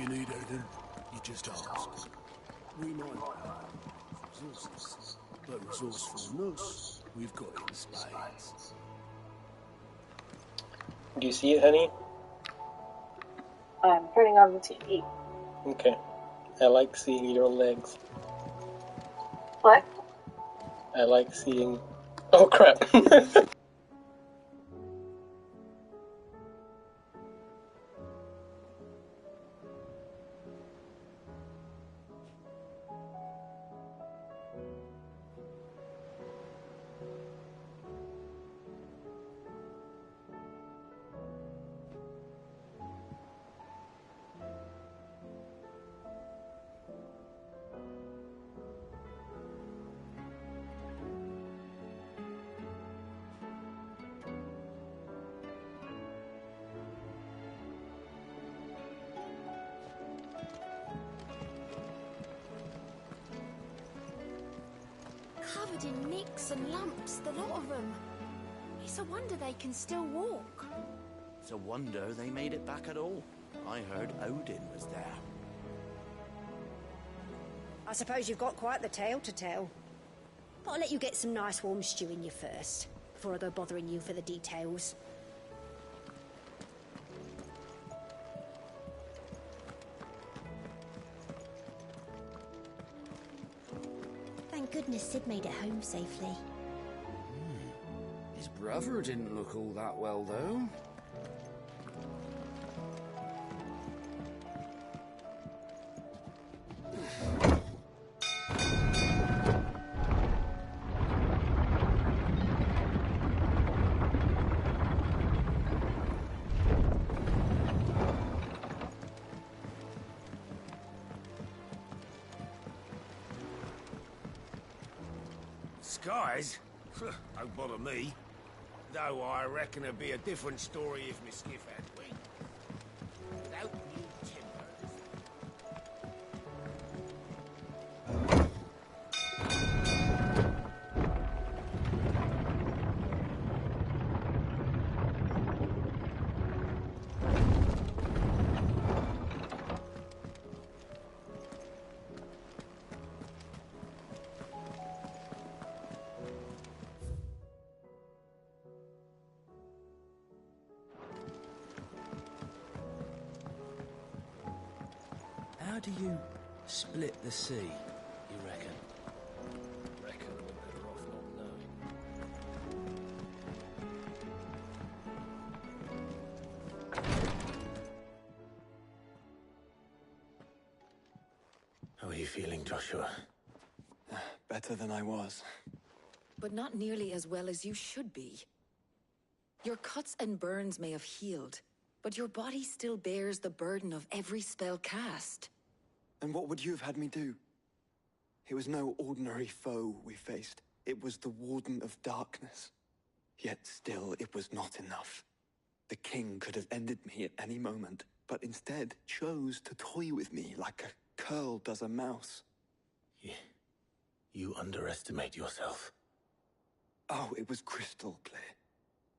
you need anything, you just ask. We might have resources, but resourcefulness, we've got it in spades. Do you see it, honey? I'm turning on the TV. Okay. I like seeing your legs. What? I like seeing... Oh, crap. Covered in nicks and lumps, the lot of them. It's a wonder they can still walk. It's a wonder they made it back at all. I heard Odin was there. I suppose you've got quite the tale to tell. But I'll let you get some nice warm stew in you first, before I go bothering you for the details. Thank goodness Sid made it home safely. His brother didn't look all that well, though. Skies? Don't bother me. Though I reckon it'd be a different story if my skiff had wings. Without new timbers. How do you split the sea, you reckon? Reckon we're better off not knowing. How are you feeling, Joshua? Better than I was. But not nearly as well as you should be. Your cuts and burns may have healed, but your body still bears the burden of every spell cast. And what would you have had me do? It was no ordinary foe we faced. It was the Warden of Darkness. Yet still, it was not enough. The king could have ended me at any moment, but instead chose to toy with me like a curl does a mouse. You underestimate yourself. Oh, it was crystal clear.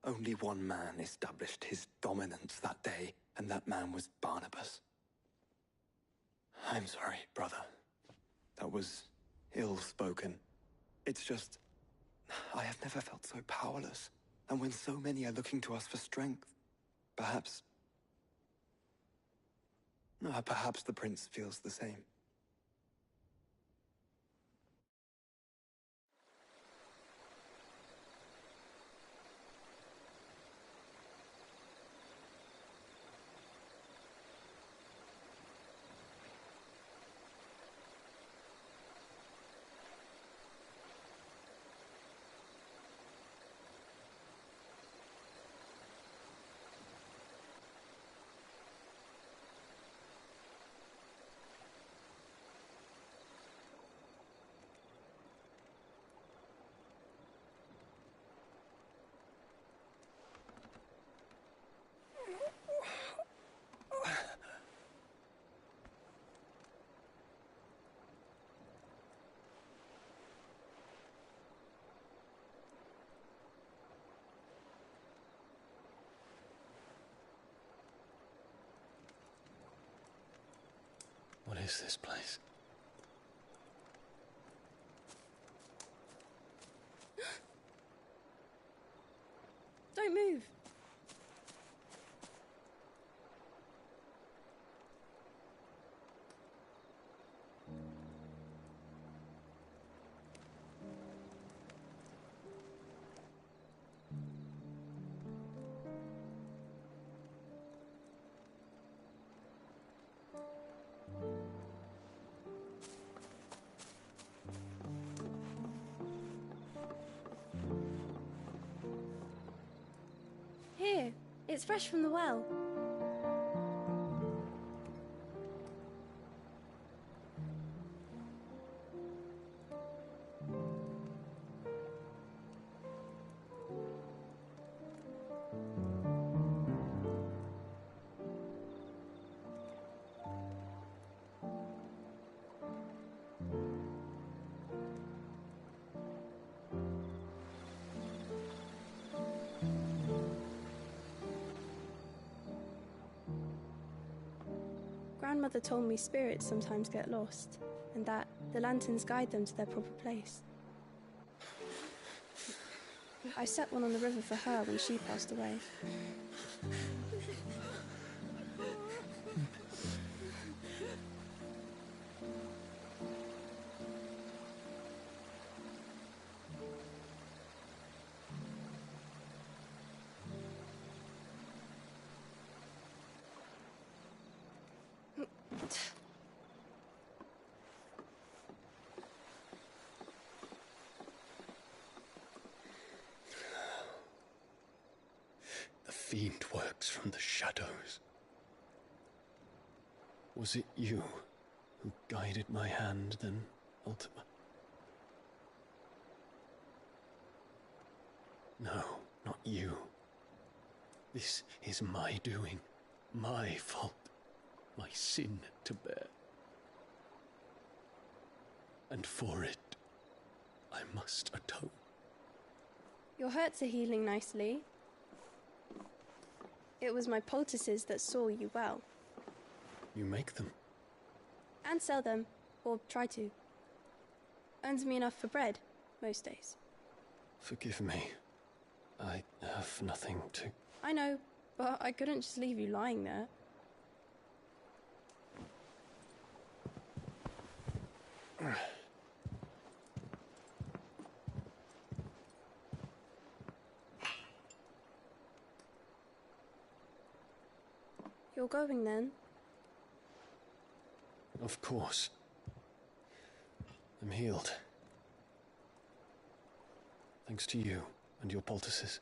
Only one man established his dominance that day, and that man was Barnabas. I'm sorry, brother. That was ill-spoken. It's just, I have never felt so powerless. And when so many are looking to us for strength, perhaps the prince feels the same. What is this place? Don't move. Here, it's fresh from the well. Grandmother told me spirits sometimes get lost, and that the lanterns guide them to their proper place. I set one on the river for her when she passed away. The fiend works from the shadows. Was it you who guided my hand, then, Ultima? No, not you. This is my doing, my fault, my sin to bear. And for it, I must atone. Your hurts are healing nicely. It was my poultices that saw you well. You make them? And sell them, or try to. Earns me enough for bread, most days. Forgive me. I have nothing to... I know, but I couldn't just leave you lying there. You're going then? Of course. I'm healed. Thanks to you and your poultices.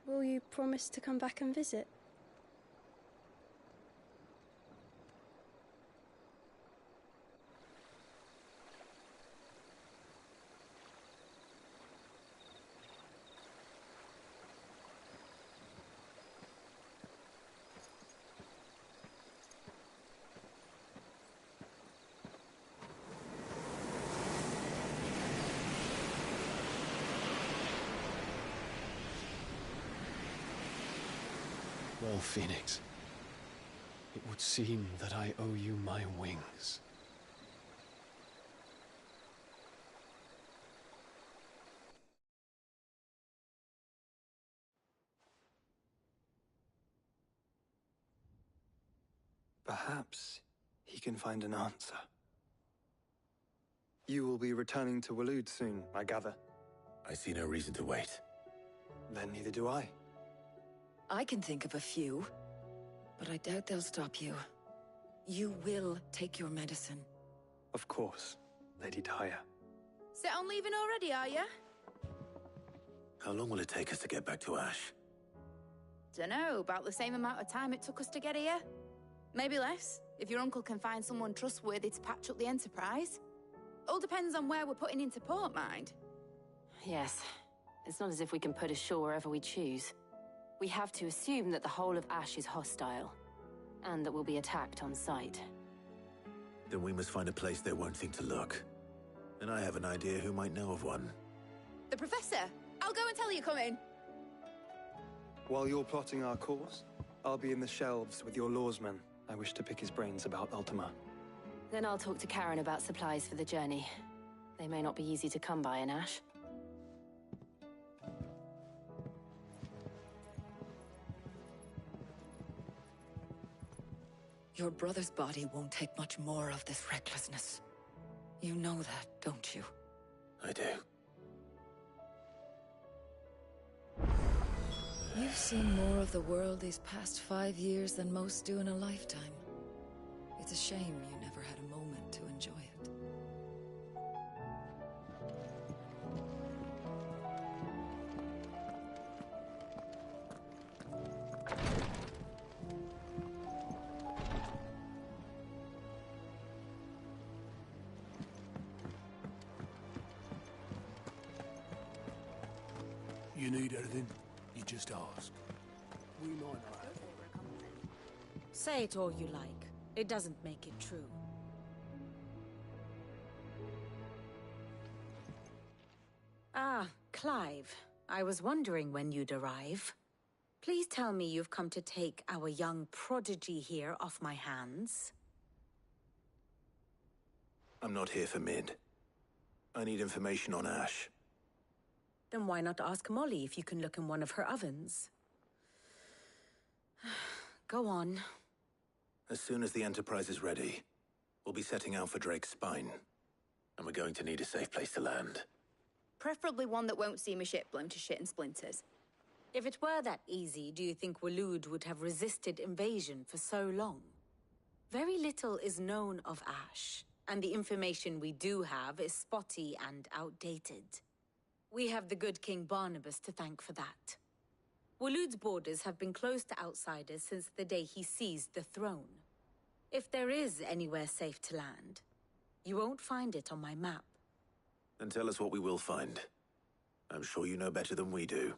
Will you promise to come back and visit? Well, Phoenix, it would seem that I owe you my wings. Perhaps he can find an answer. You will be returning to Waloed soon, I gather. I see no reason to wait. Then neither do I. I can think of a few, but I doubt they'll stop you. You will take your medicine. Of course, Lady Daya. Set on leaving already, are you? How long will it take us to get back to Ash? Dunno, about the same amount of time it took us to get here. Maybe less, if your uncle can find someone trustworthy to patch up the Enterprise. All depends on where we're putting into port, mind. Yes. It's not as if we can put ashore wherever we choose. We have to assume that the whole of Ash is hostile, and that we'll be attacked on sight. Then we must find a place they won't think to look. And I have an idea who might know of one. The Professor! I'll go and tell you coming! While you're plotting our course, I'll be in the shelves with your lawsmen. I wish to pick his brains about Ultima. Then I'll talk to Karen about supplies for the journey. They may not be easy to come by in Ash. Your brother's body won't take much more of this recklessness. You know that, don't you? I do. You've seen more of the world these past 5 years than most do in a lifetime. It's a shame you never had a moment to enjoy it. You need anything? You just ask. We might not have. Say it all you like. It doesn't make it true. Ah, Clive. I was wondering when you'd arrive. Please tell me you've come to take our young prodigy here off my hands. I'm not here for Mid. I need information on Ash. Then why not ask Molly if you can look in one of her ovens? Go on. As soon as the Enterprise is ready, we'll be setting out for Drake's Spine. And we're going to need a safe place to land. Preferably one that won't see my ship blown to shit and splinters. If it were that easy, do you think Waloed would have resisted invasion for so long? Very little is known of Ash, and the information we do have is spotty and outdated. We have the good King Barnabas to thank for that. Waloed's borders have been closed to outsiders since the day he seized the throne. If there is anywhere safe to land, you won't find it on my map. Then tell us what we will find. I'm sure you know better than we do.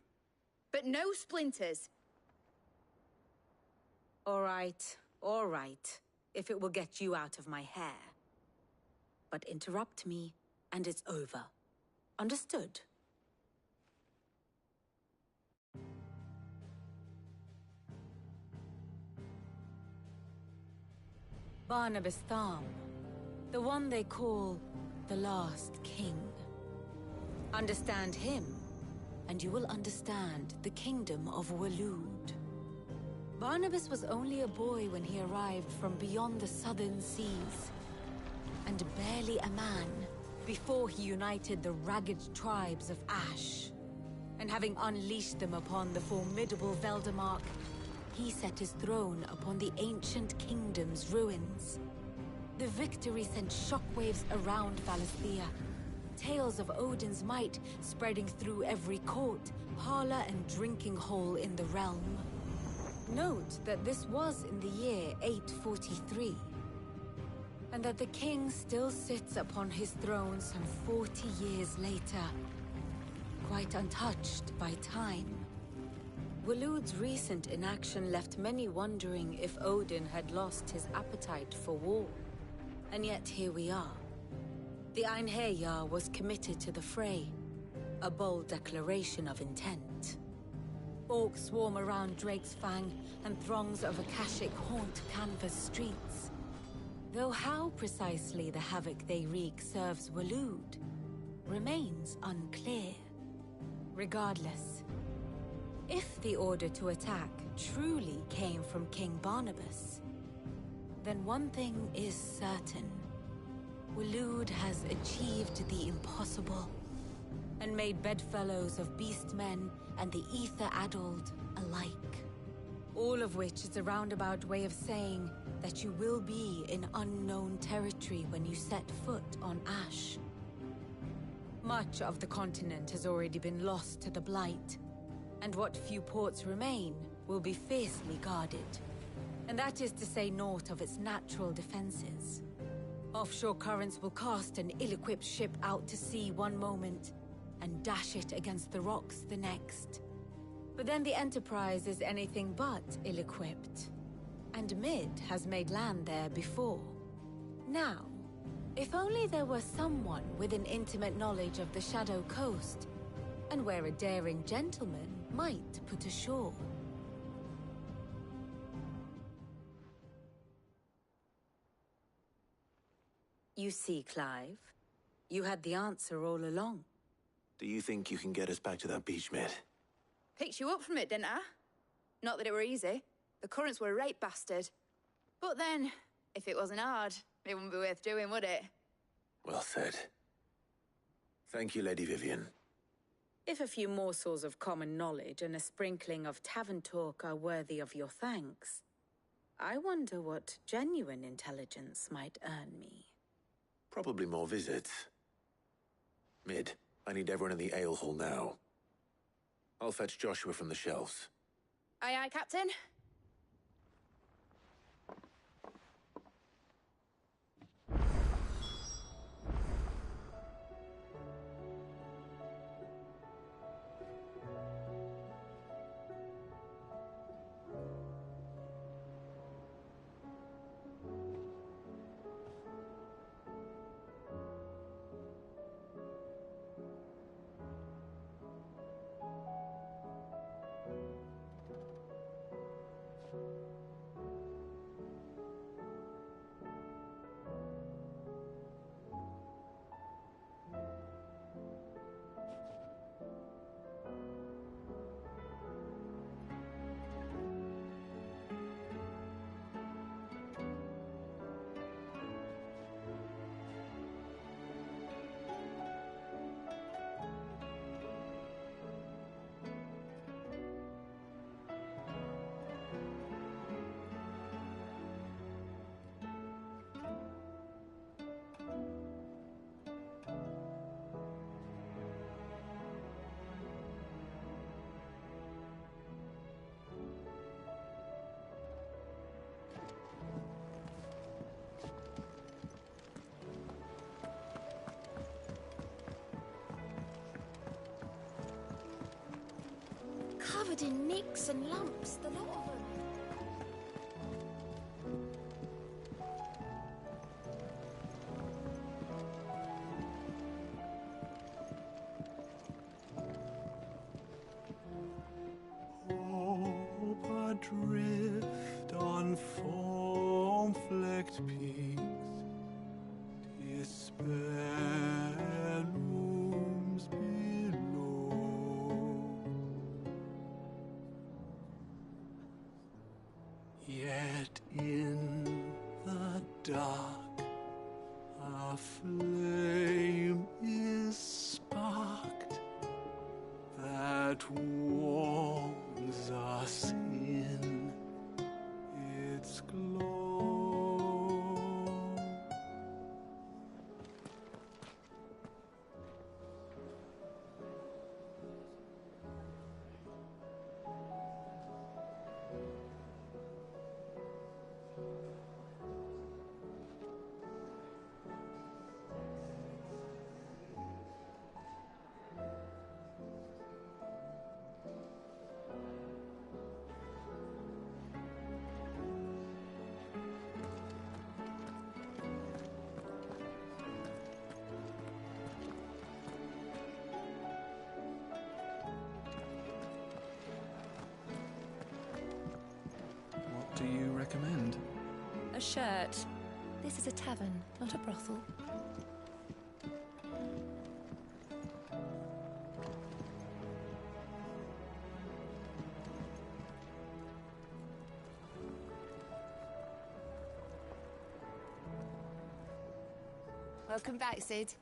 But no splinters! All right, if it will get you out of my hair. But interrupt me, and it's over. Understood? Barnabas Tharm, the one they call the Last King. Understand him, and you will understand the kingdom of Waloed. Barnabas was only a boy when he arrived from beyond the southern seas, and barely a man before he united the ragged tribes of Ash. And having unleashed them upon the formidable Veldamark, he set his throne upon the ancient kingdom's ruins. The victory sent shockwaves around Valisthea, tales of Odin's might spreading through every court, parlor, and drinking hole in the realm. Note that this was in the year 843, and that the king still sits upon his throne some 40 years later, quite untouched by time. Waloed's recent inaction left many wondering if Odin had lost his appetite for war. And yet here we are. The Einherjar was committed to the fray, a bold declaration of intent. Orcs swarm around Drake's Fang, and throngs of Akashic haunt canvas streets. Though how precisely the havoc they wreak serves Waloed remains unclear. Regardless, if the order to attack truly came from King Barnabas, then one thing is certain. Waloed has achieved the impossible, and made bedfellows of beastmen and the ether-addled alike. All of which is a roundabout way of saying that you will be in unknown territory when you set foot on Ash. Much of the continent has already been lost to the Blight, and what few ports remain will be fiercely guarded. And that is to say naught of its natural defenses. Offshore currents will cast an ill-equipped ship out to sea one moment, and dash it against the rocks the next. But then the Enterprise is anything but ill-equipped. And Mid has made land there before. Now, if only there were someone with an intimate knowledge of the Shadow Coast, and where a daring gentleman might put ashore. You see, Clive, you had the answer all along. Do you think you can get us back to that beach, mate? Picked you up from it, didn't I? Not that it were easy. The currents were a right bastard. But then, if it wasn't hard, it wouldn't be worth doing, would it? Well said. Thank you, Lady Vivian. If a few morsels of common knowledge and a sprinkling of tavern talk are worthy of your thanks, I wonder what genuine intelligence might earn me. Probably more visits. Mid, I need everyone in the ale hall now. I'll fetch Joshua from the shelves. Aye, aye, Captain. Covered in nicks and lumps, the lot of them. Hope adrift on foam-flecked peaks, despair looms below. Yet in the dark, a flame is sparked that warms us in its glow. What do you recommend? A shirt. This is a tavern, not a brothel. Welcome back, Sid.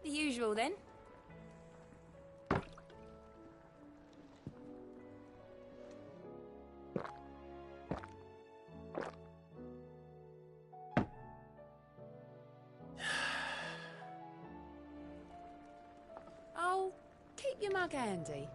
The usual, then. Oh, keep your mug handy.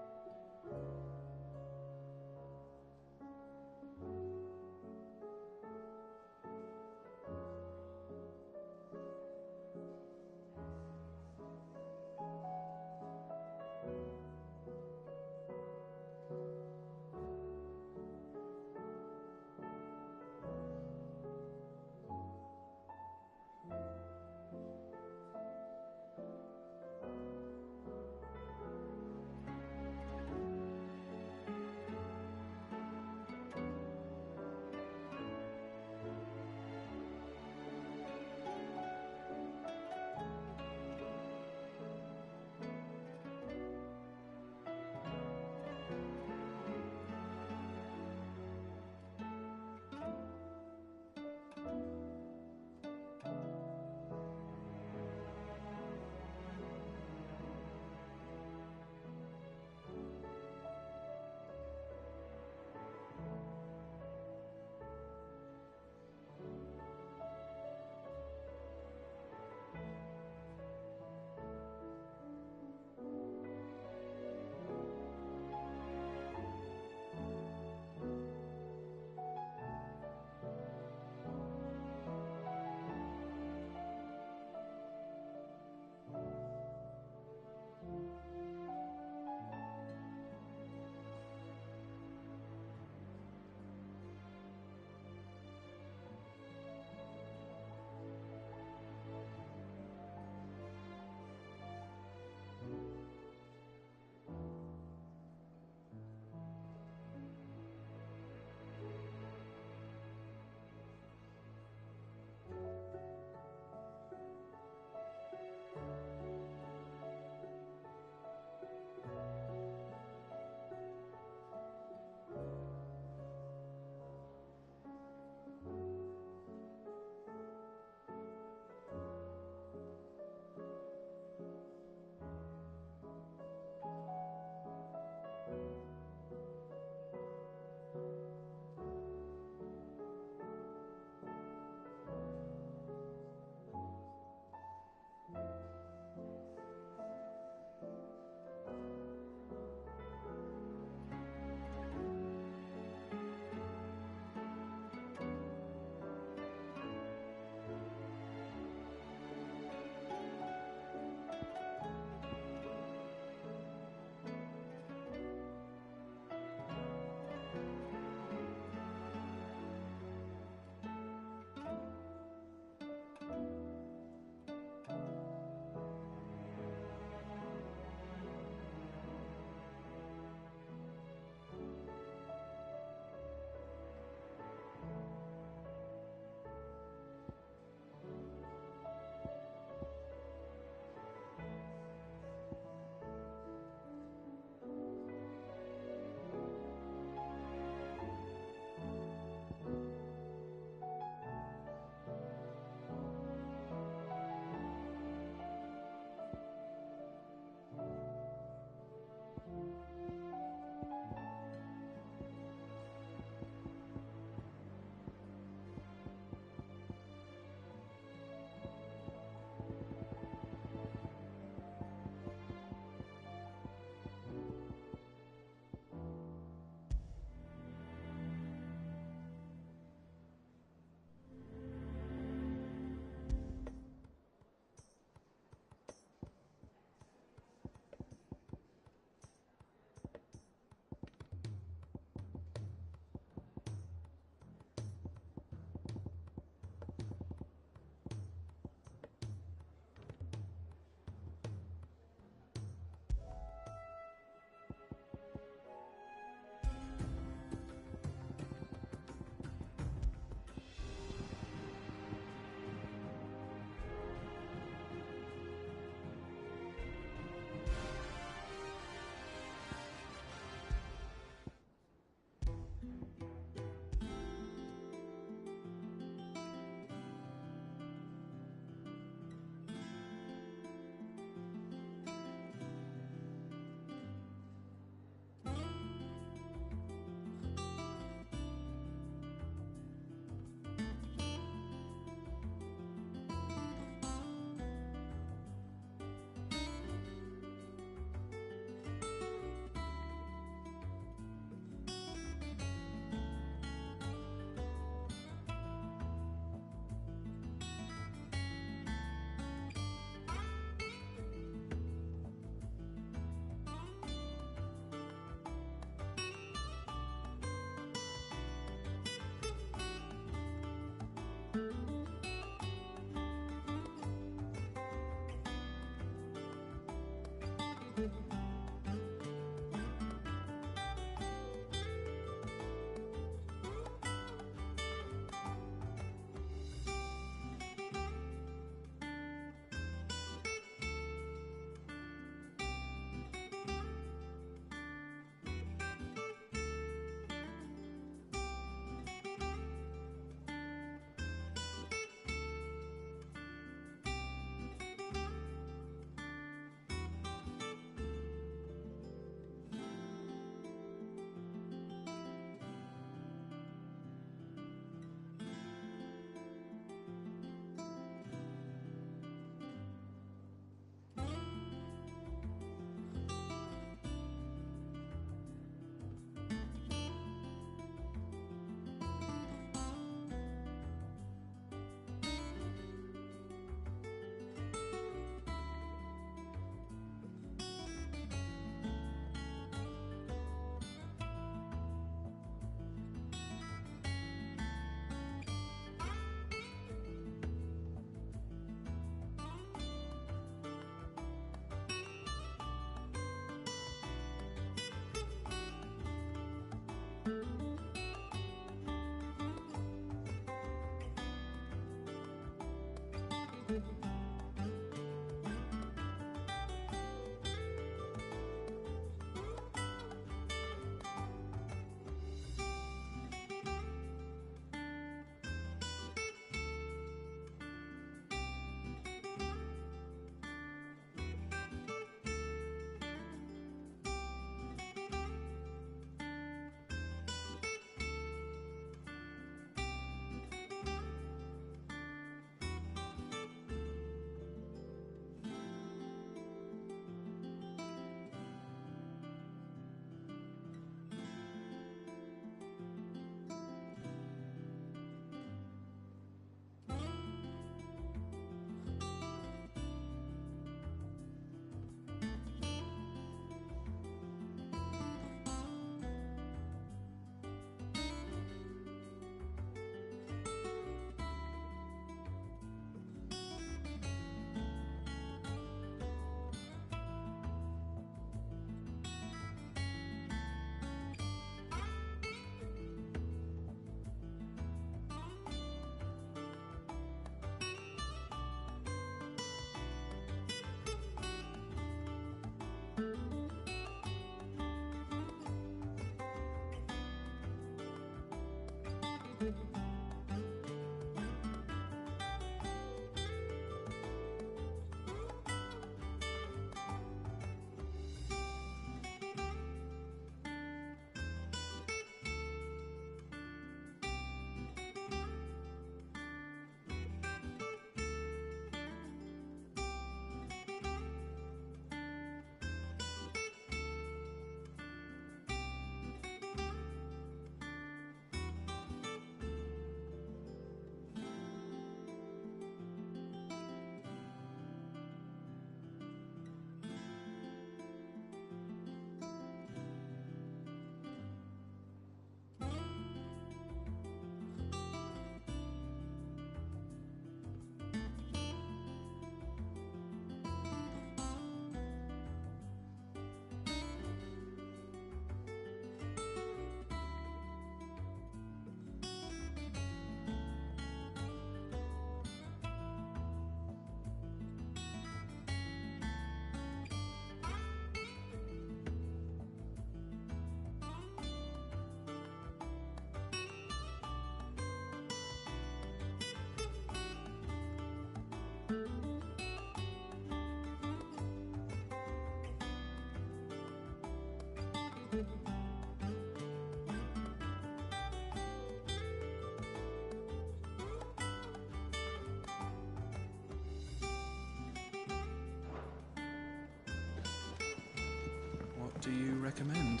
What do you recommend?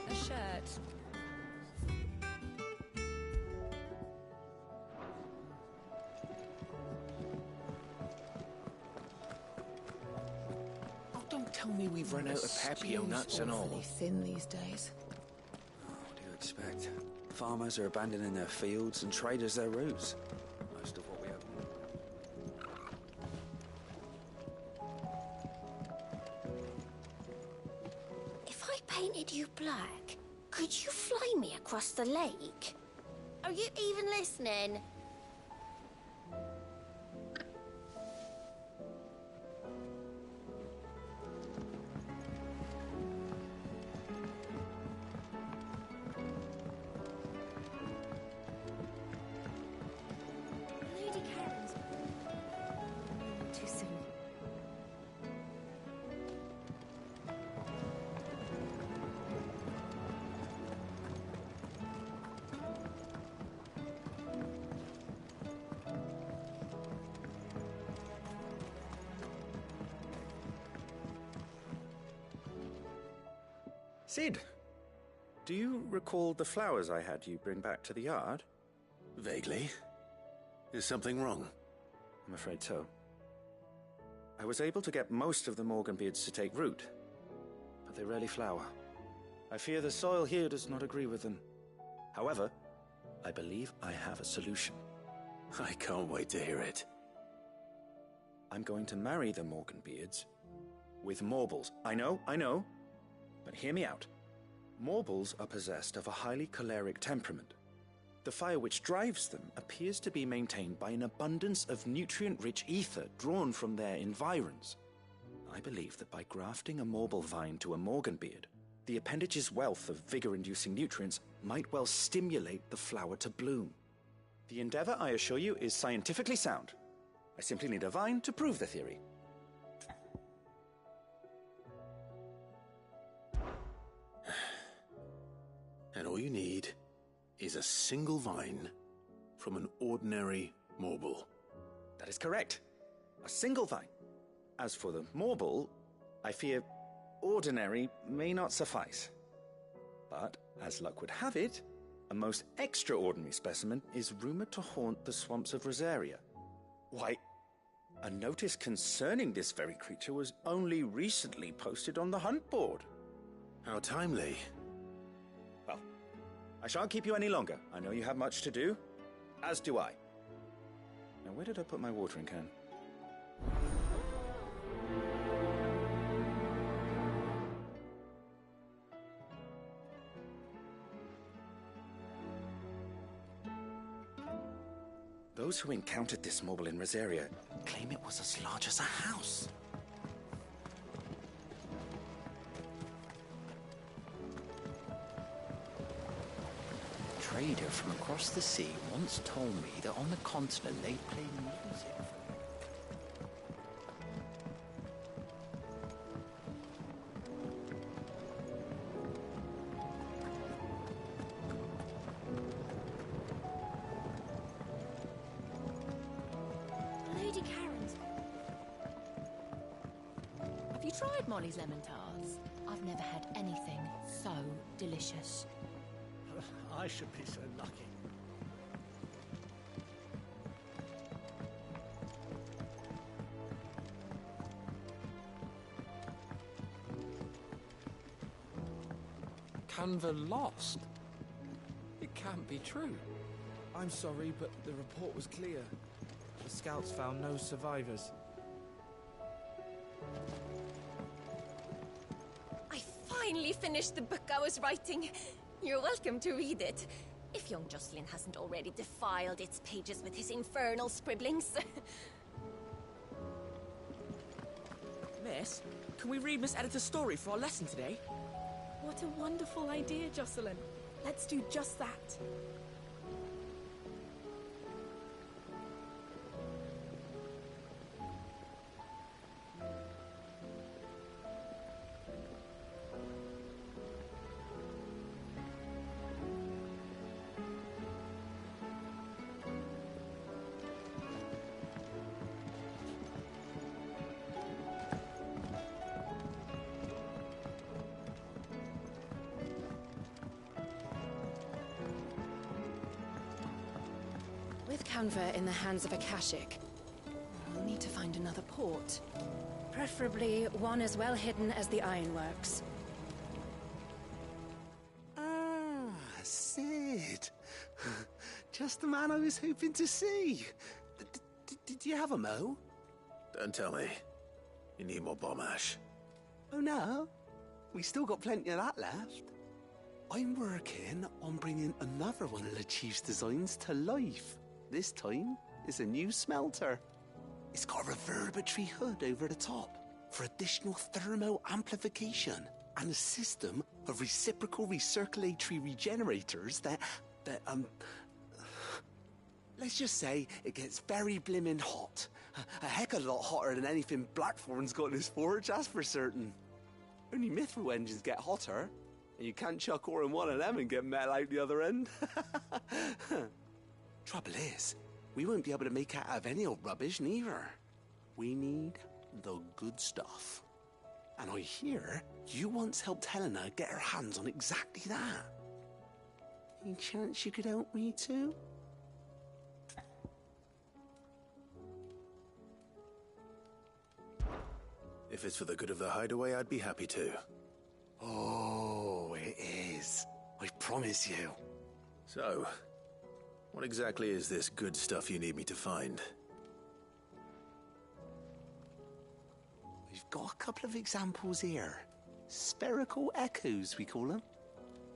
A shirt. Oh, don't tell me we've run out of papio nuts and all. Awfully thin these days. What do you expect? Farmers are abandoning their fields and traders their routes. Most of what we have. If I painted you black, could you fly me across the lake? Are you even listening? Lady Karen's... Too soon. Sid, do you recall the flowers I had you bring back to the yard? Vaguely. Is something wrong? I'm afraid so. I was able to get most of the Morganbeards to take root, but they rarely flower. I fear the soil here does not agree with them. However, I believe I have a solution. I can't wait to hear it. I'm going to marry the Morganbeards with Morbles. I know, but hear me out. Morbles are possessed of a highly choleric temperament. The fire which drives them appears to be maintained by an abundance of nutrient-rich ether drawn from their environs. I believe that by grafting a Morble vine to a Morganbeard, the appendage's wealth of vigor-inducing nutrients might well stimulate the flower to bloom. The endeavor, I assure you, is scientifically sound. I simply need a vine to prove the theory. And all you need is a single vine from an ordinary Morble. That is correct. A single vine. As for the Morble, I fear ordinary may not suffice. But, as luck would have it, a most extraordinary specimen is rumored to haunt the swamps of Rosaria. Why, a notice concerning this very creature was only recently posted on the hunt board. How timely. Well, I shan't keep you any longer. I know you have much to do, as do I. Now, where did I put my watering can? Those who encountered this Morble in Rosaria claim it was as large as a house. trader from across the sea once told me that on the continent they play music. Lady Karen's. Have you tried Molly's lemon tarts? I've never had anything so delicious. I should be so lucky. Canva lost? It can't be true. I'm sorry, but the report was clear. The scouts found no survivors. I finally finished the book I was writing. You're welcome to read it. If young Jocelyn hasn't already defiled its pages with his infernal scribblings. Miss, can we read Miss Editor's story for our lesson today? What a wonderful idea, Jocelyn. Let's do just that. With Canva in the hands of Akashic, we'll need to find another port. Preferably one as well hidden as the ironworks. Ah, Sid. Just the man I was hoping to see. Did you have a mo? Don't tell me. You need more bomb ash. Oh no, we still got plenty of that left. I'm working on bringing another one of the Chief's designs to life. This time, it's a new smelter. It's got a reverberatory hood over the top for additional thermo amplification and a system of reciprocal recirculatory regenerators that let's just say it gets very blimmin' hot. A heck of a lot hotter than anything Blackthorn's got in his forge, that's for certain. Only mithril engines get hotter, and you can't chuck ore in one of them and get metal out the other end. Trouble is, we won't be able to make out of any old rubbish neither. We need the good stuff. And I hear you once helped Helena get her hands on exactly that. Any chance you could help me too? If it's for the good of the hideaway, I'd be happy to. Oh, it is. I promise you. So, what exactly is this good stuff you need me to find? We've got a couple of examples here. Spherical echoes, we call them.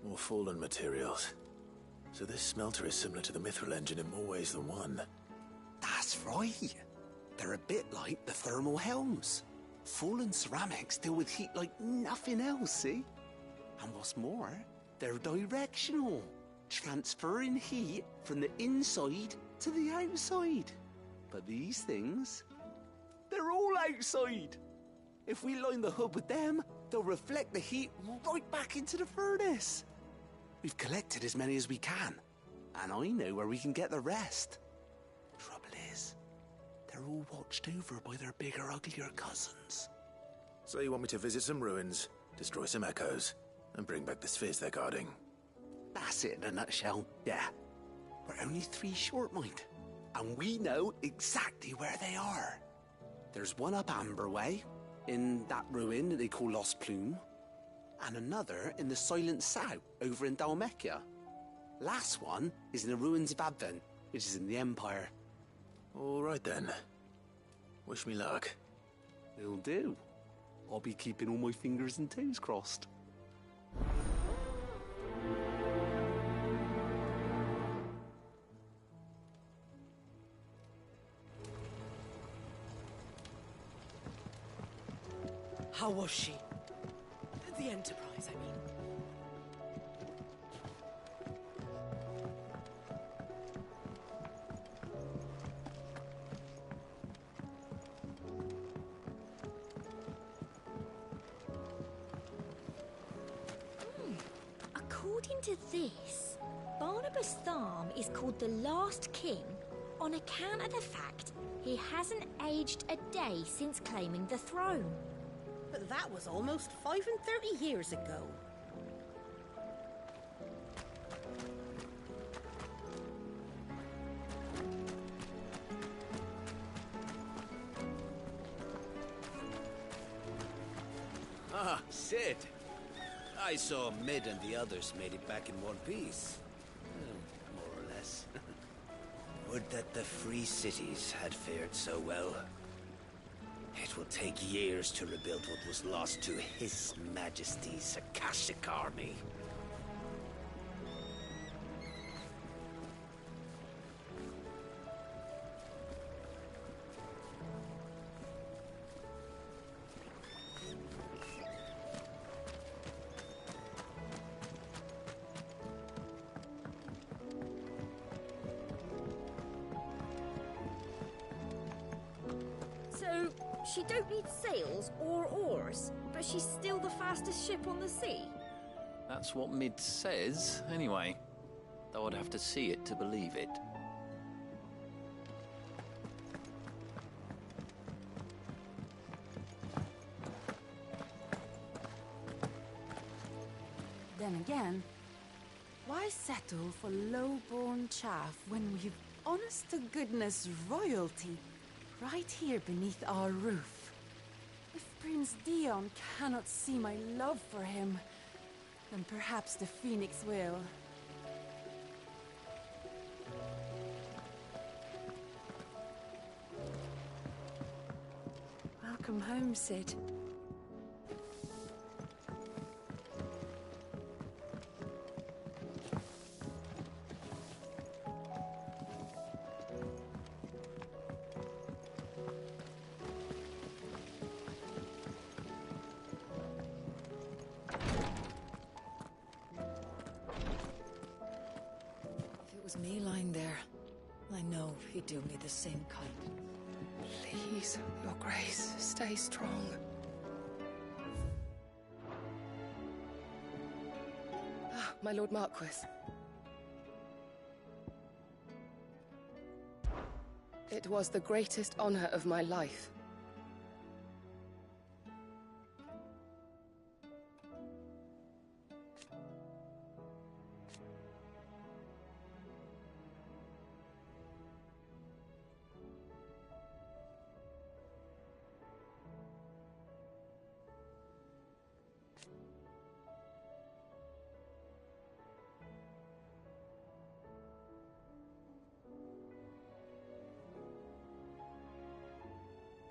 More fallen materials. So this smelter is similar to the mithril engine in more ways than one. That's right. They're a bit like the thermal helms. Fallen ceramics deal with heat like nothing else, see? And what's more, they're directional, transferring heat from the inside to the outside. But these things, they're all outside. If we line the hood with them, they'll reflect the heat right back into the furnace. We've collected as many as we can, and I know where we can get the rest. Trouble is, they're all watched over by their bigger, uglier cousins. So you want me to visit some ruins, destroy some echoes, and bring back the spheres they're guarding? That's it in a nutshell, yeah. We're only 3 short, mind, and we know exactly where they are. There's one up Amber Way, in that ruin that they call Lost Plume, and another in the Silent South, over in Dalmekia. Last one is in the ruins of Advent, which is in the Empire. All right then. Wish me luck. Will do. I'll be keeping all my fingers and toes crossed. How was she? The Enterprise, I mean. to this, Barnabas Tharm is called the last king on account of the fact he hasn't aged a day since claiming the throne. But that was almost 35 years ago. Ah, Sid. I saw Mid and the others made it back in one piece. More or less. Would that the free cities had fared so well. It will take years to rebuild what was lost to His Majesty's Akashic army. So, she don't need sails or oars, but she's still the fastest ship on the sea? That's what Mid says, anyway. Though I'd have to see it to believe it. Then again, why settle for low-born chaff when we've honest-to-goodness royalty right here beneath our roof? If Prince Dion cannot see my love for him, then perhaps the Phoenix will. Welcome home, Sid. If it was me lying there, I know he'd do me the same kind. Please, Your Grace, stay strong. Ah, my Lord Marquis. It was the greatest honor of my life.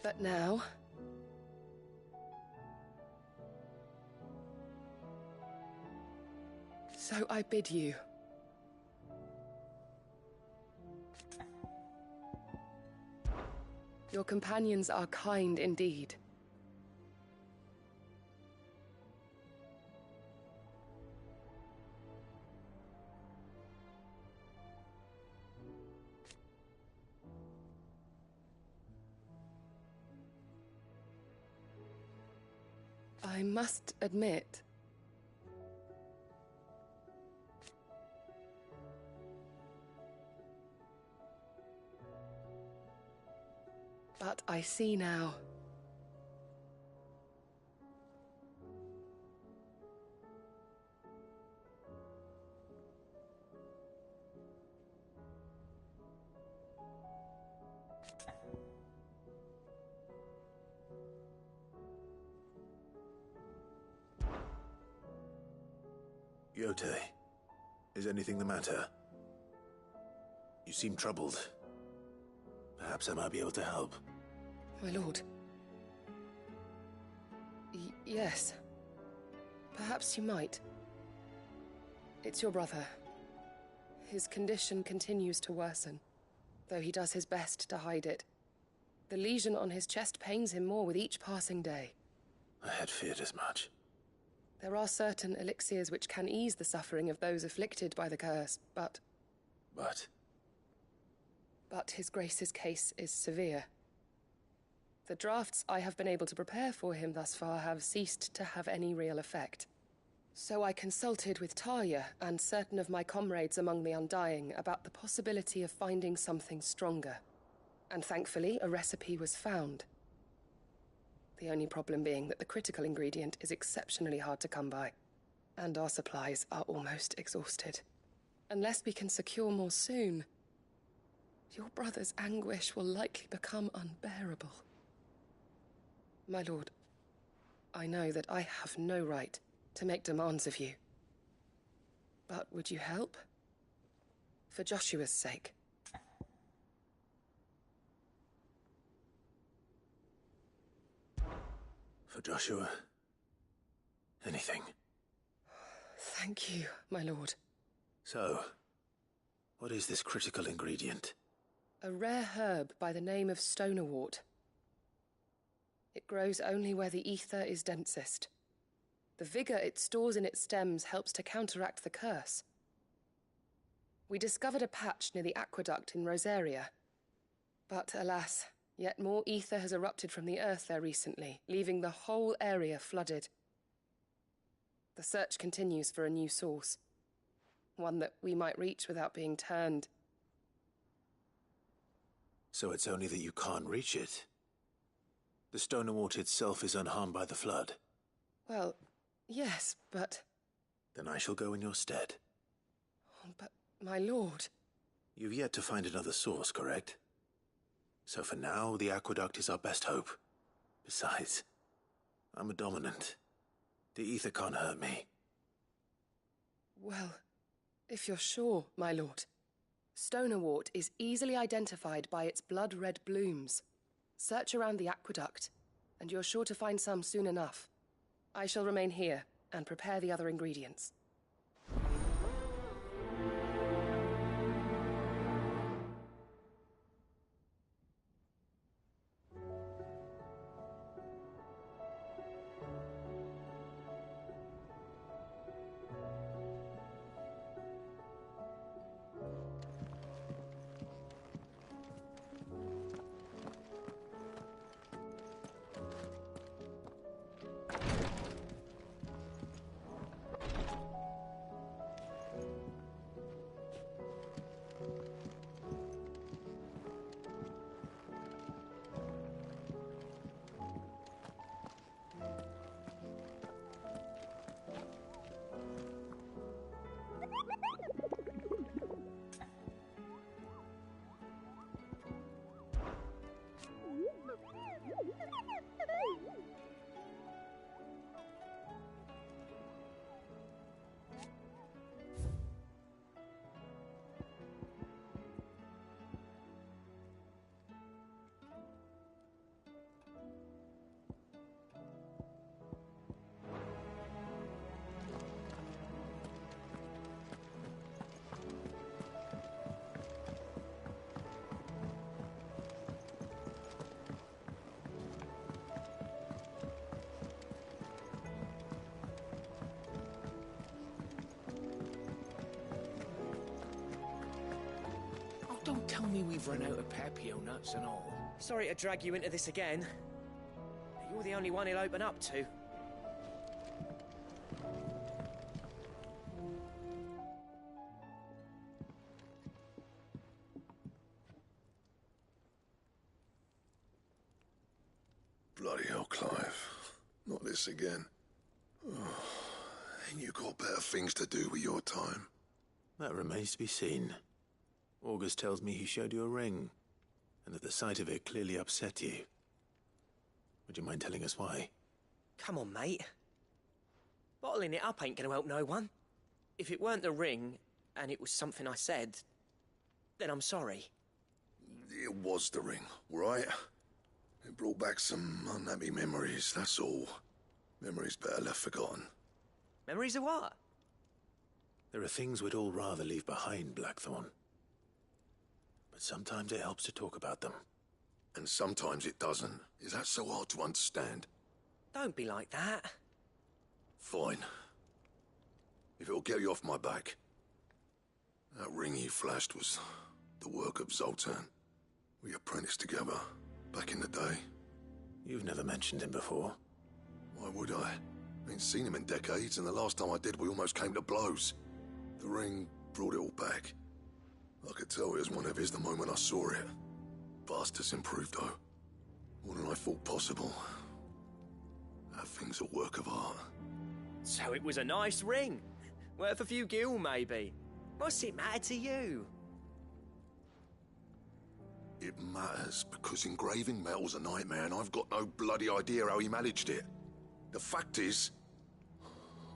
But now, so I bid you. Your companions are kind indeed. I must admit, but I see now. Yote, is anything the matter? You seem troubled. Perhaps I might be able to help. My lord. Yes. Perhaps you might. It's your brother. His condition continues to worsen, though he does his best to hide it. The lesion on his chest pains him more with each passing day. I had feared as much. There are certain elixirs which can ease the suffering of those afflicted by the curse, but... But His Grace's case is severe. The drafts I have been able to prepare for him thus far have ceased to have any real effect. So I consulted with Talia and certain of my comrades among the Undying about the possibility of finding something stronger. And thankfully, a recipe was found. The only problem being that the critical ingredient is exceptionally hard to come by, and our supplies are almost exhausted. Unless we can secure more soon, your brother's anguish will likely become unbearable. My lord, I know that I have no right to make demands of you. But would you help? For Joshua's sake. For Joshua, anything. Thank you, my lord. So, what is this critical ingredient? A rare herb by the name of stonerwort. It grows only where the ether is densest. The vigor it stores in its stems helps to counteract the curse. We discovered a patch near the aqueduct in Rosaria. But alas, yet more ether has erupted from the earth there recently, leaving the whole area flooded. The search continues for a new source. One that we might reach without being turned. So it's only that you can't reach it. The stonerwort itself is unharmed by the flood. Well, yes, but... Then I shall go in your stead. Oh, but, my lord... You've yet to find another source, correct? So for now, the aqueduct is our best hope. Besides, I'm a dominant. The ether can't hurt me. Well, if you're sure, my lord. Stonerwort is easily identified by its blood-red blooms. Search around the aqueduct, and you're sure to find some soon enough. I shall remain here and prepare the other ingredients. Don't tell me we've run out of Pepio nuts and all. Sorry to drag you into this again, but you're the only one he'll open up to. Bloody hell, Clive. Not this again. Oh, ain't you got better things to do with your time? That remains to be seen. August tells me he showed you a ring, and that the sight of it clearly upset you. Would you mind telling us why? Come on, mate. Bottling it up ain't gonna help no one. If it weren't the ring, and it was something I said, then I'm sorry. It was the ring, right? It brought back some unhappy memories, that's all. Memories better left forgotten. Memories of what? There are things we'd all rather leave behind, Blackthorn. But sometimes it helps to talk about them. And sometimes it doesn't. Is that so hard to understand? Don't be like that. Fine. If it'll get you off my back. That ring you flashed was the work of Zoltan. We apprenticed together, back in the day. You've never mentioned him before. Why would I? Ain't seen him in decades, and the last time I did, we almost came to blows. The ring brought it all back. I could tell it was one of his the moment I saw it. Bastard's improved, though. More than I thought possible. That thing's a work of art. So it was a nice ring. Worth a few gil, maybe. What's it matter to you? It matters because engraving metal's a nightmare and I've got no bloody idea how he managed it. The fact is,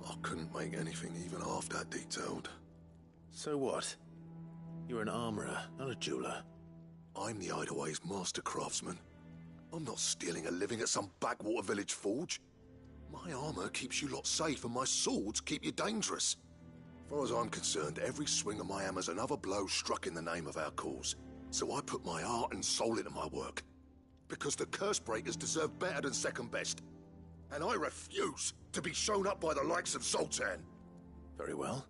I couldn't make anything even half that detailed. So what? You're an armorer, not a jeweler. I'm the Hideaway's master craftsman. I'm not stealing a living at some backwater village forge. My armor keeps you lot safe and my swords keep you dangerous. As far as I'm concerned, every swing of my hammer's another blow struck in the name of our cause. So I put my heart and soul into my work. Because the curse breakers deserve better than second best. And I refuse to be shown up by the likes of Zoltan. Very well.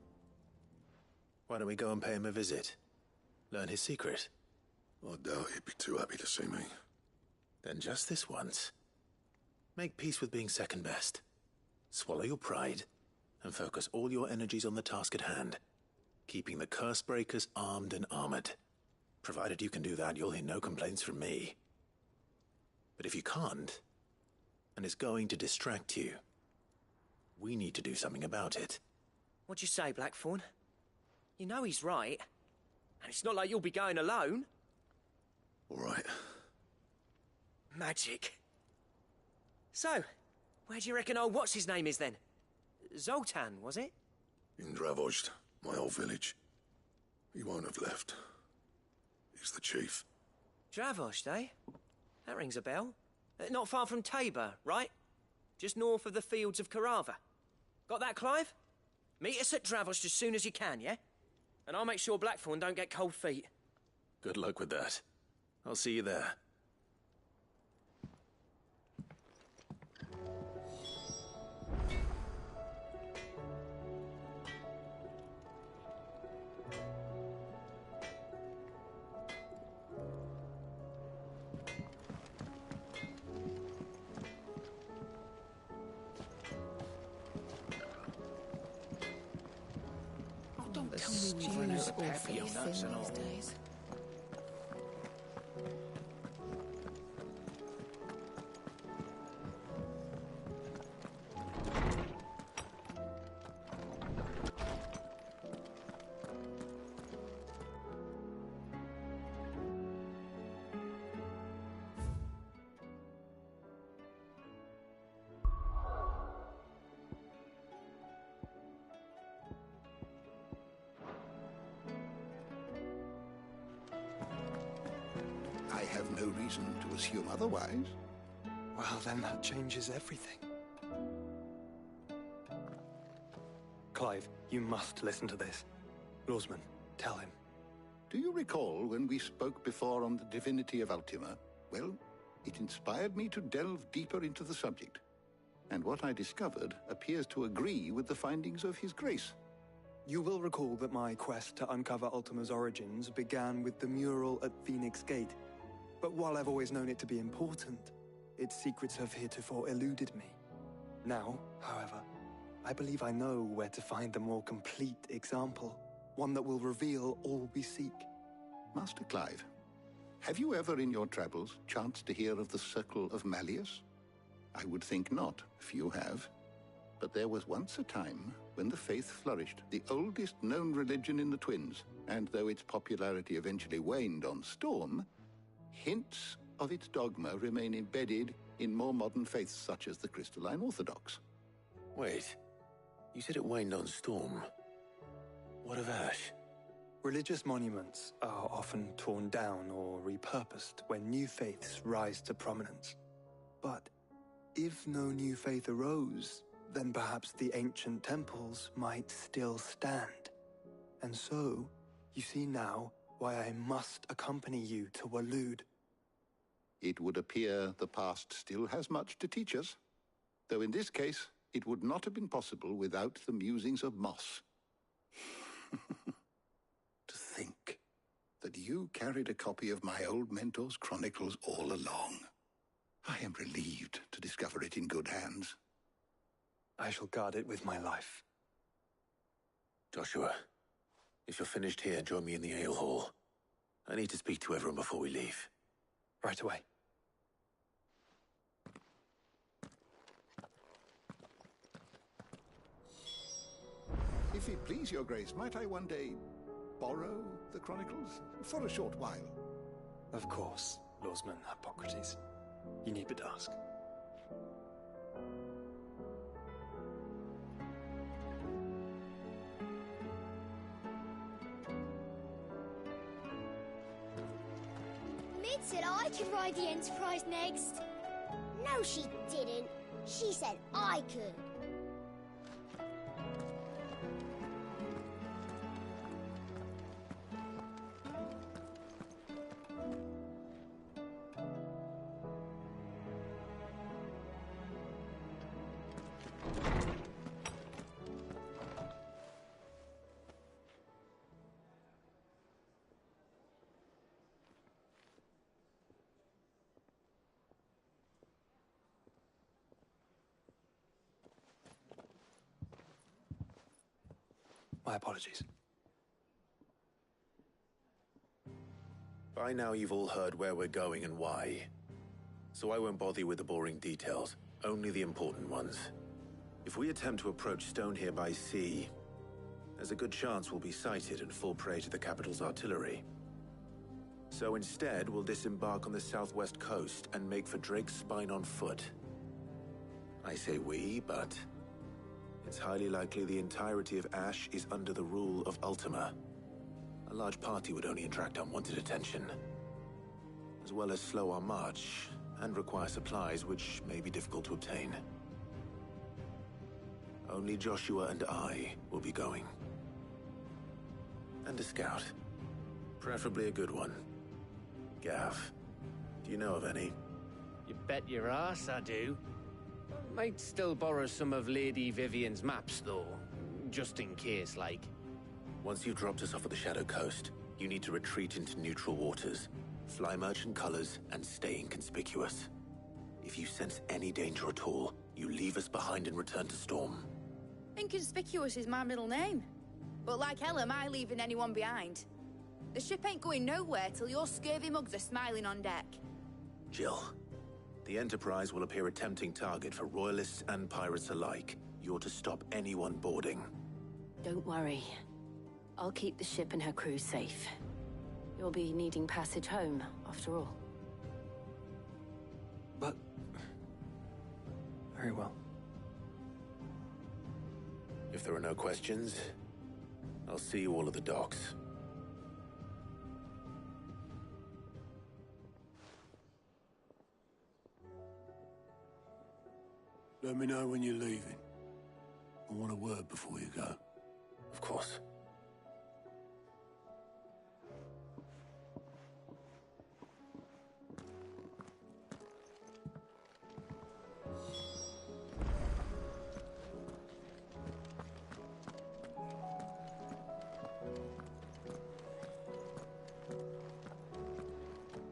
Why don't we go and pay him a visit? Learn his secret. I doubt he'd be too happy to see me. Then just this once. Make peace with being second best. Swallow your pride and focus all your energies on the task at hand. Keeping the curse breakers armed and armored. Provided you can do that, you'll hear no complaints from me. But if you can't, and it's going to distract you, we need to do something about it. What'd you say, Blackthorn? You know he's right. And it's not like you'll be going alone. All right. Magic. So, where do you reckon old what's-his-name is then? Zoltan, was it? In Dravozd, my old village. He won't have left. He's the chief. Dravozd, eh? That rings a bell. Not far from Tabor, right? Just north of the fields of Carava. Got that, Clive? Meet us at Dravozd as soon as you can, yeah? And I'll make sure Blackthorn don't get cold feet. Good luck with that. I'll see you there. Don't tell me we've run out of papio nuts and all. I have no reason to assume otherwise. Well, then that changes everything. Clive, you must listen to this. Lawsman, tell him. Do you recall when we spoke before on the divinity of Ultima? Well, it inspired me to delve deeper into the subject. And what I discovered appears to agree with the findings of His Grace. You will recall that my quest to uncover Ultima's origins began with the mural at Phoenix Gate. But while I've always known it to be important, its secrets have heretofore eluded me. Now, however, I believe I know where to find the more complete example, one that will reveal all we seek. Master Clive, have you ever in your travels chanced to hear of the Circle of Malleus? I would think not, few have. But there was once a time when the faith flourished, the oldest known religion in the Twins, and though its popularity eventually waned on Storm, hints of its dogma remain embedded in more modern faiths such as the Crystalline Orthodox. Wait, you said it waned on Storm. What of Ash? Religious monuments are often torn down or repurposed when new faiths rise to prominence. But if no new faith arose, then perhaps the ancient temples might still stand. And so, you see now why I must accompany you to Waloed. It would appear the past still has much to teach us, though in this case, it would not have been possible without the musings of Moss. To think that you carried a copy of my old mentor's chronicles all along. I am relieved to discover it in good hands. I shall guard it with my life. Joshua, if you're finished here, join me in the ale hall. I need to speak to everyone before we leave. Right away. If it please your grace, might I one day borrow the Chronicles? For a short while. Of course, Lawsman Hippocrates. You need but ask. Mid said I could ride the Enterprise next. No, she didn't. She said I could. My apologies. By now you've all heard where we're going and why. So I won't bother you with the boring details, only the important ones. If we attempt to approach Stone here by sea, there's a good chance we'll be sighted and fall prey to the capital's artillery. So instead, we'll disembark on the southwest coast and make for Drake's Spine on foot. I say we, but it's highly likely the entirety of Ash is under the rule of Ultima. A large party would only attract unwanted attention, as well as slow our march and require supplies which may be difficult to obtain. Only Joshua and I will be going. And a scout. Preferably a good one. Gav, do you know of any? You bet your ass I do. Might still borrow some of Lady Vivian's maps, though. Just in case, like. Once you've dropped us off at the Shadow Coast, you need to retreat into neutral waters, fly merchant colors, and stay inconspicuous. If you sense any danger at all, you leave us behind and return to Storm. Inconspicuous is my middle name. But like hell am I leaving anyone behind. The ship ain't going nowhere till your scurvy mugs are smiling on deck. Jill, the Enterprise will appear a tempting target for royalists and pirates alike. You're to stop anyone boarding. Don't worry. I'll keep the ship and her crew safe. You'll be needing passage home, after all. But... very well. If there are no questions, I'll see you all at the docks. Let me know when you're leaving. I want a word before you go. Of course.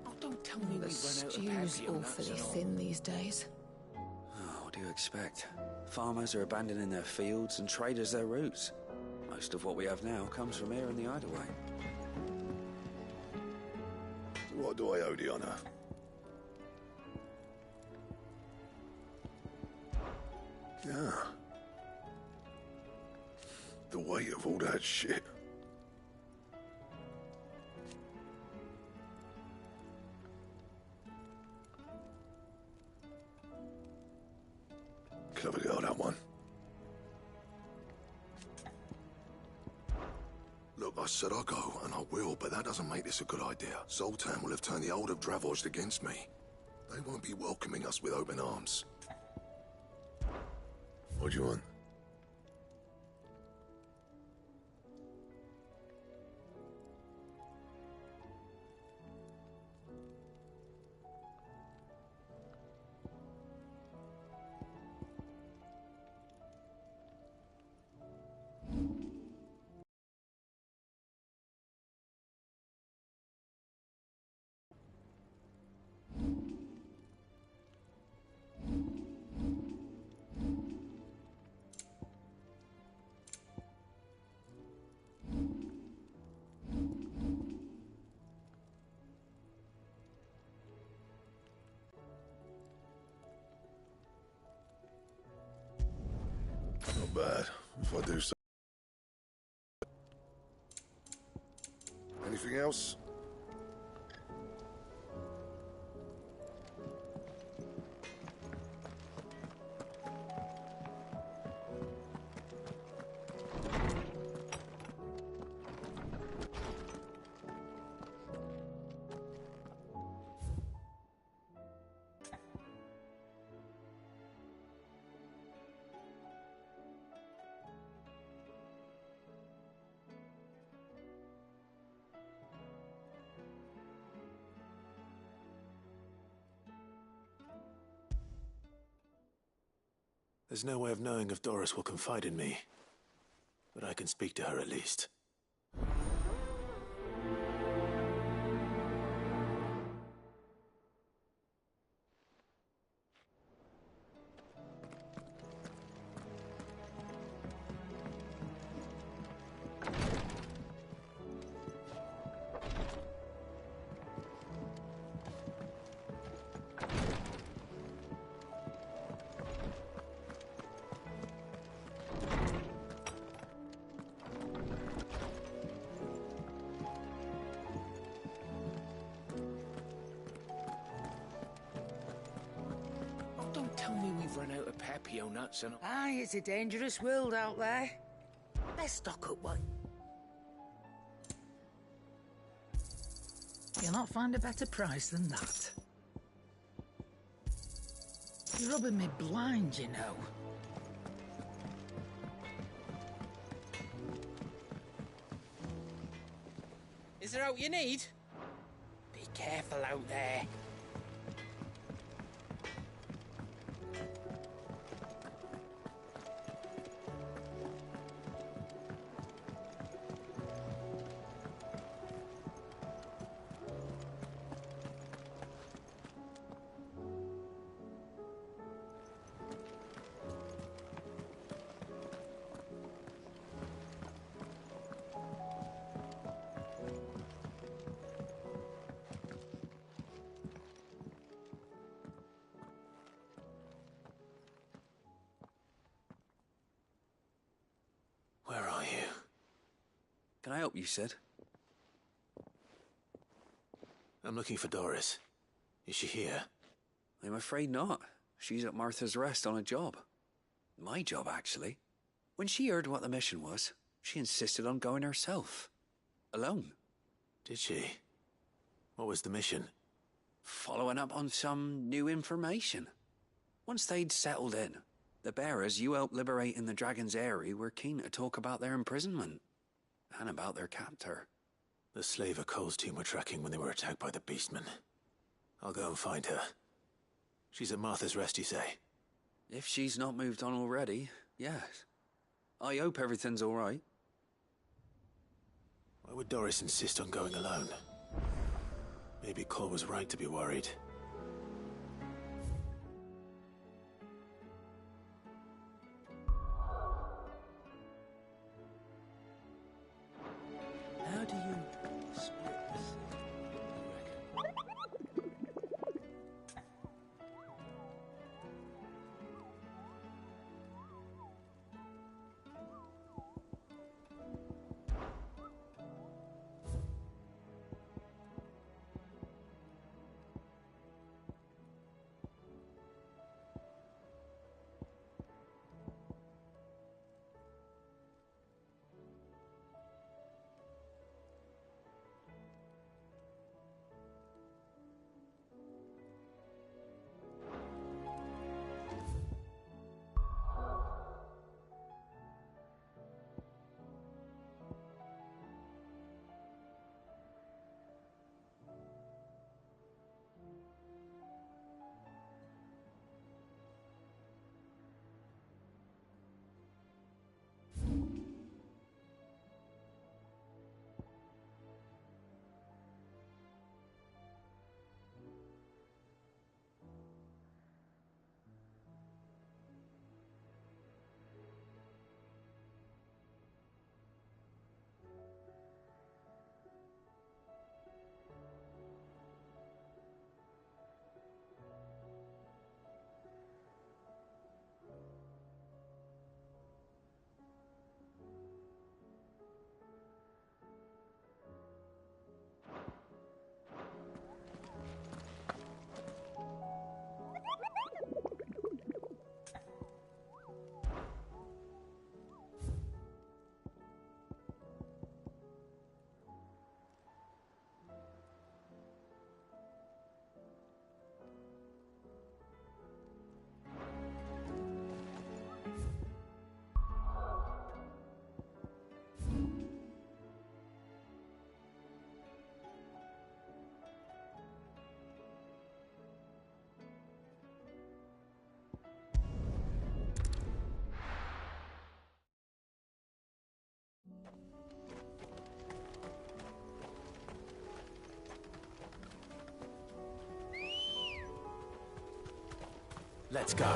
Oh, don't tell me The we've run out of stew's Papio nuts awfully and all. thin these days. Oh, what do you expect? Farmers are abandoning their fields and traders their routes. Most of what we have now comes from here in the Hideaway. What do I owe the honor? Yeah. The weight of all that shit. Clever girl, that one. Look, I said I'll go, and I will, but that doesn't make this a good idea. Zoltan will have turned the old of Dravoj against me. They won't be welcoming us with open arms. What do you want? not bad, if I do say. Anything else? There's no way of knowing if Doris will confide in me, but I can speak to her at least. Don't tell me we've run out of Pepio nuts and... Aye, it's a dangerous world out there. Let's stock up one. You'll not find a better price than that. You're rubbing me blind, you know. Is there out you need? Be careful out there. Where are you? Can I help you, Sid? I'm looking for Doris. Is she here? I'm afraid not. She's at Martha's Rest on a job. My job, actually. When she heard what the mission was, she insisted on going herself. Alone. Did she? What was the mission? Following up on some new information. Once they'd settled in, the bearers you helped liberate in the Dragon's Eyrie were keen to talk about their imprisonment. And about their captor. The slaver Cole's team were tracking when they were attacked by the Beastmen. I'll go and find her. She's at Martha's Rest, you say? If she's not moved on already, yes. I hope everything's all right. Why would Doris insist on going alone? Maybe Cole was right to be worried. How do you split the sea, you reckon? Let's go.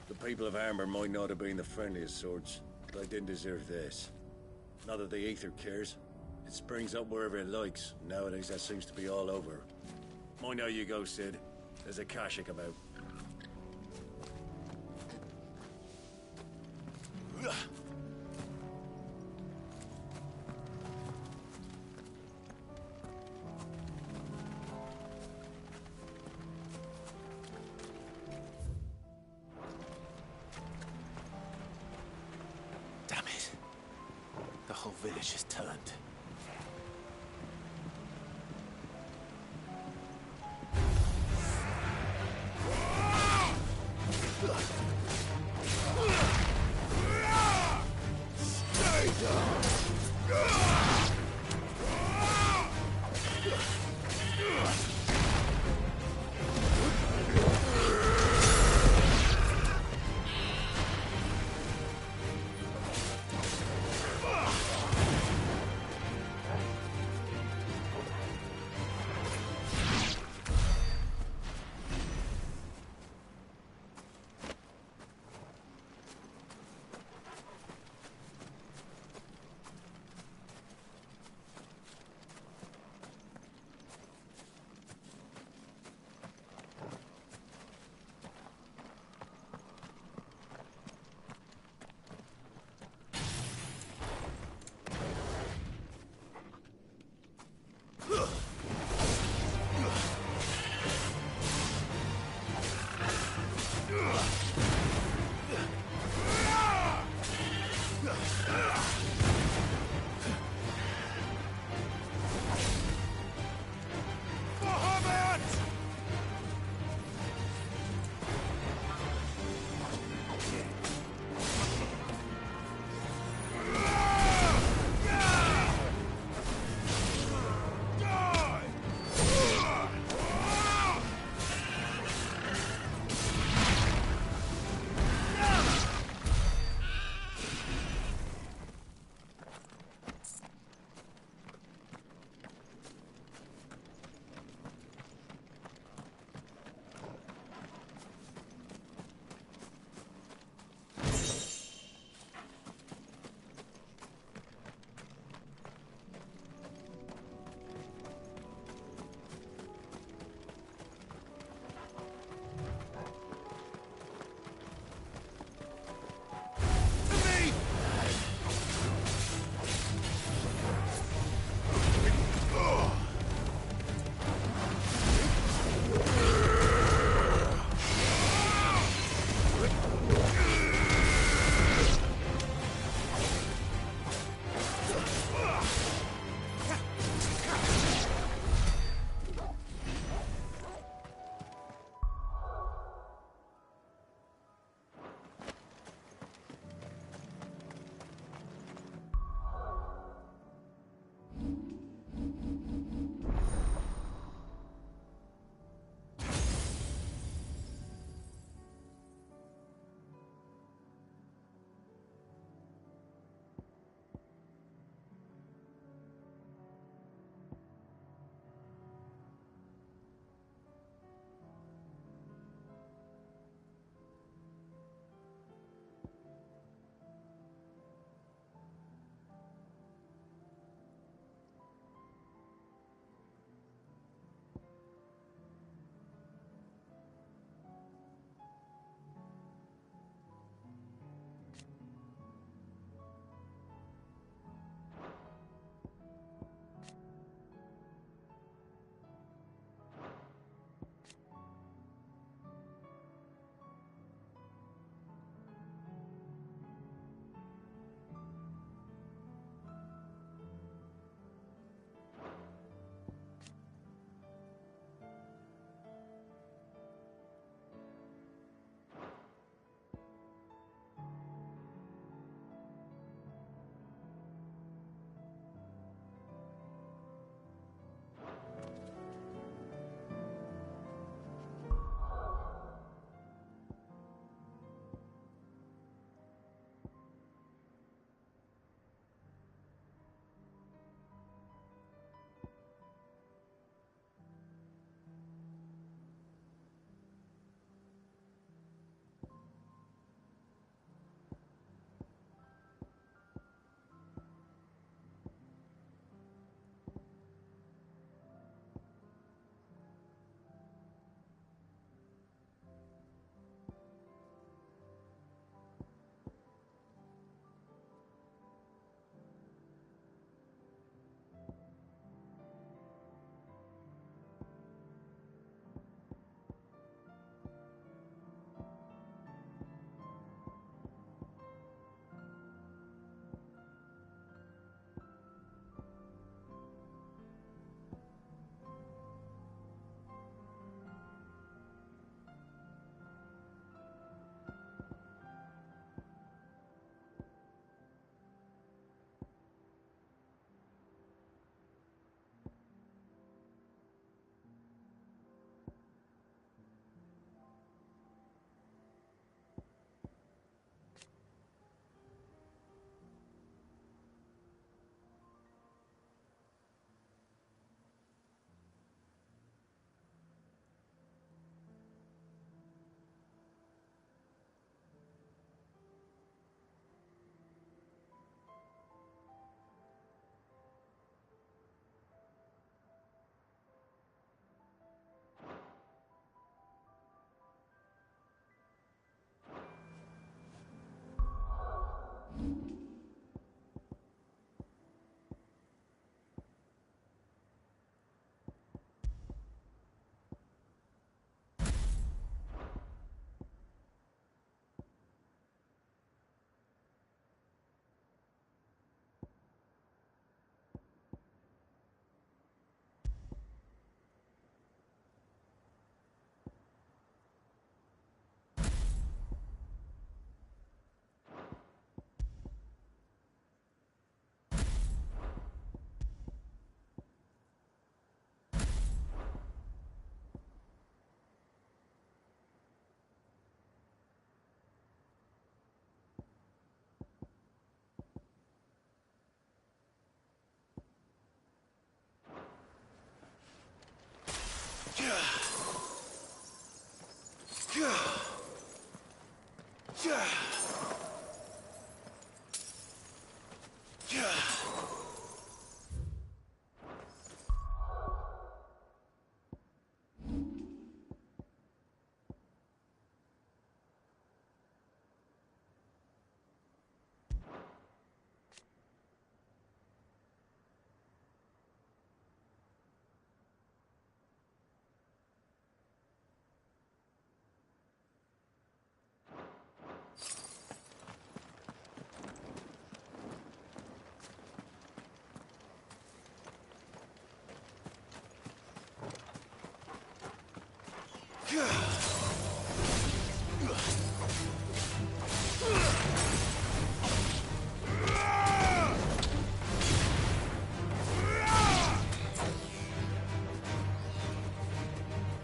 The people of Amber might not have been the friendliest sorts, but they didn't deserve this. Not that the Aether cares. It springs up wherever it likes. Nowadays, that seems to be all over. Mind how you go, Sid. There's a Kashik about. Damn it. The whole village has turned. Stay down!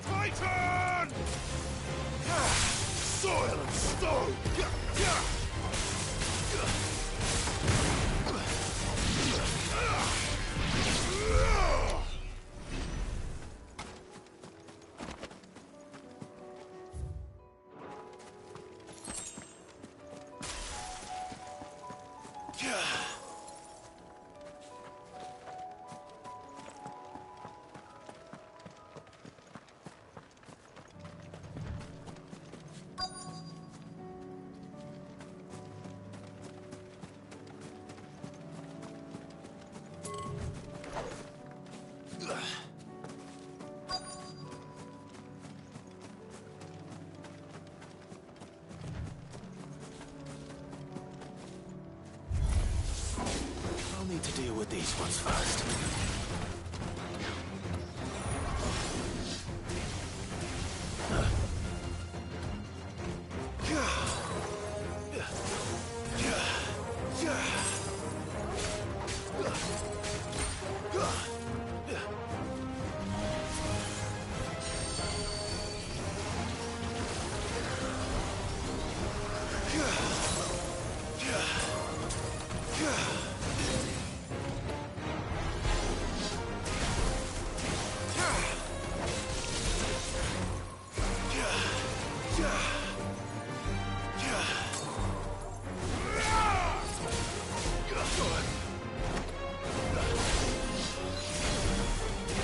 Titan! Soil and stone! I'll need to deal with these ones first.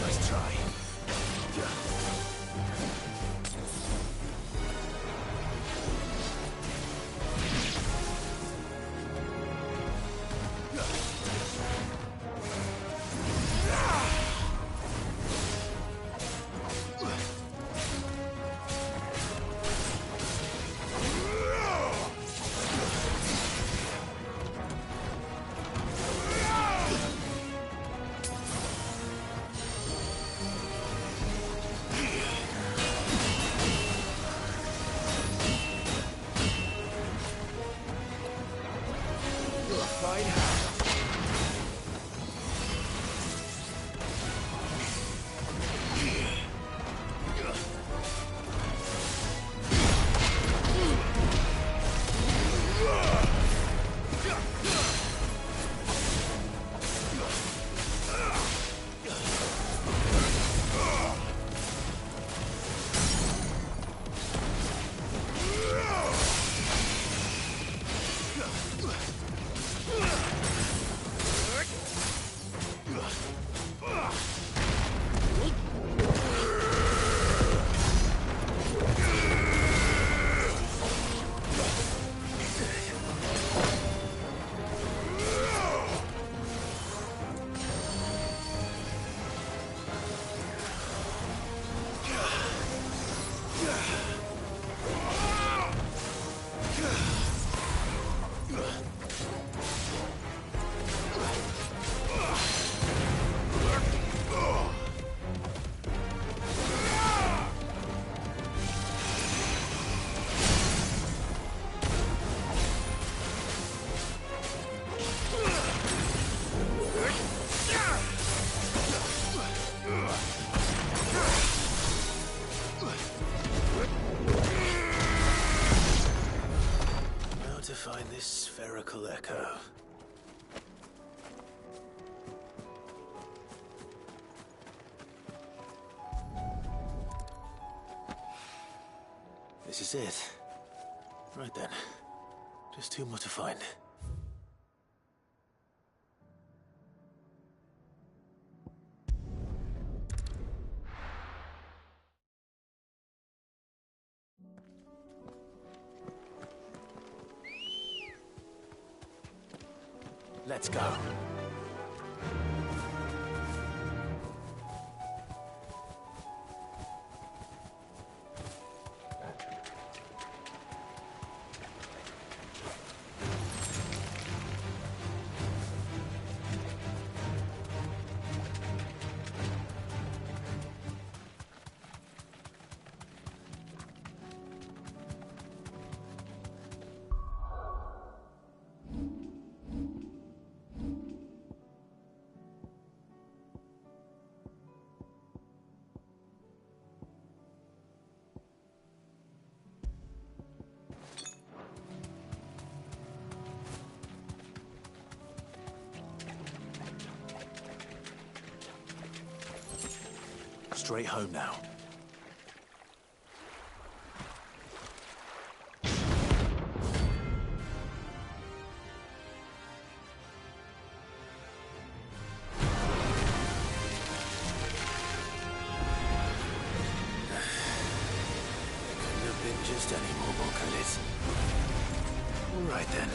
Nice try. Find this spherical echo. This is it. Right then. Just two more to find. Let's go. Straight home now. Couldn't have been just any more, could it? All right then.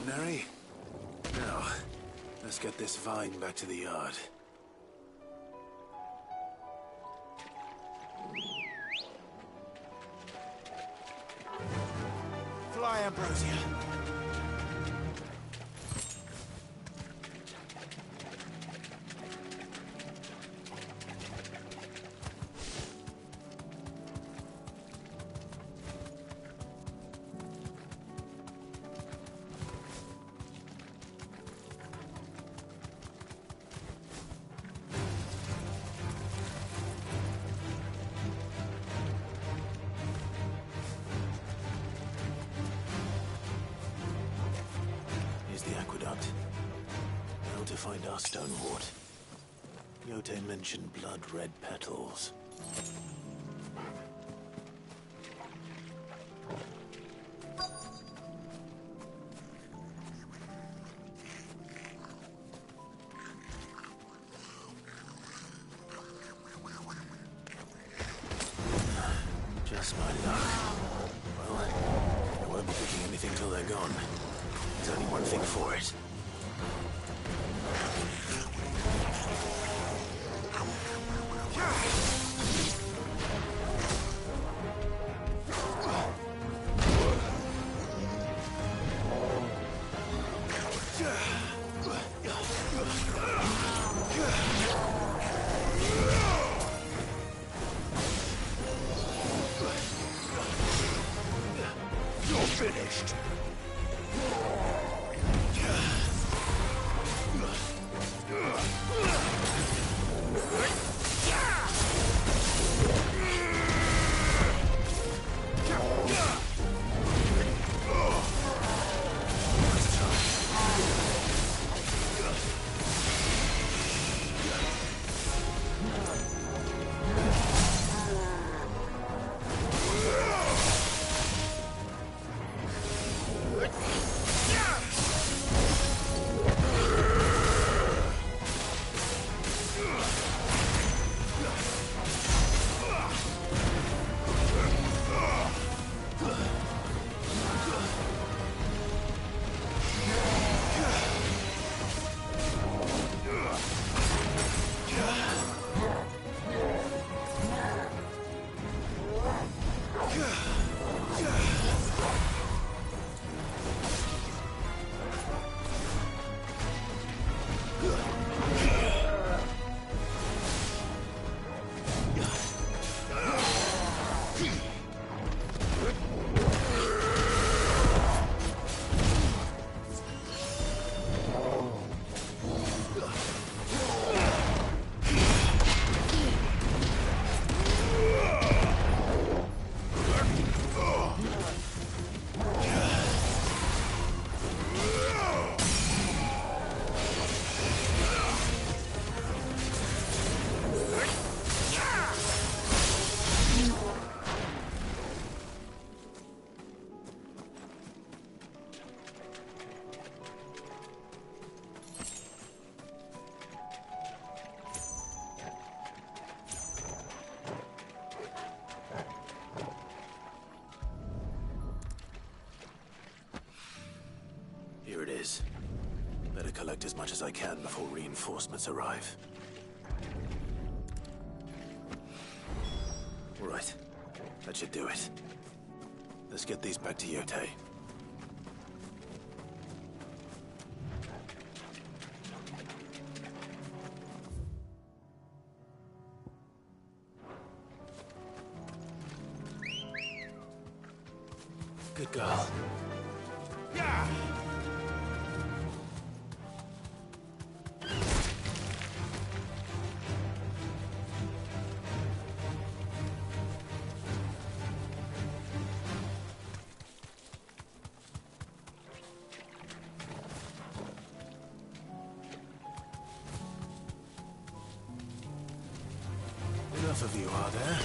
mercenary. Now, let's get this vine back to the yard. Fly, Ambrosia. Here's the aqueduct. Now to find our stonewort. Yote mentioned blood-red petals. Just my luck. Well, I won't be picking anything till they're gone. There's only one thing for it. You're finished. Here it is. Better collect as much as I can before reinforcements arrive. Right. That should do it. Let's get these back to Yote. Good girl. Yeah! Enough of you, are there?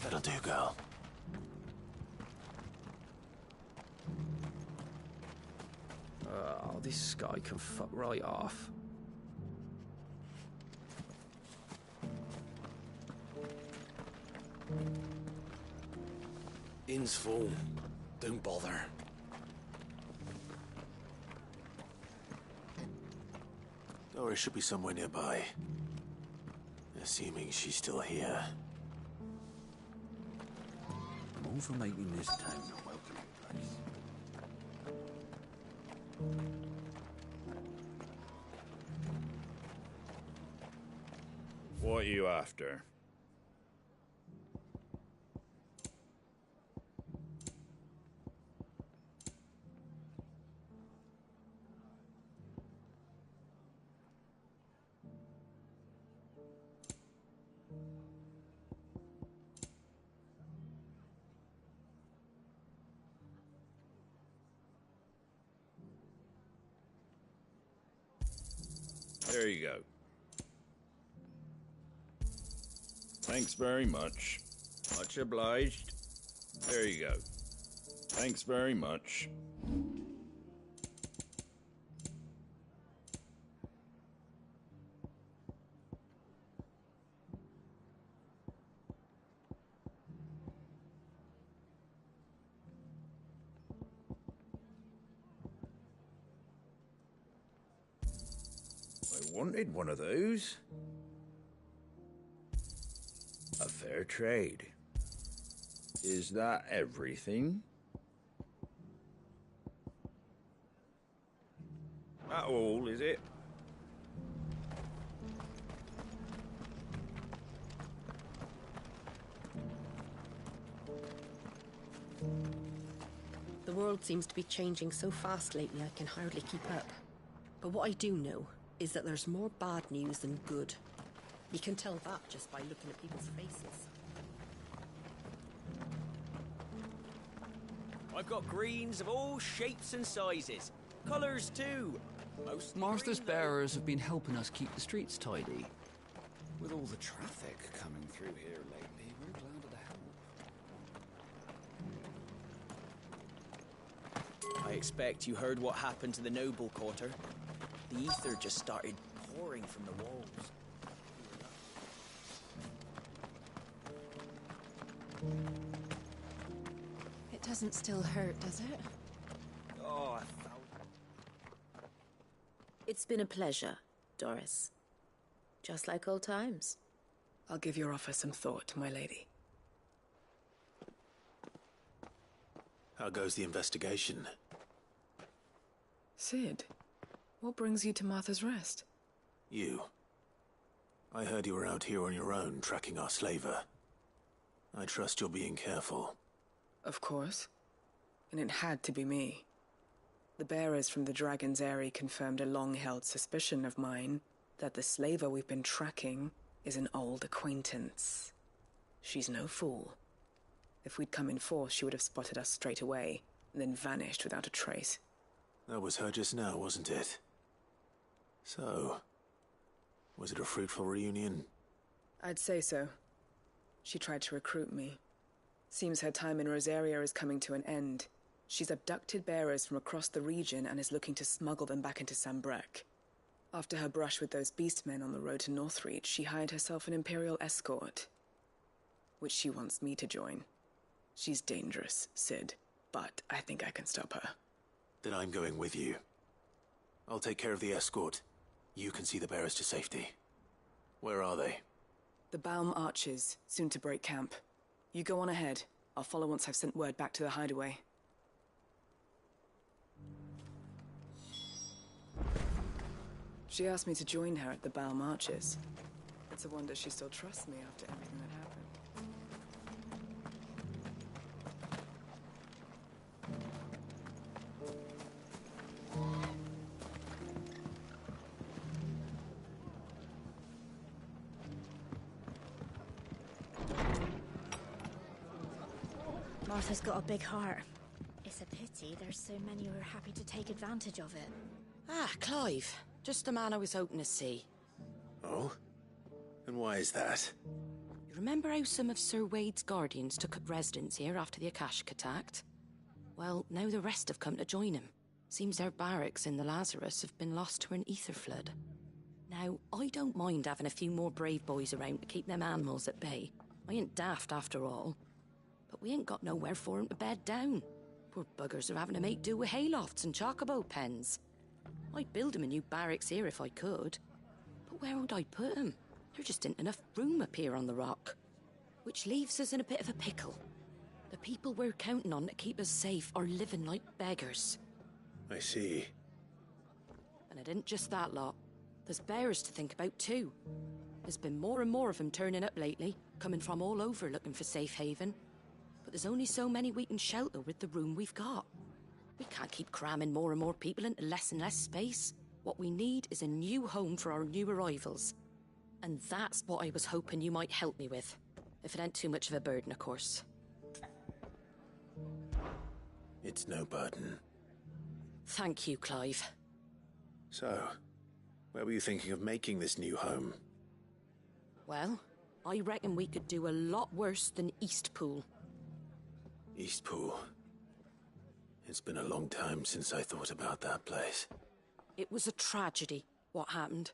That'll do, girl. Oh, this guy can fuck right off. Inn's full. Don't bother. Doris should be somewhere nearby. Assuming she's still here. I'm all for making this town a welcoming place. What are you after? There you go. Thanks very much. Much obliged. There you go. Thanks very much. I wanted one of those. A fair trade. Is that everything? That all, is it? The world seems to be changing so fast lately I can hardly keep up. But what I do know is that there's more bad news than good. You can tell that just by looking at people's faces. I've got greens of all shapes and sizes. Colours too. Most Martha's bearers have been helping us keep the streets tidy. With all the traffic coming through here lately, we're glad to help. I expect you heard what happened to the noble quarter. The ether just started pouring from the walls. It doesn't still hurt, does it? Oh, It's been a pleasure, Doris. Just like old times. I'll give your offer some thought, my lady. How goes the investigation? Sid, what brings you to Martha's Rest? You. I heard you were out here on your own, tracking our slaver. I trust you're being careful. Of course. And it had to be me. The bearers from the Dragon's Eyrie confirmed a long-held suspicion of mine that the slaver we've been tracking is an old acquaintance. She's no fool. If we'd come in force, she would have spotted us straight away, and then vanished without a trace. That was her just now, wasn't it? So, was it a fruitful reunion? I'd say so. She tried to recruit me. Seems her time in Rosaria is coming to an end. She's abducted bearers from across the region and is looking to smuggle them back into Sambrec. After her brush with those beastmen on the road to Northreach, she hired herself an Imperial escort, which she wants me to join. She's dangerous, Sid, but I think I can stop her. Then I'm going with you. I'll take care of the escort. You can see the bearers to safety. Where are they? The Baum Archers, soon to break camp. You go on ahead. I'll follow once I've sent word back to the hideaway. She asked me to join her at the Baum Archers. It's a wonder she still trusts me after everything that happened. Martha's got a big heart. It's a pity there's so many who are happy to take advantage of it. Ah, Clive. Just the man I was hoping to see. Oh? And why is that? You remember how some of Sir Wade's guardians took up residence here after the Akashic attacked? Well, now the rest have come to join him. Seems their barracks in the Lazarus have been lost to an ether flood. Now, I don't mind having a few more brave boys around to keep them animals at bay. I ain't daft after all. But we ain't got nowhere for 'em to bed down. Poor buggers are having to make do with haylofts and chocobo pens. I'd build 'em a new barracks here if I could. But where would I put 'em? There just ain't enough room up here on the rock. Which leaves us in a bit of a pickle. The people we're counting on to keep us safe are living like beggars. I see. And it ain't just that lot. There's bears to think about too. There's been more and more of them turning up lately, coming from all over looking for safe haven. But there's only so many we can shelter with the room we've got. We can't keep cramming more and more people into less and less space. What we need is a new home for our new arrivals. And that's what I was hoping you might help me with. If it ain't too much of a burden, of course. It's no burden. Thank you, Clive. So, where were you thinking of making this new home? Well, I reckon we could do a lot worse than Eastpool. Eastpool. It's been a long time since I thought about that place. It was a tragedy, what happened.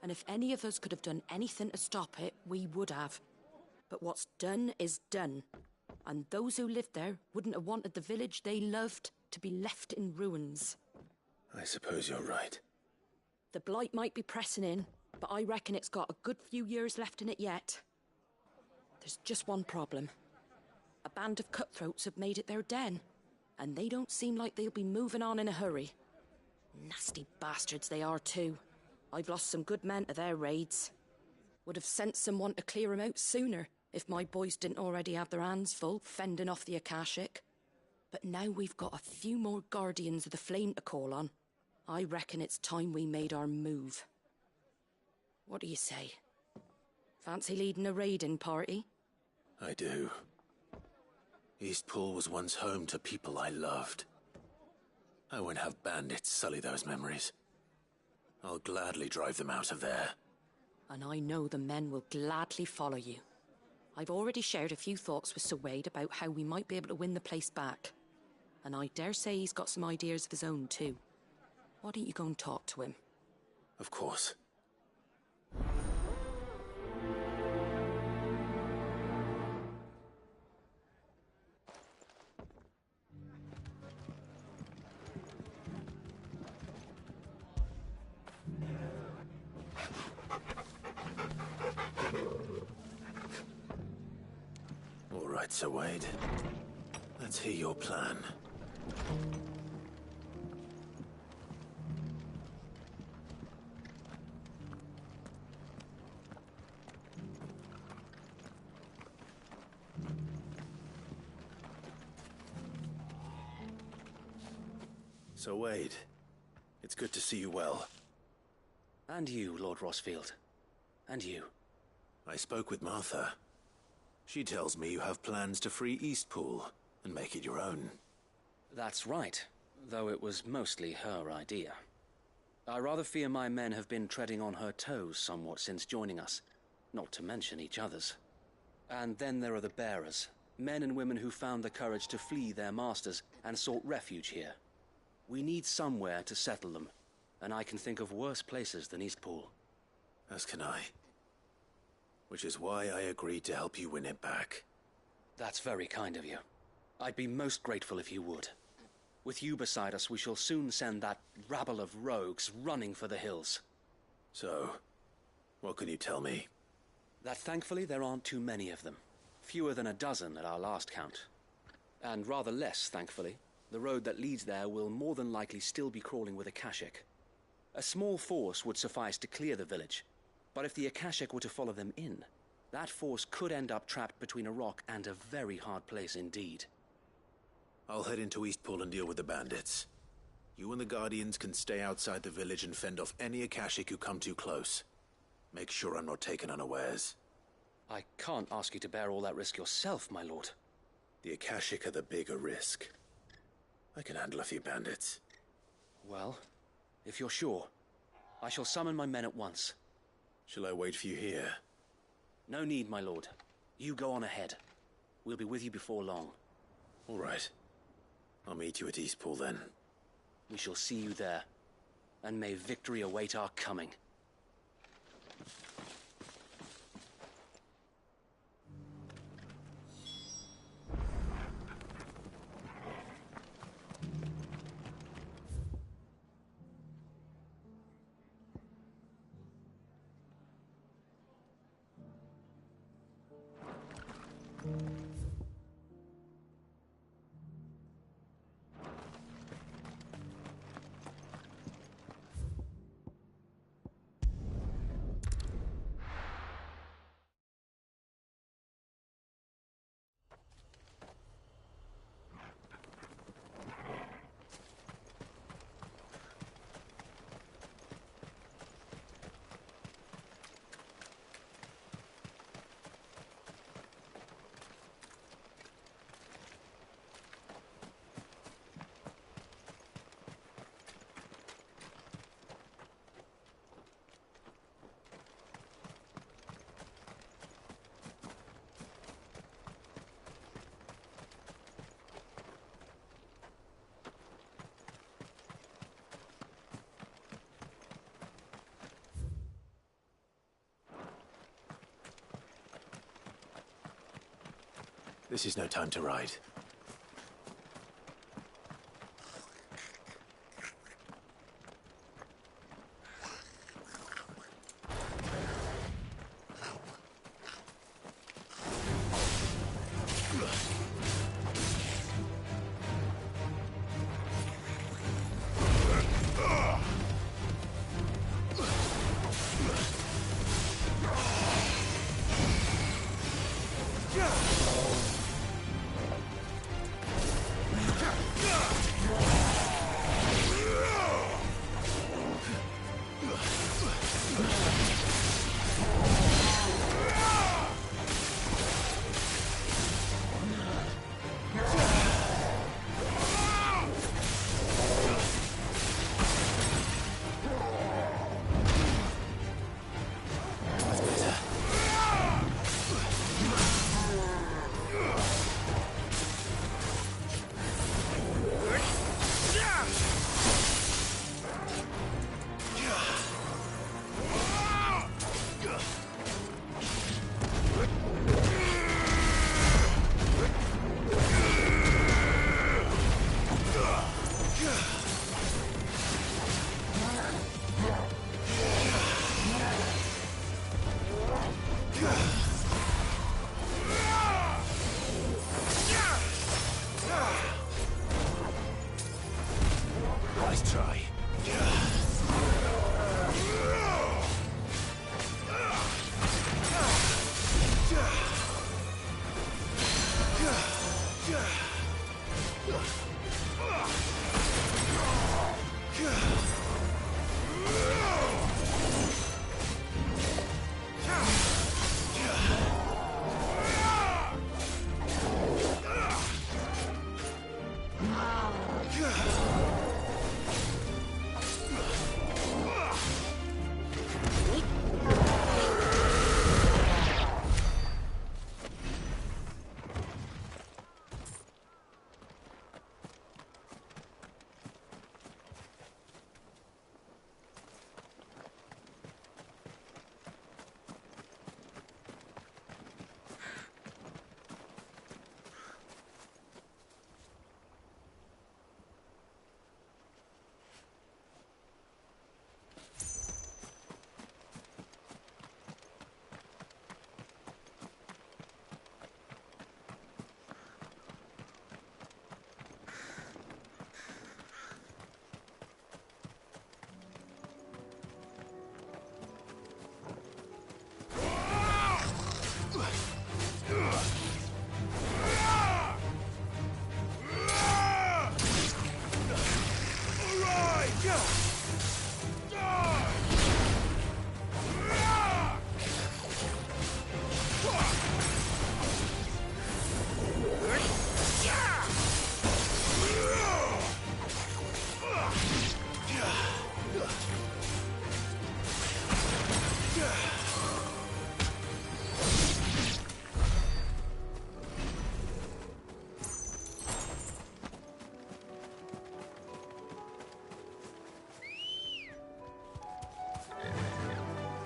And if any of us could have done anything to stop it, we would have. But what's done is done. And those who lived there wouldn't have wanted the village they loved to be left in ruins. I suppose you're right. The blight might be pressing in, but I reckon it's got a good few years left in it yet. There's just one problem. A band of cutthroats have made it their den, and they don't seem like they'll be moving on in a hurry. Nasty bastards they are too. I've lost some good men to their raids. Would have sent someone to clear 'em out sooner if my boys didn't already have their hands full fending off the Akashic. But now we've got a few more guardians of the flame to call on. I reckon it's time we made our move. What do you say? Fancy leading a raiding party? I do. Eastpool was once home to people I loved. I won't have bandits sully those memories. I'll gladly drive them out of there. And I know the men will gladly follow you. I've already shared a few thoughts with Sir Wade about how we might be able to win the place back. And I dare say he's got some ideas of his own too. Why don't you go and talk to him? Of course. All right, Sir Wade. Let's hear your plan. So, Wade, it's good to see you well. And you, Lord Rossfield. And you. I spoke with Martha. She tells me you have plans to free Eastpool and make it your own. That's right, though it was mostly her idea. I rather fear my men have been treading on her toes somewhat since joining us, not to mention each other's. And then there are the bearers, men and women who found the courage to flee their masters and sought refuge here. We need somewhere to settle them, and I can think of worse places than Eastpool. As can I. Which is why I agreed to help you win it back. That's very kind of you. I'd be most grateful if you would. With you beside us, we shall soon send that rabble of rogues running for the hills. So, what can you tell me? That thankfully there aren't too many of them. Fewer than a dozen at our last count. And rather less, thankfully. The road that leads there will more than likely still be crawling with Akashic. A small force would suffice to clear the village, but if the Akashic were to follow them in, that force could end up trapped between a rock and a very hard place indeed. I'll head into Eastpool and deal with the bandits. You and the Guardians can stay outside the village and fend off any Akashic who come too close. Make sure I'm not taken unawares. I can't ask you to bear all that risk yourself, my lord. The Akashic are the bigger risk. I can handle a few bandits. Well, if you're sure, I shall summon my men at once. Shall I wait for you here? No need, my lord. You go on ahead. We'll be with you before long. All right. I'll meet you at Eastpool then. We shall see you there. And may victory await our coming. This is no time to ride.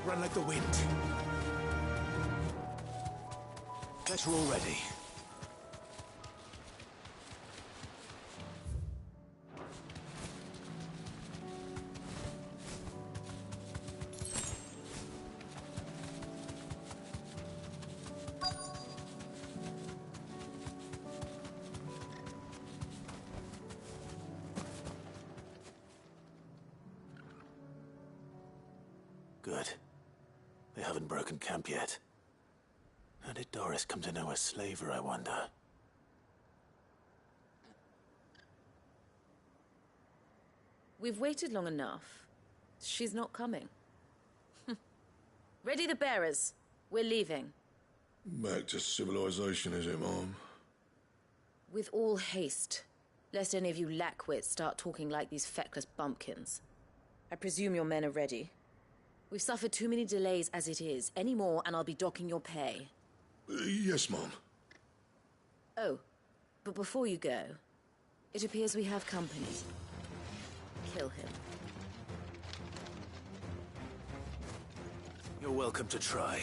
run like the wind. Better already. Good. They haven't broken camp yet. How did Doris come to know a slaver, I wonder? We've waited long enough. She's not coming. Ready the bearers. We're leaving. Back to civilization, is it, Mom? With all haste, lest any of you lackwits start talking like these feckless bumpkins. I presume your men are ready. We've suffered too many delays as it is. Any more and I'll be docking your pay. Yes, Mom. Oh, but before you go, it appears we have company. Kill him. You're welcome to try.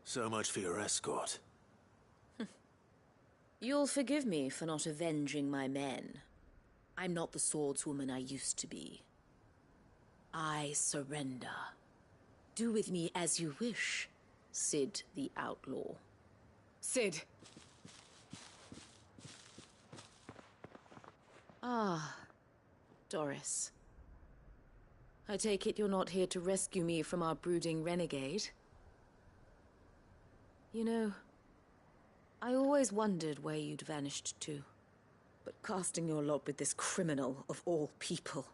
So much for your escort. You'll forgive me for not avenging my men. I'm not the swordswoman I used to be. I surrender. Do with me as you wish, Sid the Outlaw. Sid. Ah, Doris. I take it you're not here to rescue me from our brooding renegade? You know, I always wondered where you'd vanished to. But casting your lot with this criminal of all people.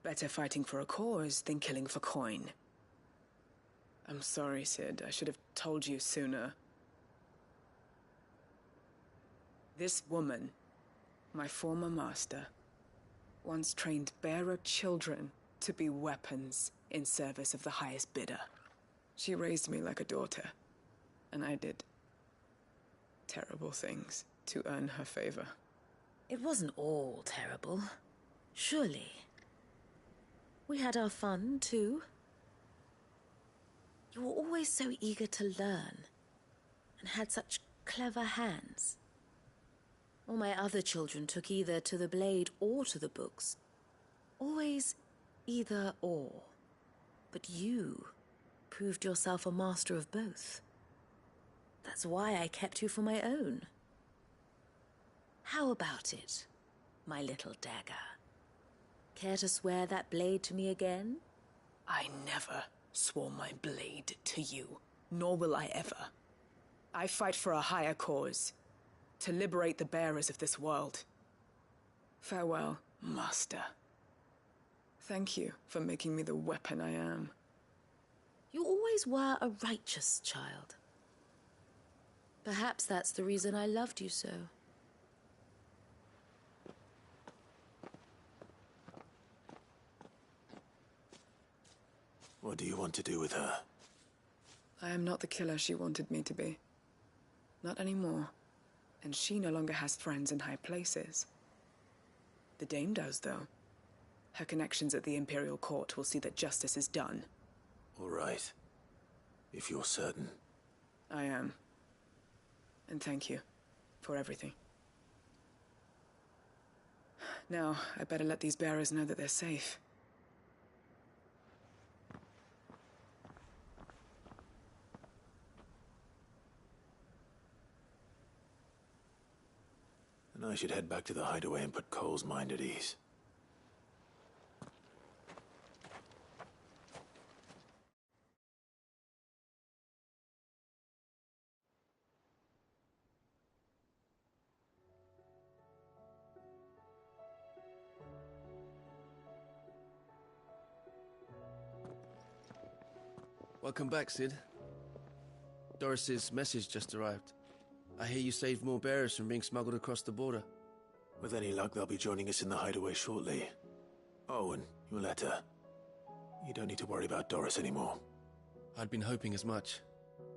Better fighting for a cause than killing for coin. I'm sorry, Sid. I should have told you sooner. This woman, my former master, once trained bearer children to be weapons in service of the highest bidder. She raised me like a daughter, and I did terrible things to earn her favor. It wasn't all terrible, surely. We had our fun, too. You were always so eager to learn, and had such clever hands. All my other children took either to the blade or to the books. Always either or. But you proved yourself a master of both. That's why I kept you for my own. How about it, my little dagger? Care to swear that blade to me again? I never swore my blade to you, nor will I ever. I fight for a higher cause, to liberate the bearers of this world. Farewell, Master. Thank you for making me the weapon I am. You always were a righteous child. Perhaps that's the reason I loved you so. What do you want to do with her? I am not the killer she wanted me to be. Not anymore. And she no longer has friends in high places. The Dame does, though. Her connections at the Imperial Court will see that justice is done. All right. If you're certain. I am. And thank you for everything. Now, I better let these bearers know that they're safe. And I should head back to the hideaway and put Cole's mind at ease. Welcome back, Sid. Doris's message just arrived. I hear you saved more bearers from being smuggled across the border. With any luck, they'll be joining us in the hideaway shortly. Oh, and your letter. You don't need to worry about Doris anymore. I'd been hoping as much.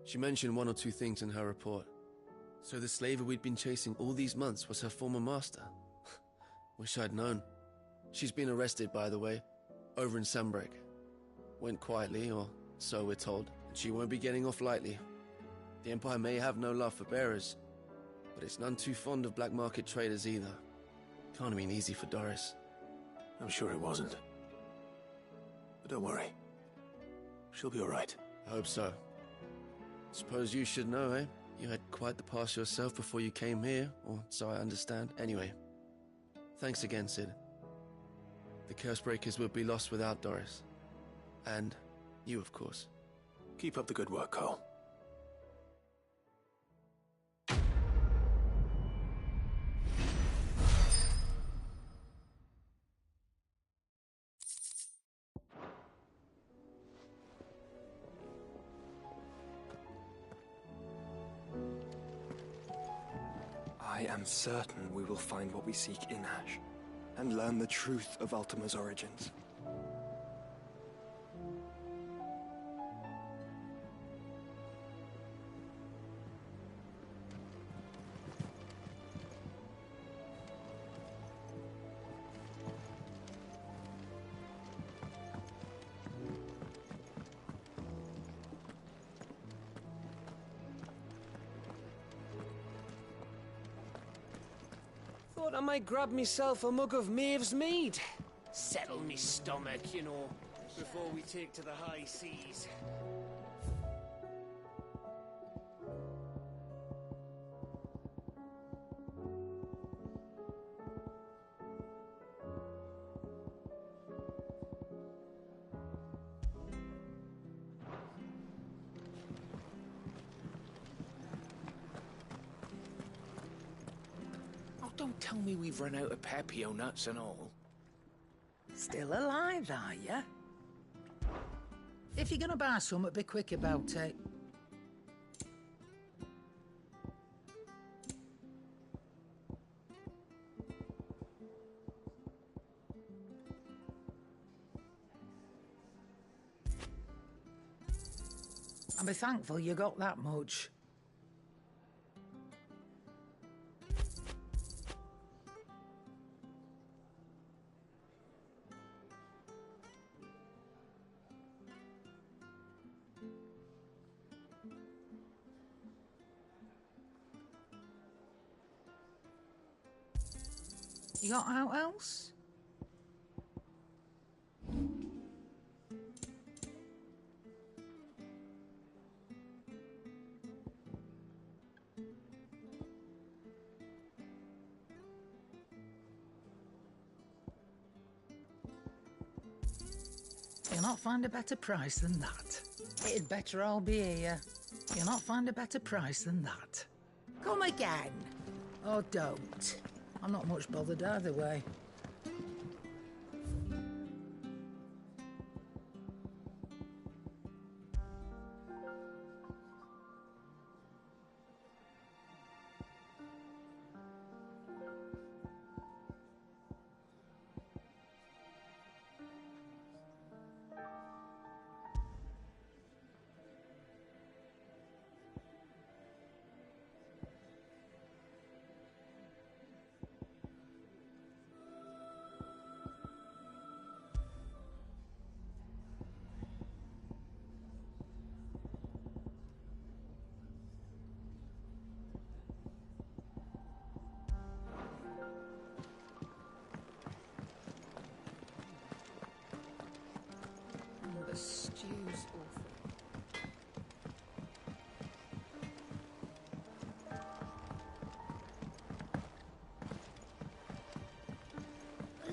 She mentioned one or two things in her report. So the slaver we'd been chasing all these months was her former master. Wish I'd known. She's been arrested, by the way, over in Sunbreak. Went quietly, or so we're told, and she won't be getting off lightly. The Empire may have no love for bearers, but it's none too fond of black market traders either. Can't have been easy for Doris. I'm sure it wasn't. But don't worry. She'll be all right. I hope so. Suppose you should know, eh? You had quite the past yourself before you came here, or so I understand. Anyway, thanks again, Sid. The Cursebreakers would be lost without Doris. And you, of course. Keep up the good work, Cole. I am certain we will find what we seek in Ash, and learn the truth of Ultima's origins. Thought I might grab myself a mug of Maeve's mead. Settle me stomach, you know, before we take to the high seas. Don't tell me we've run out of Pepio nuts and all. Still alive, are ya? If you're gonna buy something, be quick about it. And be thankful you got that much. You got out else? You'll not find a better price than that. It'd better all be here. You'll not find a better price than that. Come again. Or don't. I'm not much bothered either way.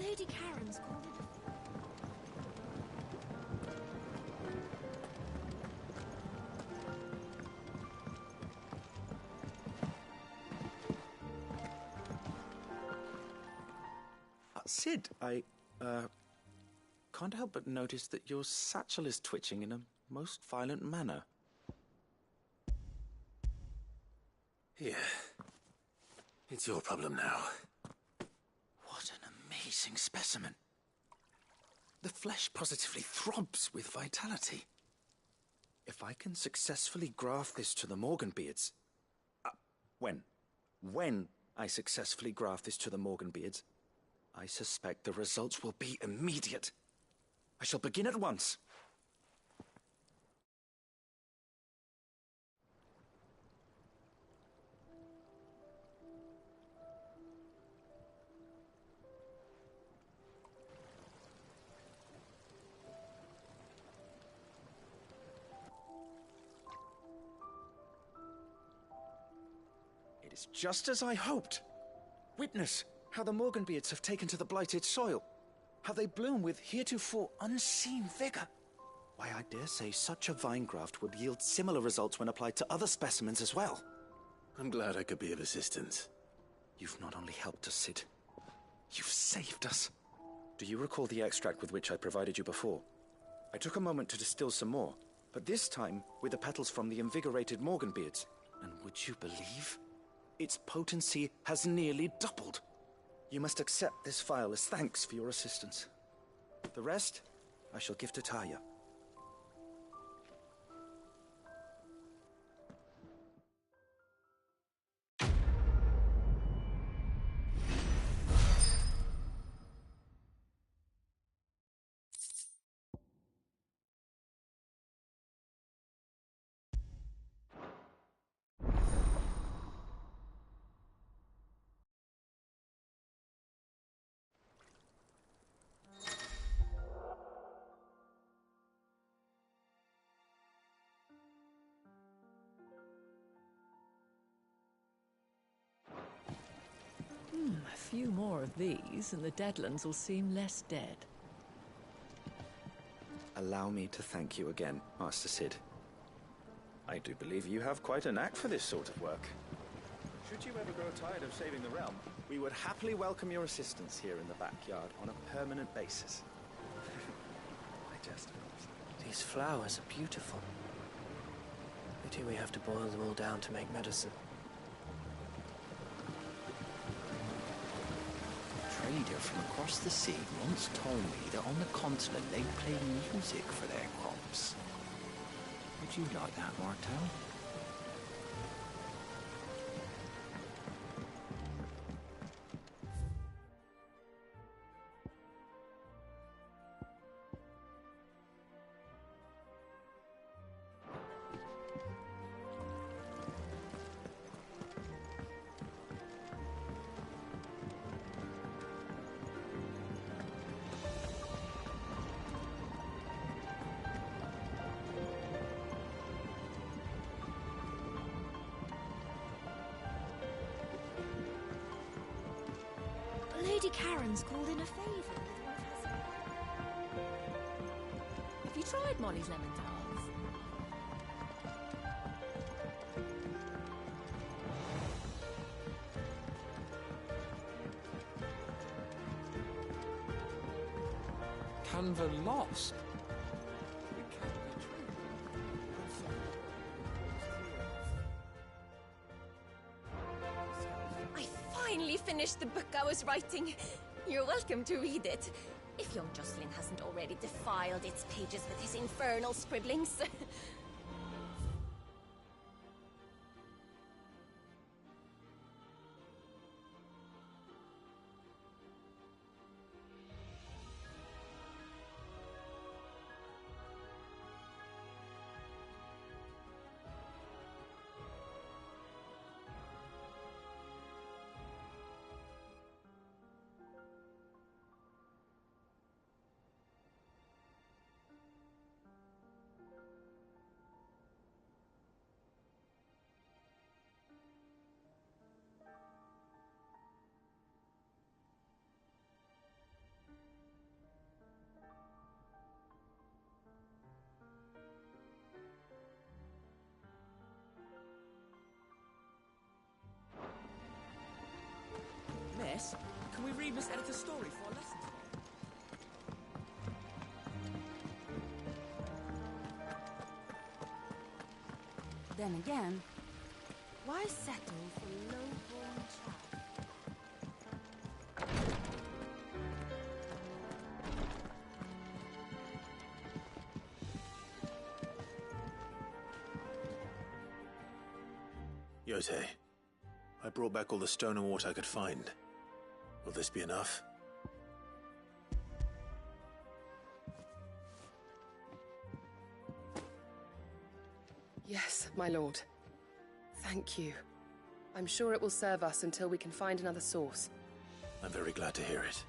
Lady Karen's called it Sid, I can't help but notice that your satchel is twitching in a most violent manner. Here. It's your problem now. What an amazing specimen. The flesh positively throbs with vitality. If I can successfully graft this to the Morganbeards... When I successfully graft this to the Morganbeards, I suspect the results will be immediate. I shall begin at once. It is just as I hoped. Witness how the Morganbeards have taken to the blighted soil. How they bloom with heretofore unseen vigor. Why, I dare say such a vine graft would yield similar results when applied to other specimens as well. I'm glad I could be of assistance. You've not only helped us, Sid. You've saved us. Do you recall the extract with which I provided you before? I took a moment to distill some more, but this time with the petals from the invigorated Morganbeards. And would you believe? Its potency has nearly doubled. You must accept this vial as thanks for your assistance. The rest, I shall give to Taya. A few more of these, and the Deadlands will seem less dead. Allow me to thank you again, Master Sid. I do believe you have quite a knack for this sort of work. Should you ever grow tired of saving the realm, we would happily welcome your assistance here in the backyard on a permanent basis. I jest, of course. These flowers are beautiful. Pity we have to boil them all down to make medicine. A trader from across the sea once told me that on the continent they play music for their crops. Would you like that, Martel? Lady Karen's called in a favour with one of her... Have you tried Molly's lemon tarts? Canva lost. I finally finished the book I was writing. You're welcome to read it. If young Jocelyn hasn't already defiled its pages with his infernal scribblings. Miss, can we read Miss Editor's story for our lesson today? Then again, why settle for low-born chaff? Yote, I brought back all the stone and water I could find. Will this be enough? Yes, my lord. Thank you. I'm sure it will serve us until we can find another source. I'm very glad to hear it.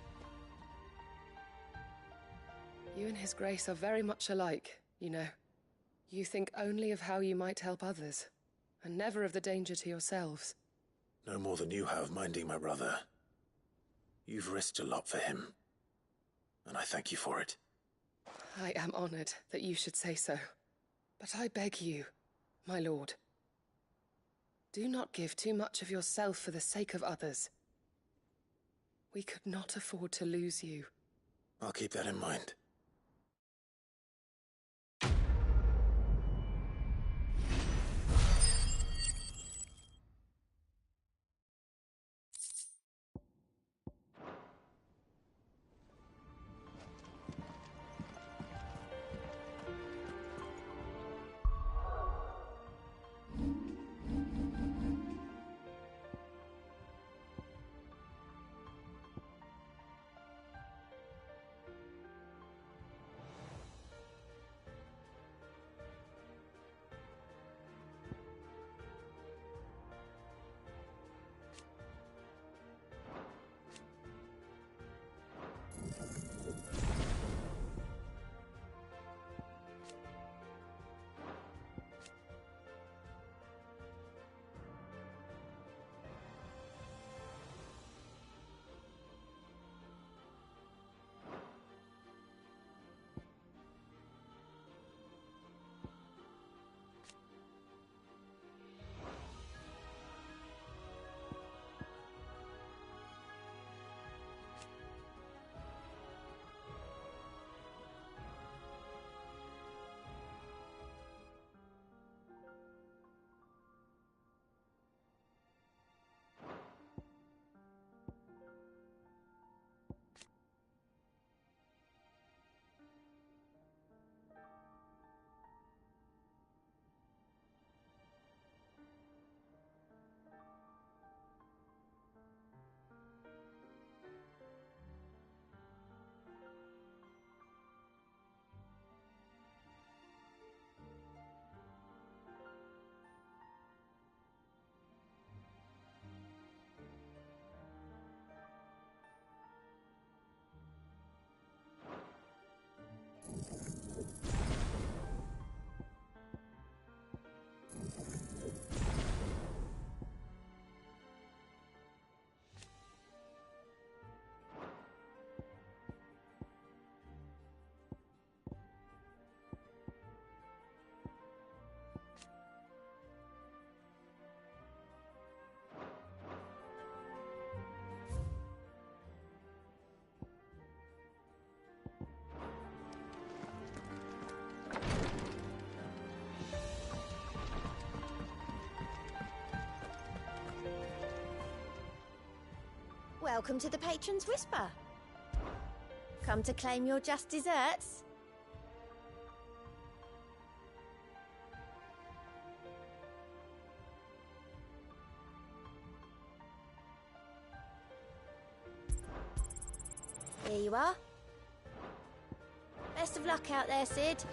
You and His Grace are very much alike, you know. You think only of how you might help others, and never of the danger to yourselves. No more than you have minding my brother. You've risked a lot for him, and I thank you for it. I am honored that you should say so. But I beg you, my lord, do not give too much of yourself for the sake of others. We could not afford to lose you. I'll keep that in mind. Welcome to the Patron's Whisper. Come to claim your just desserts? Here you are. Best of luck out there, Sid.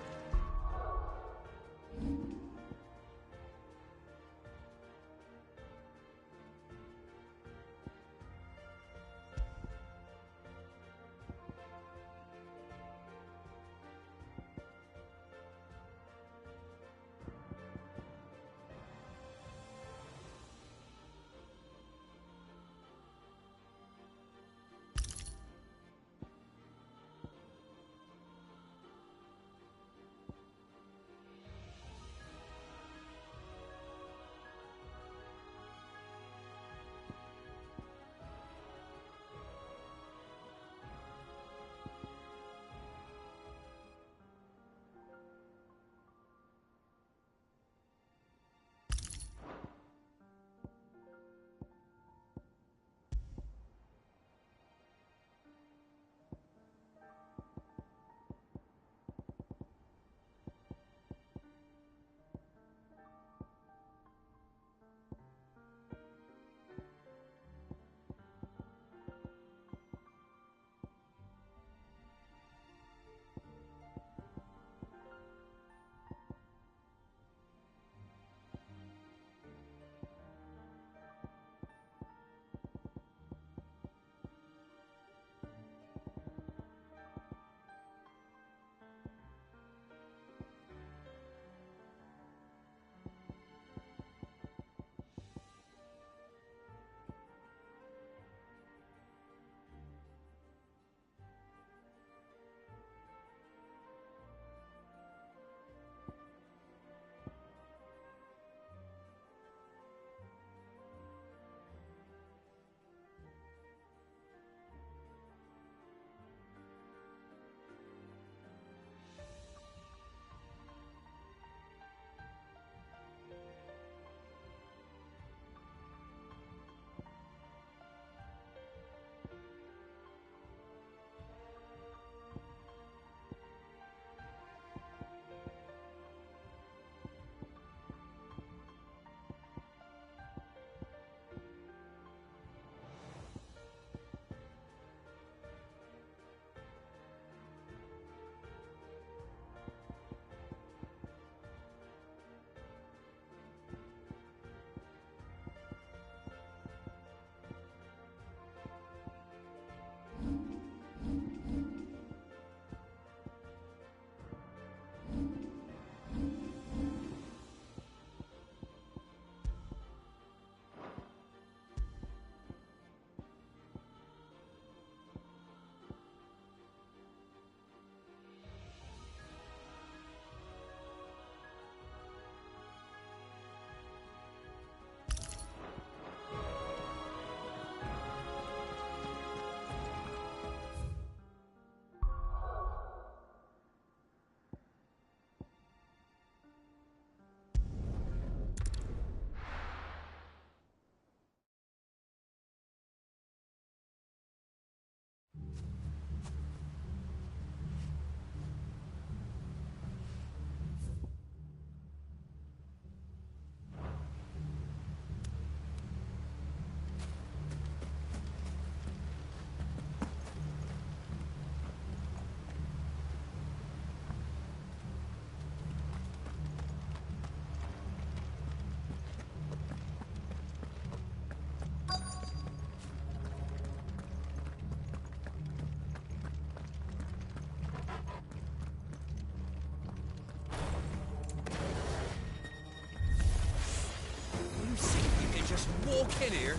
in here.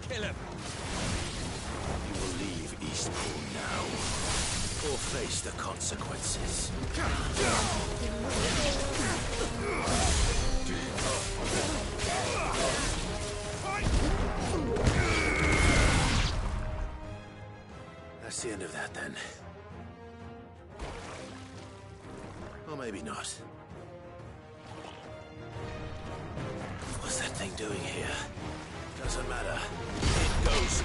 Kill him. You will leave Eastpool now, or face the consequences. That's the end of that, then. Or maybe not. What's that thing doing here? Doesn't matter. It goes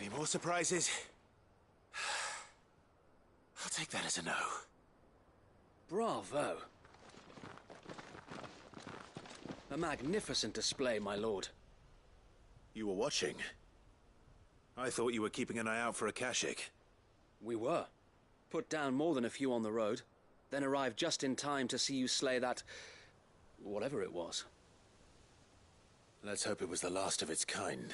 Any more surprises? I'll take that as a no. Bravo. A magnificent display, my lord. You were watching. I thought you were keeping an eye out for a Kashik. We were. Put down more than a few on the road, then arrived just in time to see you slay that... whatever it was. Let's hope it was the last of its kind.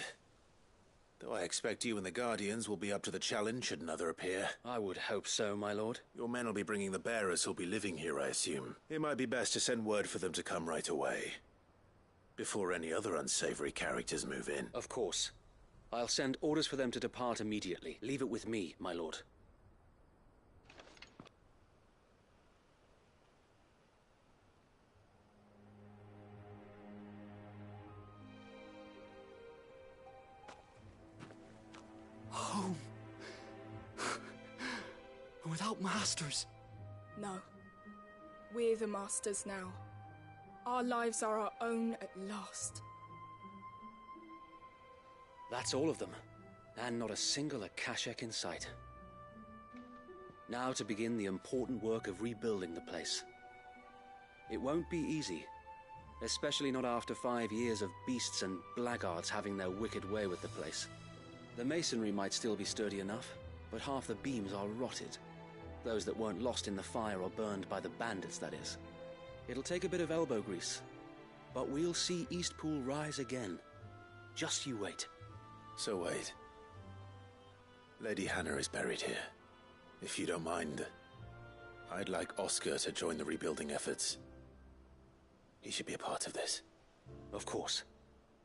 Though I expect you and the Guardians will be up to the challenge should another appear. I would hope so, my lord. Your men will be bringing the bearers who'll be living here, I assume. It might be best to send word for them to come right away. Before any other unsavory characters move in. Of course. I'll send orders for them to depart immediately. Leave it with me, my lord. Home. Without masters. No. We're the masters now. Our lives are our own at last. That's all of them. And not a single Akashek in sight. Now to begin the important work of rebuilding the place. It won't be easy. Especially not after 5 years of beasts and blackguards having their wicked way with the place. The masonry might still be sturdy enough, but half the beams are rotted. Those that weren't lost in the fire or burned by the bandits, that is. It'll take a bit of elbow grease, but we'll see Eastpool rise again. Just you wait. So wait. Lady Hannah is buried here, if you don't mind. I'd like Oscar to join the rebuilding efforts. He should be a part of this. Of course.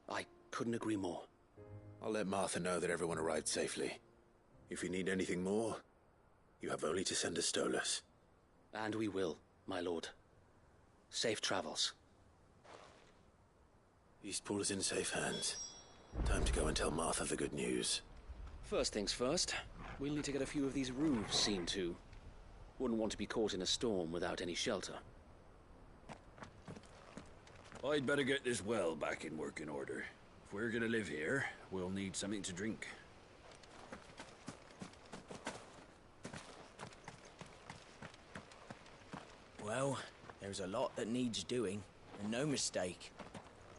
I couldn't agree more. I'll let Martha know that everyone arrived safely. If you need anything more, you have only to send a Stolas. And we will, my lord. Safe travels. Eastpool is in safe hands. Time to go and tell Martha the good news. First things first, we'll need to get a few of these roofs seen to. Wouldn't want to be caught in a storm without any shelter. I'd better get this well back in working order. If we're gonna live here, we'll need something to drink. Well, there's a lot that needs doing, and no mistake.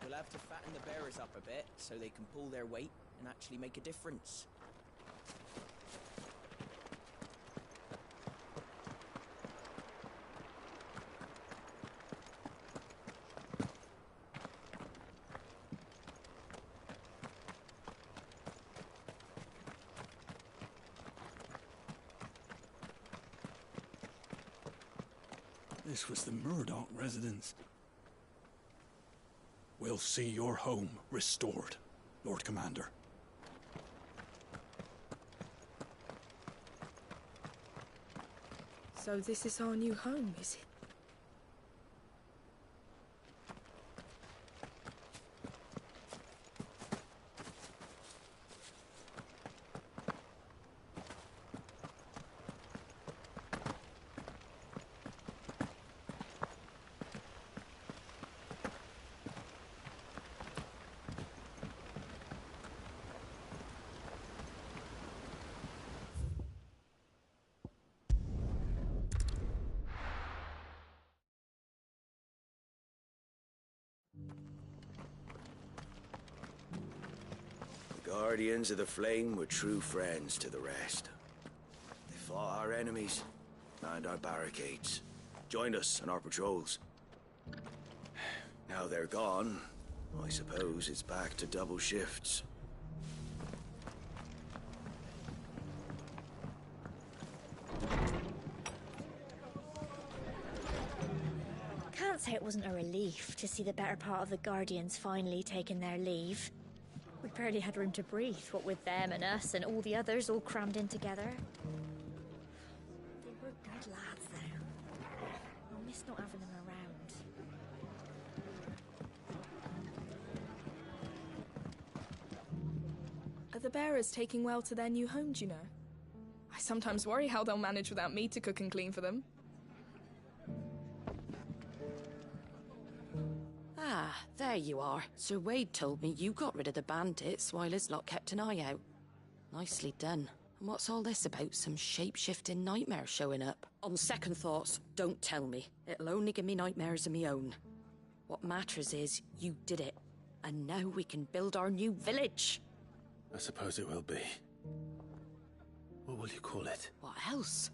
We'll have to fatten the bearers up a bit so they can pull their weight and actually make a difference. This was the Murdoch residence. We'll see your home restored, Lord Commander. So this is our new home, is it? The Guardians of the Flame were true friends to the rest. They fought our enemies, manned our barricades, joined us on our patrols. Now they're gone, I suppose it's back to double shifts. Can't say it wasn't a relief to see the better part of the Guardians finally taking their leave. We barely had room to breathe, what with them and us and all the others all crammed in together. They were good lads, though. I'll miss not having them around. Are the bearers taking well to their new home, do you know? I sometimes worry how they'll manage without me to cook and clean for them. Ah, there you are. Sir Wade told me you got rid of the bandits while his lot kept an eye out. Nicely done. And what's all this about some shape-shifting nightmare showing up? On second thoughts, don't tell me. It'll only give me nightmares of me own. What matters is you did it. And now we can build our new village. I suppose it will be. What will you call it? What else?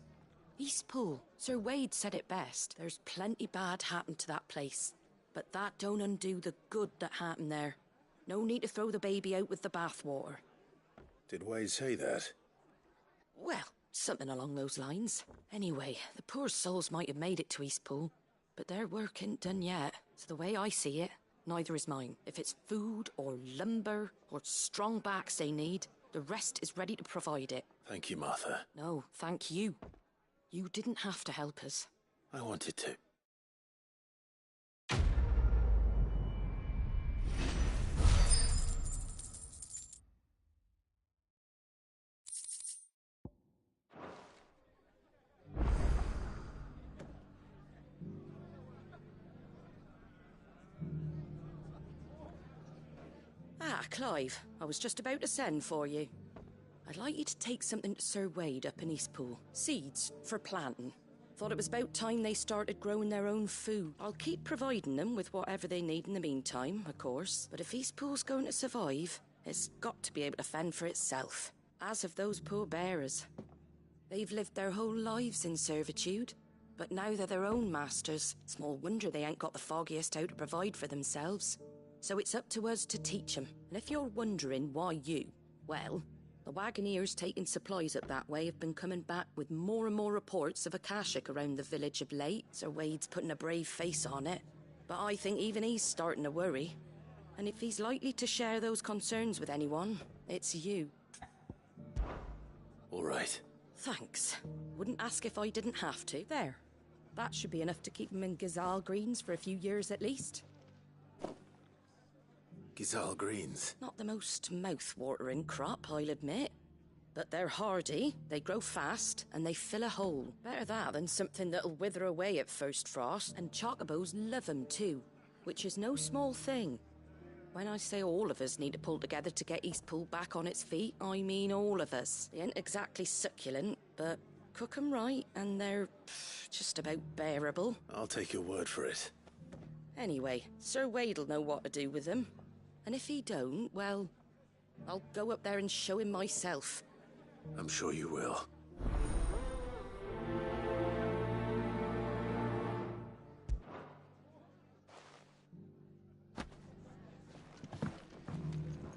Eastpool. Sir Wade said it best. There's plenty bad happened to that place. But that don't undo the good that happened there. No need to throw the baby out with the bathwater. Did Wade say that? Well, something along those lines. Anyway, the poor souls might have made it to Eastpool, but their work ain't done yet. So the way I see it, neither is mine. If it's food or lumber or strong backs they need, the rest is ready to provide it. Thank you, Martha. No, thank you. You didn't have to help us. I wanted to. Ah, Clive, I was just about to send for you. I'd like you to take something to Sir Wade up in Eastpool. Seeds for planting. Thought it was about time they started growing their own food. I'll keep providing them with whatever they need in the meantime, of course. But if Eastpool's going to survive, it's got to be able to fend for itself. As have those poor bearers. They've lived their whole lives in servitude, but now they're their own masters. Small wonder they ain't got the foggiest how to provide for themselves. So it's up to us to teach them. And if you're wondering why you, well, The wagoneers taking supplies up that way have been coming back with more and more reports of Akashic around the village of late. Sir Wade's putting a brave face on it, but I think even he's starting to worry. And if he's likely to share those concerns with anyone, it's you. All right. Thanks. Wouldn't ask if I didn't have to. There. That should be enough to keep him in Gazal Greens for a few years at least. Gazal Greens. Not the most mouth-watering crop, I'll admit. But they're hardy, they grow fast, and they fill a hole. Better that than something that'll wither away at first frost, and chocobos love 'em too, which is no small thing. When I say all of us need to pull together to get Eastpool back on its feet, I mean all of us. They ain't exactly succulent, but cook 'em right, and they're just about bearable. I'll take your word for it. Anyway, Sir Wade'll know what to do with them. And if he don't, well, I'll go up there and show him myself. I'm sure you will.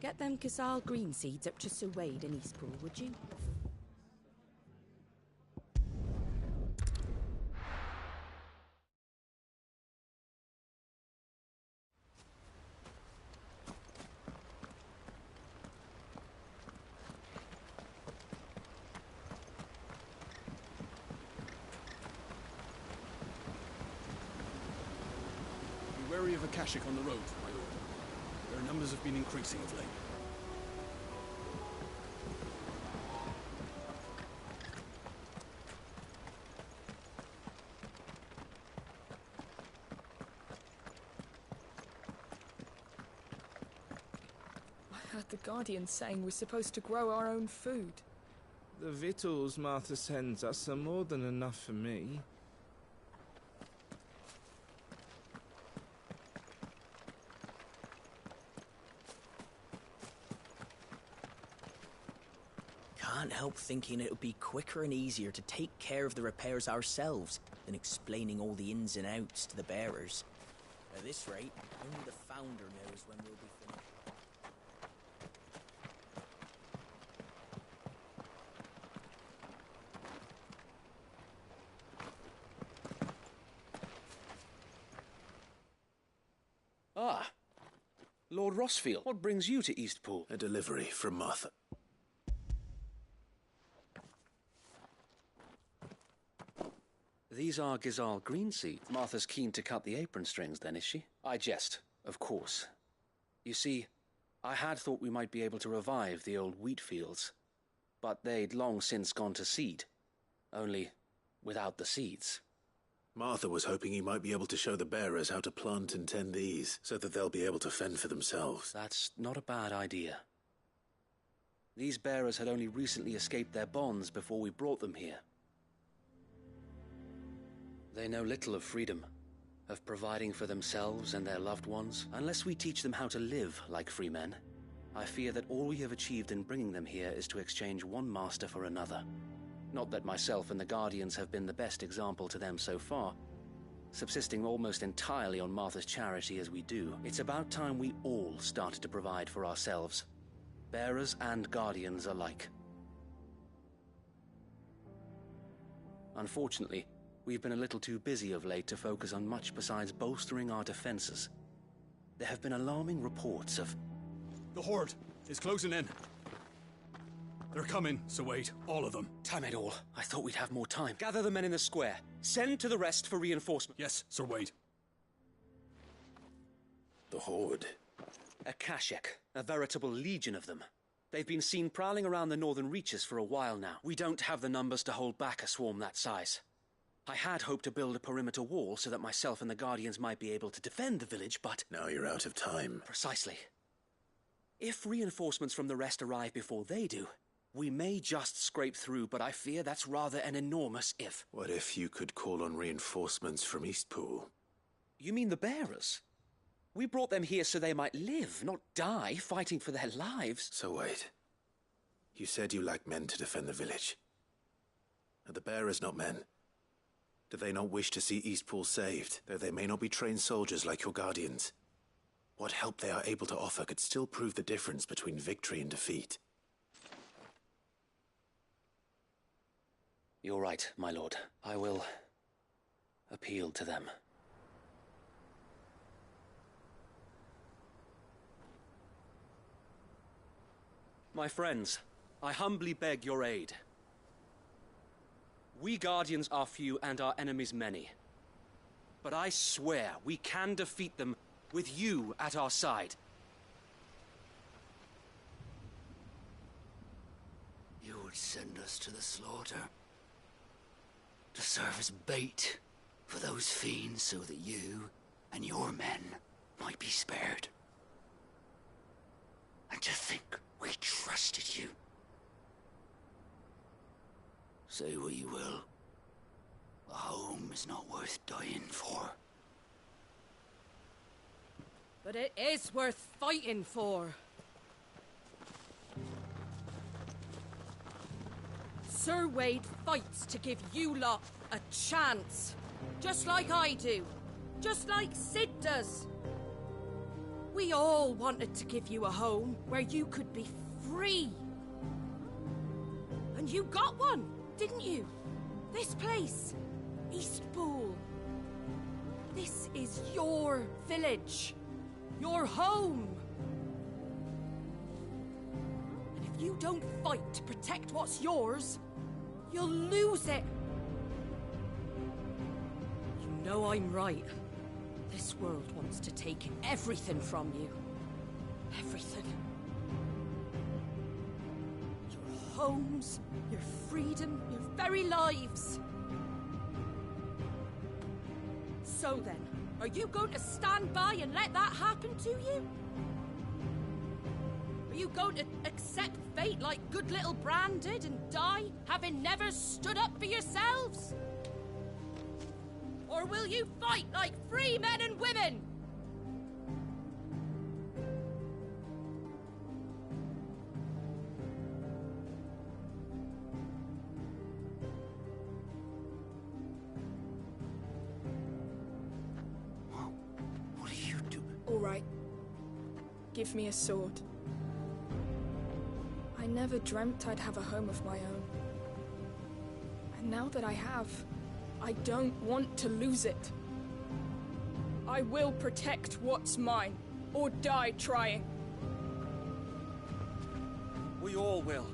Get them Gazal green seeds up to Sir Wade in Eastpool, would you? Be wary of Akashic on the road, my lord. Their numbers have been increasing of late. I heard the Guardians saying we're supposed to grow our own food. The victuals Martha sends us are more than enough for me. Can't help thinking it would be quicker and easier to take care of the repairs ourselves than explaining all the ins and outs to the bearers. At this rate, only the founder knows when we'll be finished. Ah, Lord Rossfield, what brings you to Eastpool? A delivery from Martha. These are Gazal green seeds. Martha's keen to cut the apron strings, then, is she? I jest, of course. You see, I had thought we might be able to revive the old wheat fields, but they'd long since gone to seed, only without the seeds. Martha was hoping he might be able to show the bearers how to plant and tend these, so that they'll be able to fend for themselves. That's not a bad idea. These bearers had only recently escaped their bonds before we brought them here. They know little of freedom, of providing for themselves and their loved ones. Unless we teach them how to live like free men, I fear that all we have achieved in bringing them here is to exchange one master for another. Not that myself and the Guardians have been the best example to them so far. Subsisting almost entirely on Martha's charity as we do, it's about time we all started to provide for ourselves. Bearers and Guardians alike. Unfortunately, we've been a little too busy of late to focus on much besides bolstering our defenses. There have been alarming reports of... The Horde is closing in. They're coming, Sir Wade, all of them. Damn it all. I thought we'd have more time. Gather the men in the square. Send to the rest for reinforcement. Yes, Sir Wade. The Horde. Akashic, a veritable legion of them. They've been seen prowling around the northern reaches for a while now. We don't have the numbers to hold back a swarm that size. I had hoped to build a perimeter wall so that myself and the Guardians might be able to defend the village, but... Now you're out of time. Precisely. If reinforcements from the rest arrive before they do, we may just scrape through, but I fear that's rather an enormous if. What if you could call on reinforcements from Eastpool? You mean the bearers? We brought them here so they might live, not die, fighting for their lives. So wait. You said you lacked men to defend the village. Are the bearers not men? Do they not wish to see Eastpool saved, though they may not be trained soldiers like your Guardians? What help they are able to offer could still prove the difference between victory and defeat. You're right, my lord. I will appeal to them. My friends, I humbly beg your aid. We Guardians are few and our enemies many. But I swear we can defeat them with you at our side. You would send us to the slaughter, to serve as bait for those fiends so that you and your men might be spared. And to think we trusted you. Say what you will. A home is not worth dying for. But it is worth fighting for. Sir Wade fights to give you lot a chance. Just like I do. Just like Sid does. We all wanted to give you a home where you could be free. And you got one, didn't you? This place, Eastpool. This is your village. Your home. And if you don't fight to protect what's yours, you'll lose it. You know I'm right. This world wants to take everything from you. Everything. Your homes, your freedom, your very lives. So then, are you going to stand by and let that happen to you? Are you going to accept fate like good little Bran did and die, having never stood up for yourselves? Or will you fight like free men and women? What are you doing? All right. Give me a sword. I never dreamt I'd have a home of my own. And now that I have, I don't want to lose it. I will protect what's mine, or die trying. We all will.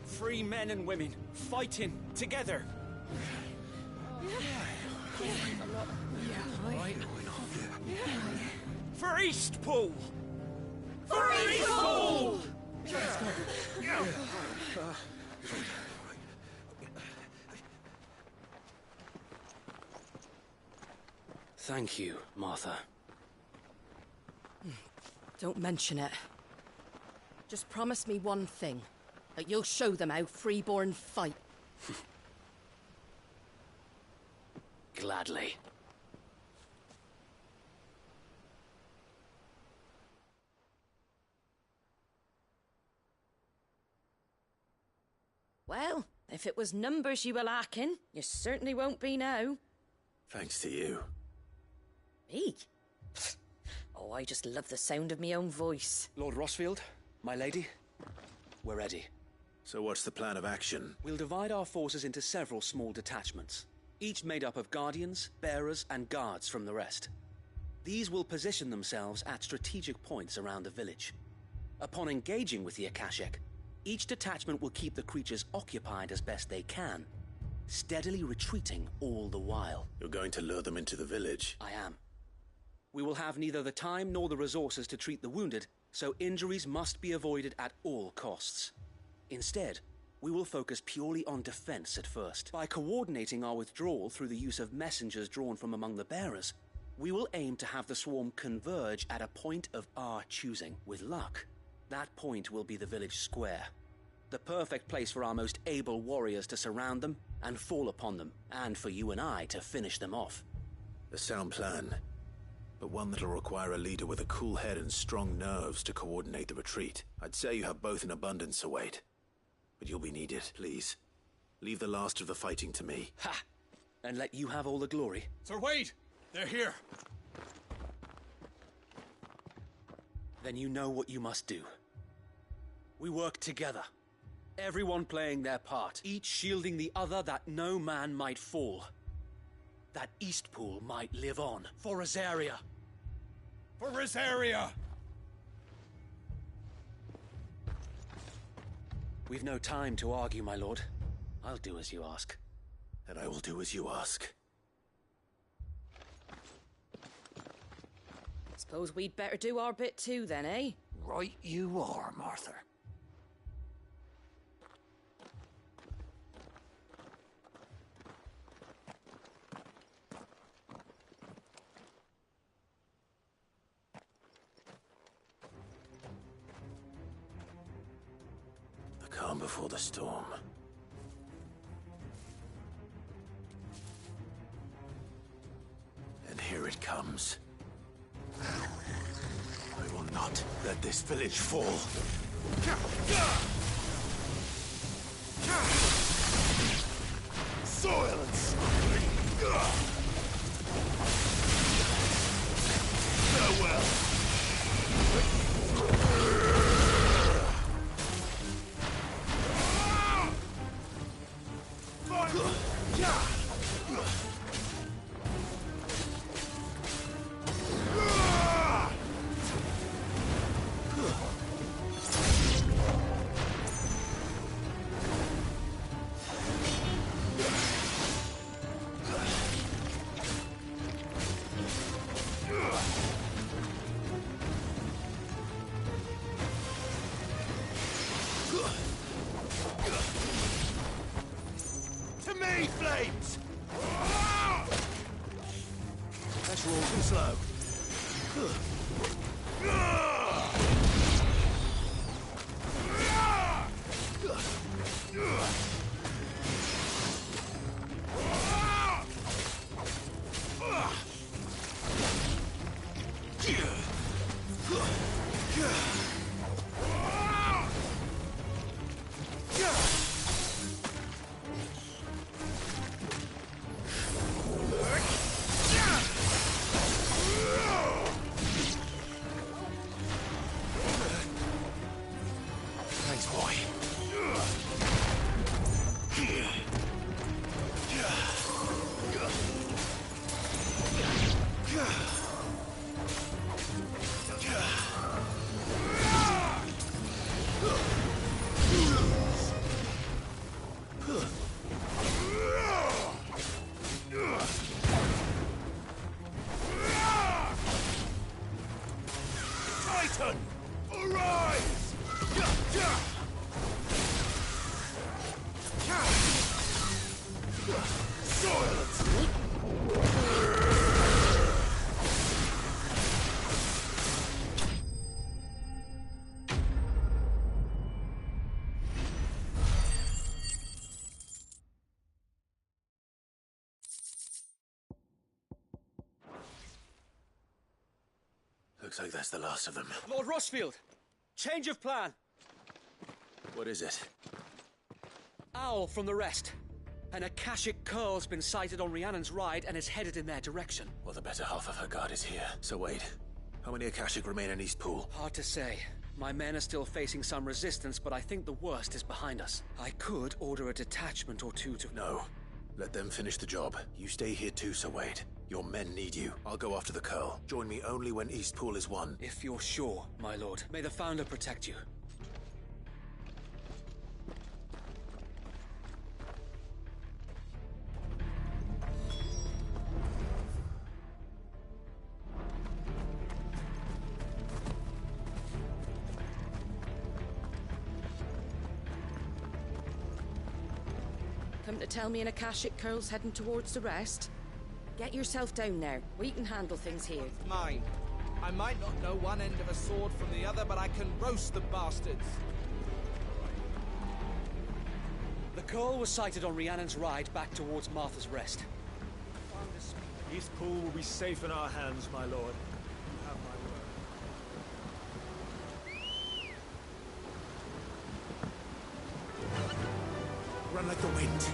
Free men and women, fighting together. For Eastpool! For Eastpool! Thank you, Martha. Don't mention it. Just promise me one thing. That you'll show them how freeborn fight. Gladly. Well, if it was numbers you were lacking, you certainly won't be now. Thanks to you. Me? Oh, I just love the sound of my own voice. Lord Rossfield, my lady, we're ready. So what's the plan of action? We'll divide our forces into several small detachments, each made up of guardians, bearers, and guards from the rest. These will position themselves at strategic points around the village. Upon engaging with the Akashic, each detachment will keep the creatures occupied as best they can, steadily retreating all the while. You're going to lure them into the village? I am. We will have neither the time nor the resources to treat the wounded, so injuries must be avoided at all costs. Instead, we will focus purely on defense at first. By coordinating our withdrawal through the use of messengers drawn from among the bearers, we will aim to have the swarm converge at a point of our choosing. With luck, that point will be the village square. The perfect place for our most able warriors to surround them and fall upon them, and for you and I to finish them off. A sound plan, but one that'll require a leader with a cool head and strong nerves to coordinate the retreat. I'd say you have both in abundance, Sir Wade. But you'll be needed, please. Leave the last of the fighting to me. Ha! And let you have all the glory. Sir Wade! They're here! Then you know what you must do. We work together. Everyone playing their part, each shielding the other that no man might fall. That Eastpool might live on. For Rosaria. For Rosaria! We've no time to argue, my lord. I'll do as you ask. And I will do as you ask. Suppose we'd better do our bit too, then, eh? Right you are, Martha. The calm before the storm. And here it comes. I will not let this village fall. Soil and smuggling. Farewell. To me, flames! That's roll too slow. Thanks, boy. Titan, arise! Looks like that's the last of them. Lord Rossfield! Change of plan! What is it? Owl from the rest. An Akashic curl's been sighted on Rhiannon's ride and is headed in their direction. Well, the better half of her guard is here. So wait, how many Akashic remain in Eastpool? Hard to say. My men are still facing some resistance, but I think the worst is behind us. I could order a detachment or two to... No. Let them finish the job. You stay here too, Sir Wade. Your men need you. I'll go after the curl. Join me only when Eastpool is won. If you're sure, my lord. May the Founder protect you. Come to tell me an Akashic curl's heading towards the rest? Get yourself down there. We can handle things here. Mine. I might not know one end of a sword from the other, but I can roast the bastards. The curl was sighted on Rhiannon's ride back towards Martha's Rest. Eastpool will be safe in our hands, my lord. You have my word. Run like the wind.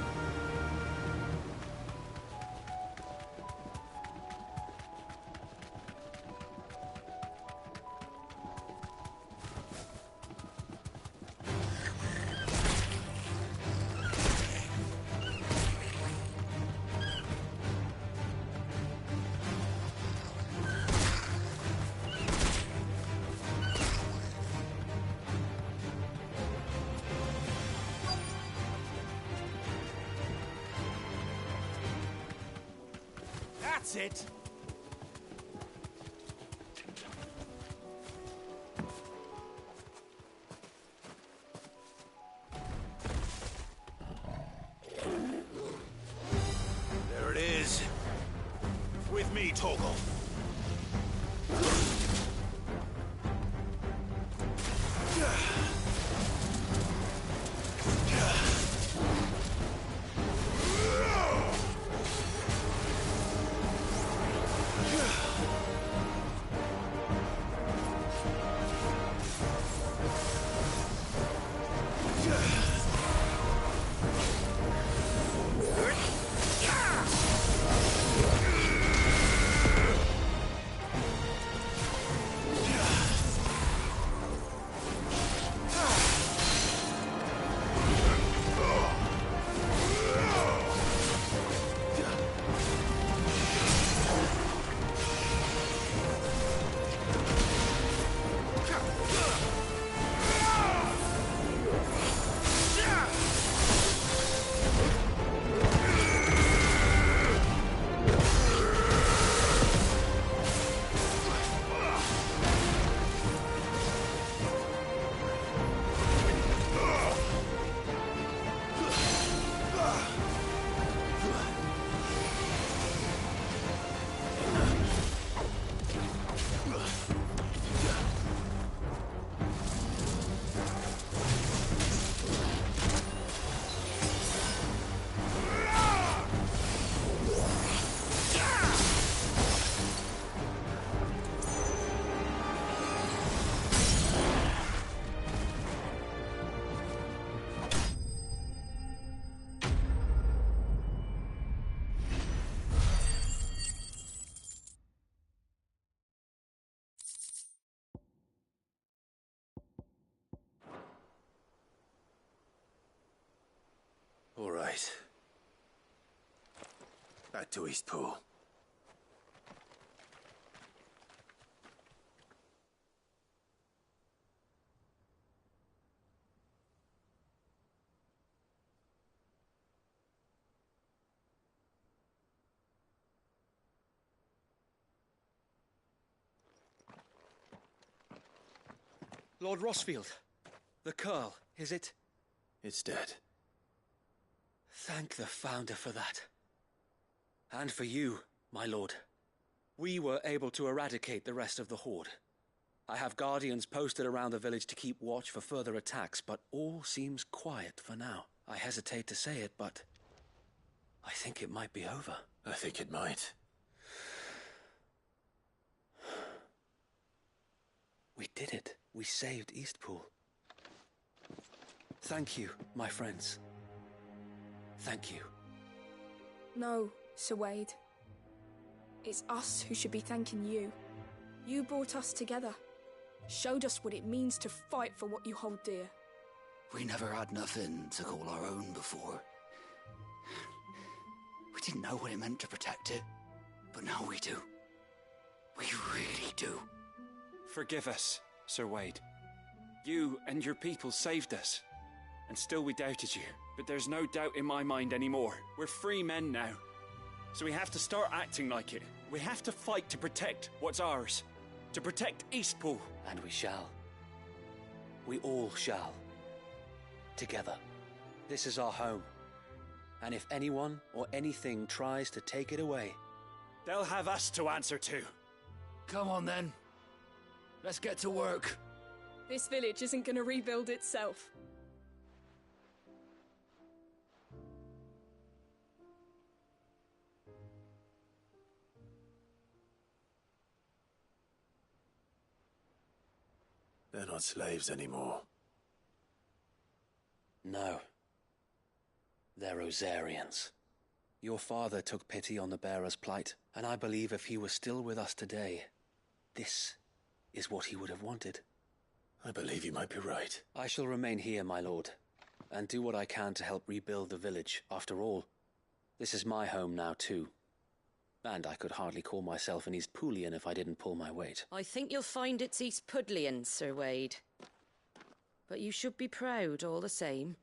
That's it. There it is. With me, Torgal. All right. Back to Eastpool. Lord Rossfield, the Curl, is it? It's dead. Thank the Founder for that. And for you, my lord. We were able to eradicate the rest of the Horde. I have guardians posted around the village to keep watch for further attacks, but all seems quiet for now. I hesitate to say it, but I think it might be over. I think it might. We did it. We saved Eastpool. Thank you, my friends. Thank you. No, Sir Wade. It's us who should be thanking you. You brought us together. Showed us what it means to fight for what you hold dear. We never had nothing to call our own before. We didn't know what it meant to protect it, but now we do. We really do. Forgive us, Sir Wade. You and your people saved us. And still we doubted you. But there's no doubt in my mind anymore. We're free men now. So we have to start acting like it. We have to fight to protect what's ours. To protect Eastpool. And we shall. We all shall. Together. This is our home. And if anyone or anything tries to take it away, they'll have us to answer to. Come on then. Let's get to work. This village isn't gonna rebuild itself. They're not slaves anymore. No. They're Rosarians. Your father took pity on the bearer's plight, and I believe if he was still with us today, this is what he would have wanted. I believe you might be right. I shall remain here, my lord, and do what I can to help rebuild the village. After all, this is my home now too. And I could hardly call myself an Eastpoolian if I didn't pull my weight. I think you'll find it's Eastpudlian, Sir Wade. But you should be proud all the same.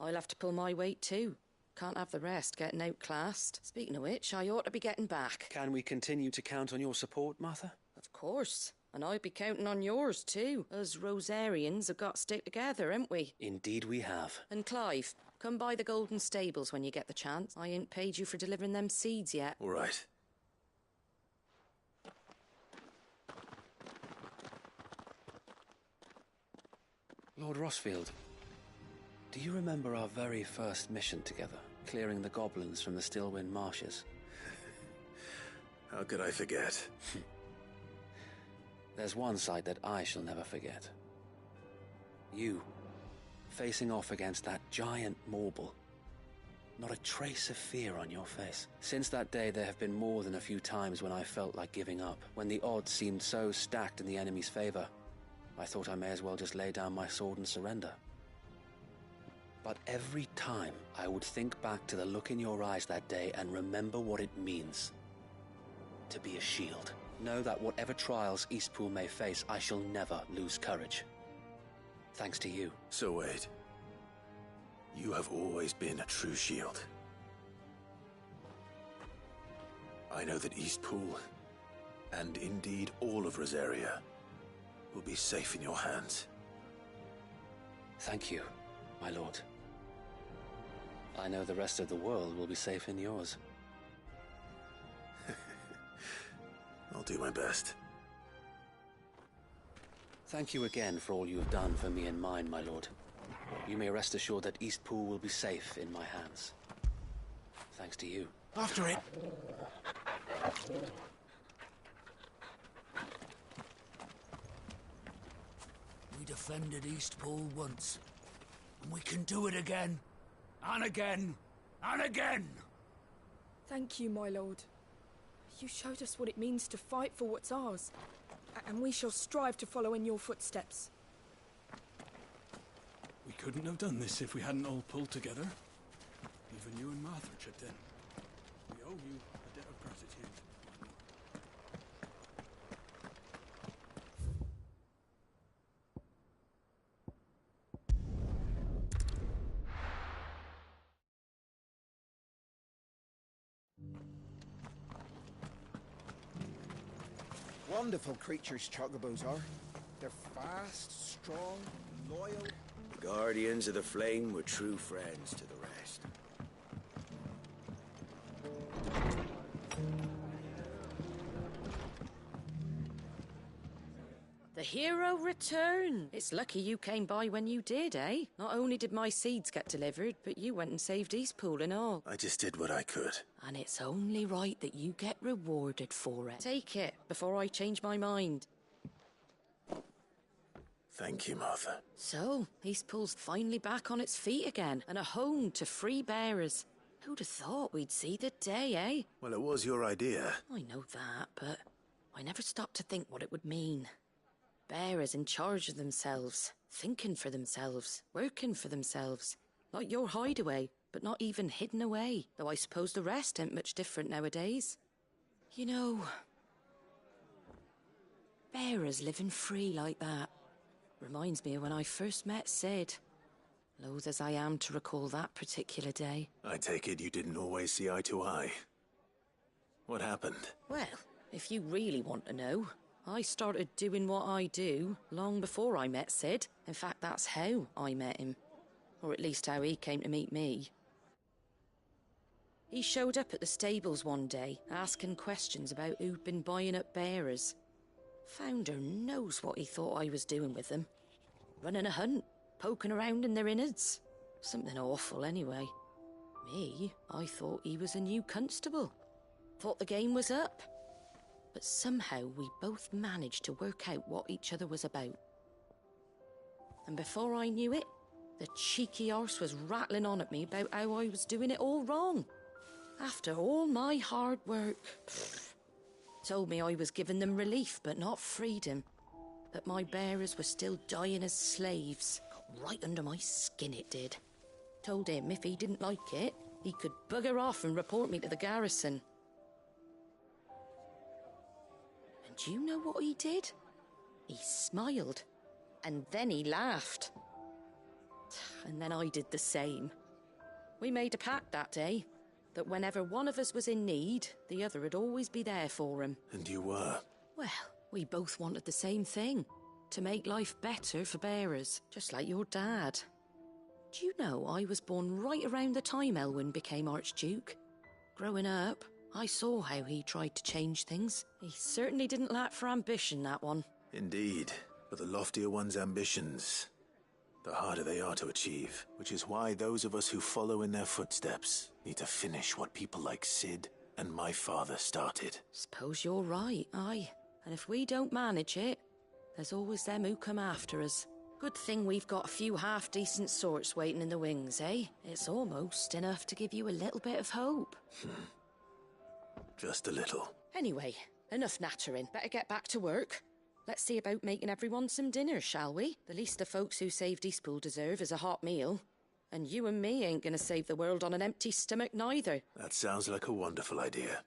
I'll have to pull my weight too. Can't have the rest getting outclassed. Speaking of which, I ought to be getting back. Can we continue to count on your support, Martha? Of course. And I'd be counting on yours too. Us Rosarians have got to stick together, haven't we? Indeed we have. And Clive, come by the Golden Stables when you get the chance. I ain't paid you for delivering them seeds yet. All right. Lord Rossfield, do you remember our very first mission together? Clearing the goblins from the Stillwind marshes? How could I forget? There's one sight that I shall never forget. You, facing off against that giant Morble. Not a trace of fear on your face. Since that day, there have been more than a few times when I felt like giving up, when the odds seemed so stacked in the enemy's favor. I thought I may as well just lay down my sword and surrender. But every time, I would think back to the look in your eyes that day and remember what it means to be a shield. Know that whatever trials Eastpool may face, I shall never lose courage. Thanks to you. So wait. You have always been a true shield. I know that Eastpool, and indeed all of Rosaria, will be safe in your hands. Thank you, my lord. I know the rest of the world will be safe in yours. I'll do my best. Thank you again for all you have done for me and mine, my lord. You may rest assured that Eastpool will be safe in my hands. Thanks to you. After it! We defended Eastpool once, and we can do it again, and again, and again! Thank you, my lord. You showed us what it means to fight for what's ours, and we shall strive to follow in your footsteps. We couldn't have done this if we hadn't all pulled together. Even you and Martha chipped in. We owe you a debt of gratitude. Wonderful creatures, chocobos are. They're fast, strong, loyal. The Guardians of the Flame were true friends to the rest. The hero returned. It's lucky you came by when you did, eh? Not only did my seeds get delivered, but you went and saved Eastpool and all. I just did what I could. And it's only right that you get rewarded for it. Take it, before I change my mind. Thank you, Martha. So, Eastpool's finally back on its feet again, and a home to free bearers. Who'd have thought we'd see the day, eh? Well, it was your idea. I know that, but I never stopped to think what it would mean. Bearers in charge of themselves, thinking for themselves, working for themselves. Like your hideaway, but not even hidden away, though I suppose the rest ain't much different nowadays. You know, bearers living free like that reminds me of when I first met Sid. Loath as I am to recall that particular day. I take it you didn't always see eye to eye. What happened? Well, if you really want to know, I started doing what I do long before I met Sid. In fact, that's how I met him. Or at least how he came to meet me. He showed up at the stables one day, asking questions about who'd been buying up bearers. Founder knows what he thought I was doing with them. Running a hunt, poking around in their innards. Something awful anyway. Me, I thought he was a new constable. Thought the game was up. But somehow we both managed to work out what each other was about. And before I knew it, the cheeky arse was rattling on at me about how I was doing it all wrong. After all my hard work. Told me I was giving them relief, but not freedom. That my bearers were still dying as slaves. Got right under my skin, it did. Told him if he didn't like it, he could bugger off and report me to the garrison. And do you know what he did? He smiled. And then he laughed. And then I did the same. We made a pact that day, that whenever one of us was in need, the other would always be there for him. And you were? Well, we both wanted the same thing. To make life better for bearers, just like your dad. Do you know I was born right around the time Elwyn became Archduke? Growing up, I saw how he tried to change things. He certainly didn't lack for ambition, that one. Indeed. But the loftier one's ambitions, the harder they are to achieve. Which is why those of us who follow in their footsteps need to finish what people like Sid and my father started. Suppose you're right, aye. And if we don't manage it, there's always them who come after us. Good thing we've got a few half-decent sorts waiting in the wings, eh? It's almost enough to give you a little bit of hope. Just a little. Anyway, enough nattering. Better get back to work. Let's see about making everyone some dinner, shall we? The least the folks who saved Eastpool deserve is a hot meal. And you and me ain't gonna save the world on an empty stomach neither. That sounds like a wonderful idea.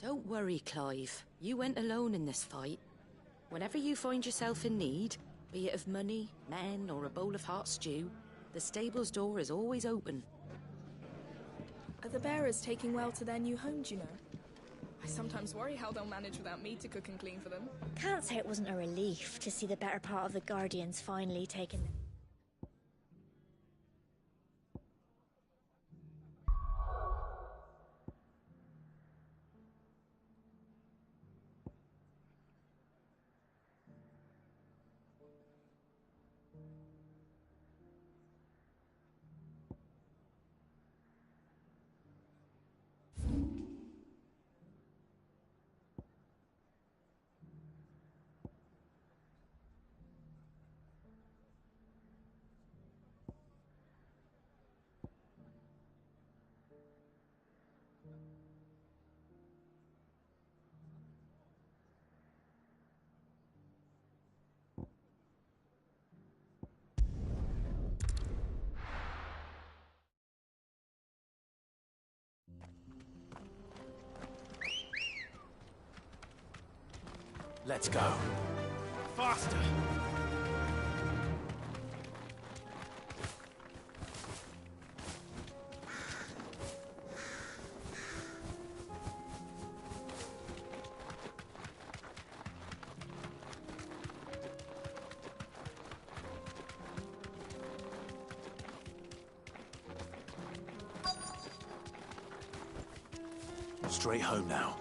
Don't worry, Clive. You went alone in this fight. Whenever you find yourself in need, be it of money, men, or a bowl of hot stew, the stable's door is always open. Are the bearers taking well to their new home, do you know? I sometimes worry how they'll manage without me to cook and clean for them. Can't say it wasn't a relief to see the better part of the Guardians finally taken. Let's go. Faster! Straight home now.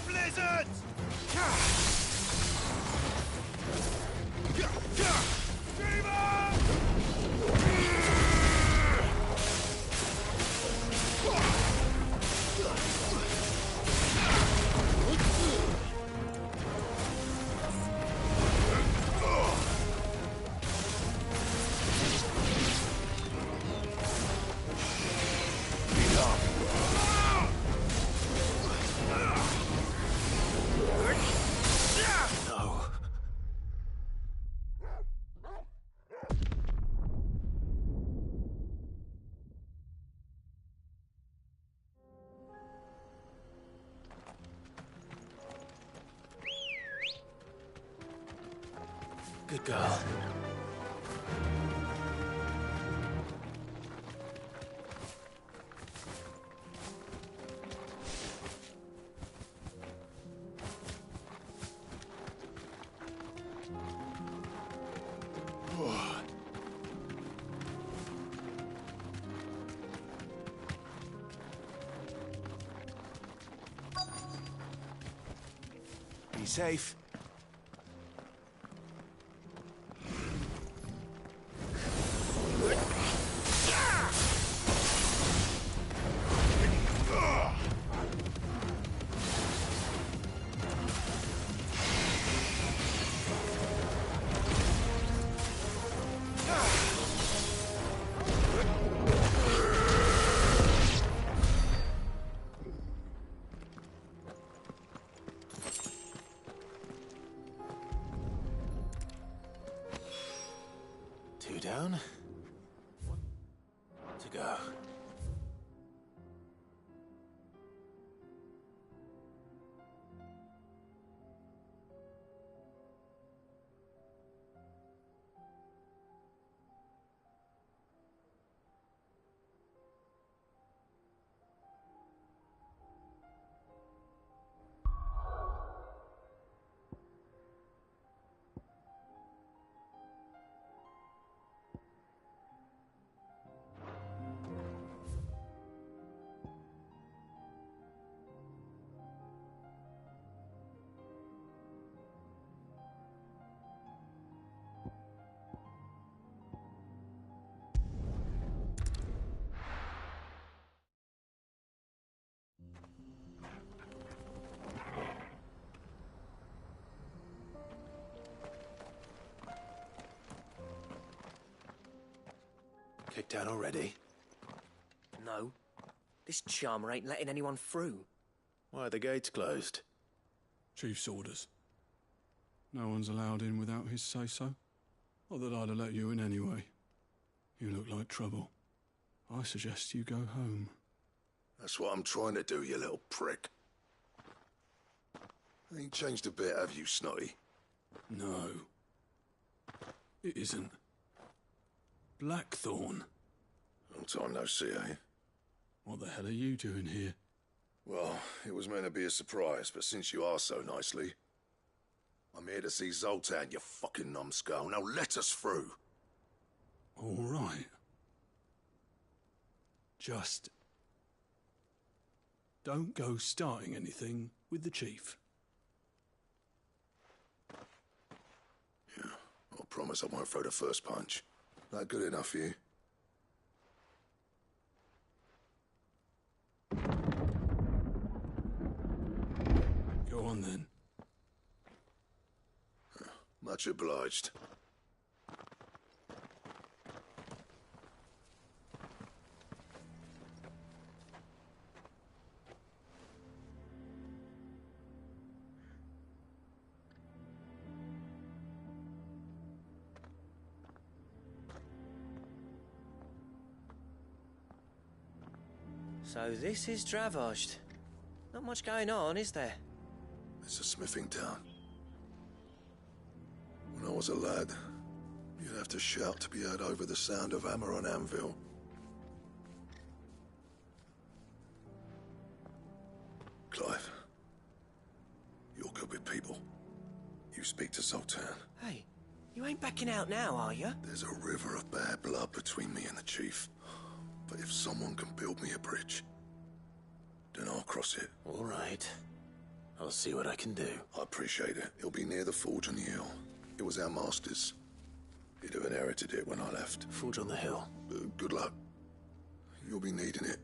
Blizzards! Good girl. Be safe. down. To go. Kicked out already? No. This charmer ain't letting anyone through. Why are the gates closed? Chief's orders. No one's allowed in without his say-so. Not that I'd have let you in anyway. You look like trouble. I suggest you go home. That's what I'm trying to do, you little prick. Ain't changed a bit, have you, Snotty? No. It isn't. Blackthorn. Long time no see, eh? What the hell are you doing here? Well, it was meant to be a surprise, but since you are so nicely, I'm here to see Zoltan, you fucking numbskull. Now let us through. All right. Just don't go starting anything with the chief. Yeah, I promise I won't throw the first punch. That good enough for you? Go on then. Much obliged. So this is Dravosht. Not much going on, is there? It's a smithing town. When I was a lad, you'd have to shout to be heard over the sound of hammer on anvil. Clive, you're good with people. You speak to Zoltan. Hey, you ain't backing out now, are you? There's a river of bad blood between me and the chief. But if someone can build me a bridge, then I'll cross it. All right. I'll see what I can do. I appreciate it. It'll be near the forge on the hill. It was our master's. He'd have inherited it when I left. Forge on the hill. Good luck. You'll be needing it.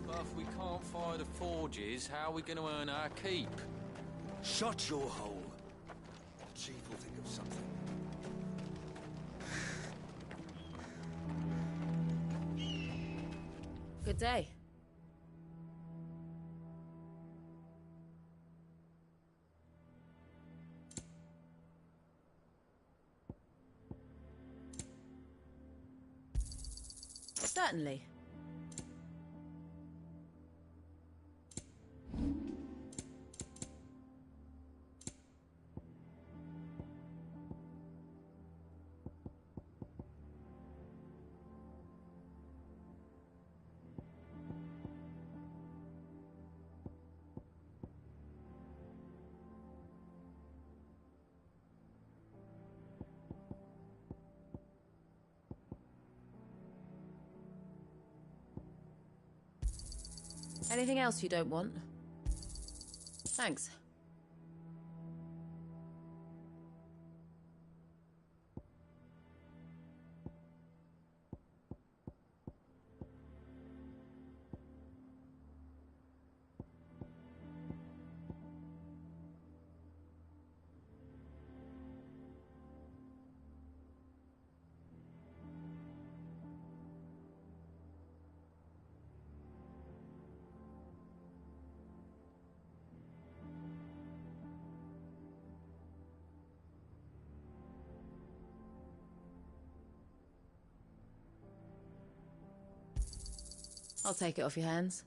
But if we can't fire the forges, how are we going to earn our keep? Shut your hole. Chief will think of something. Good day. Certainly. Anything else you don't want? Thanks. I'll take it off your hands.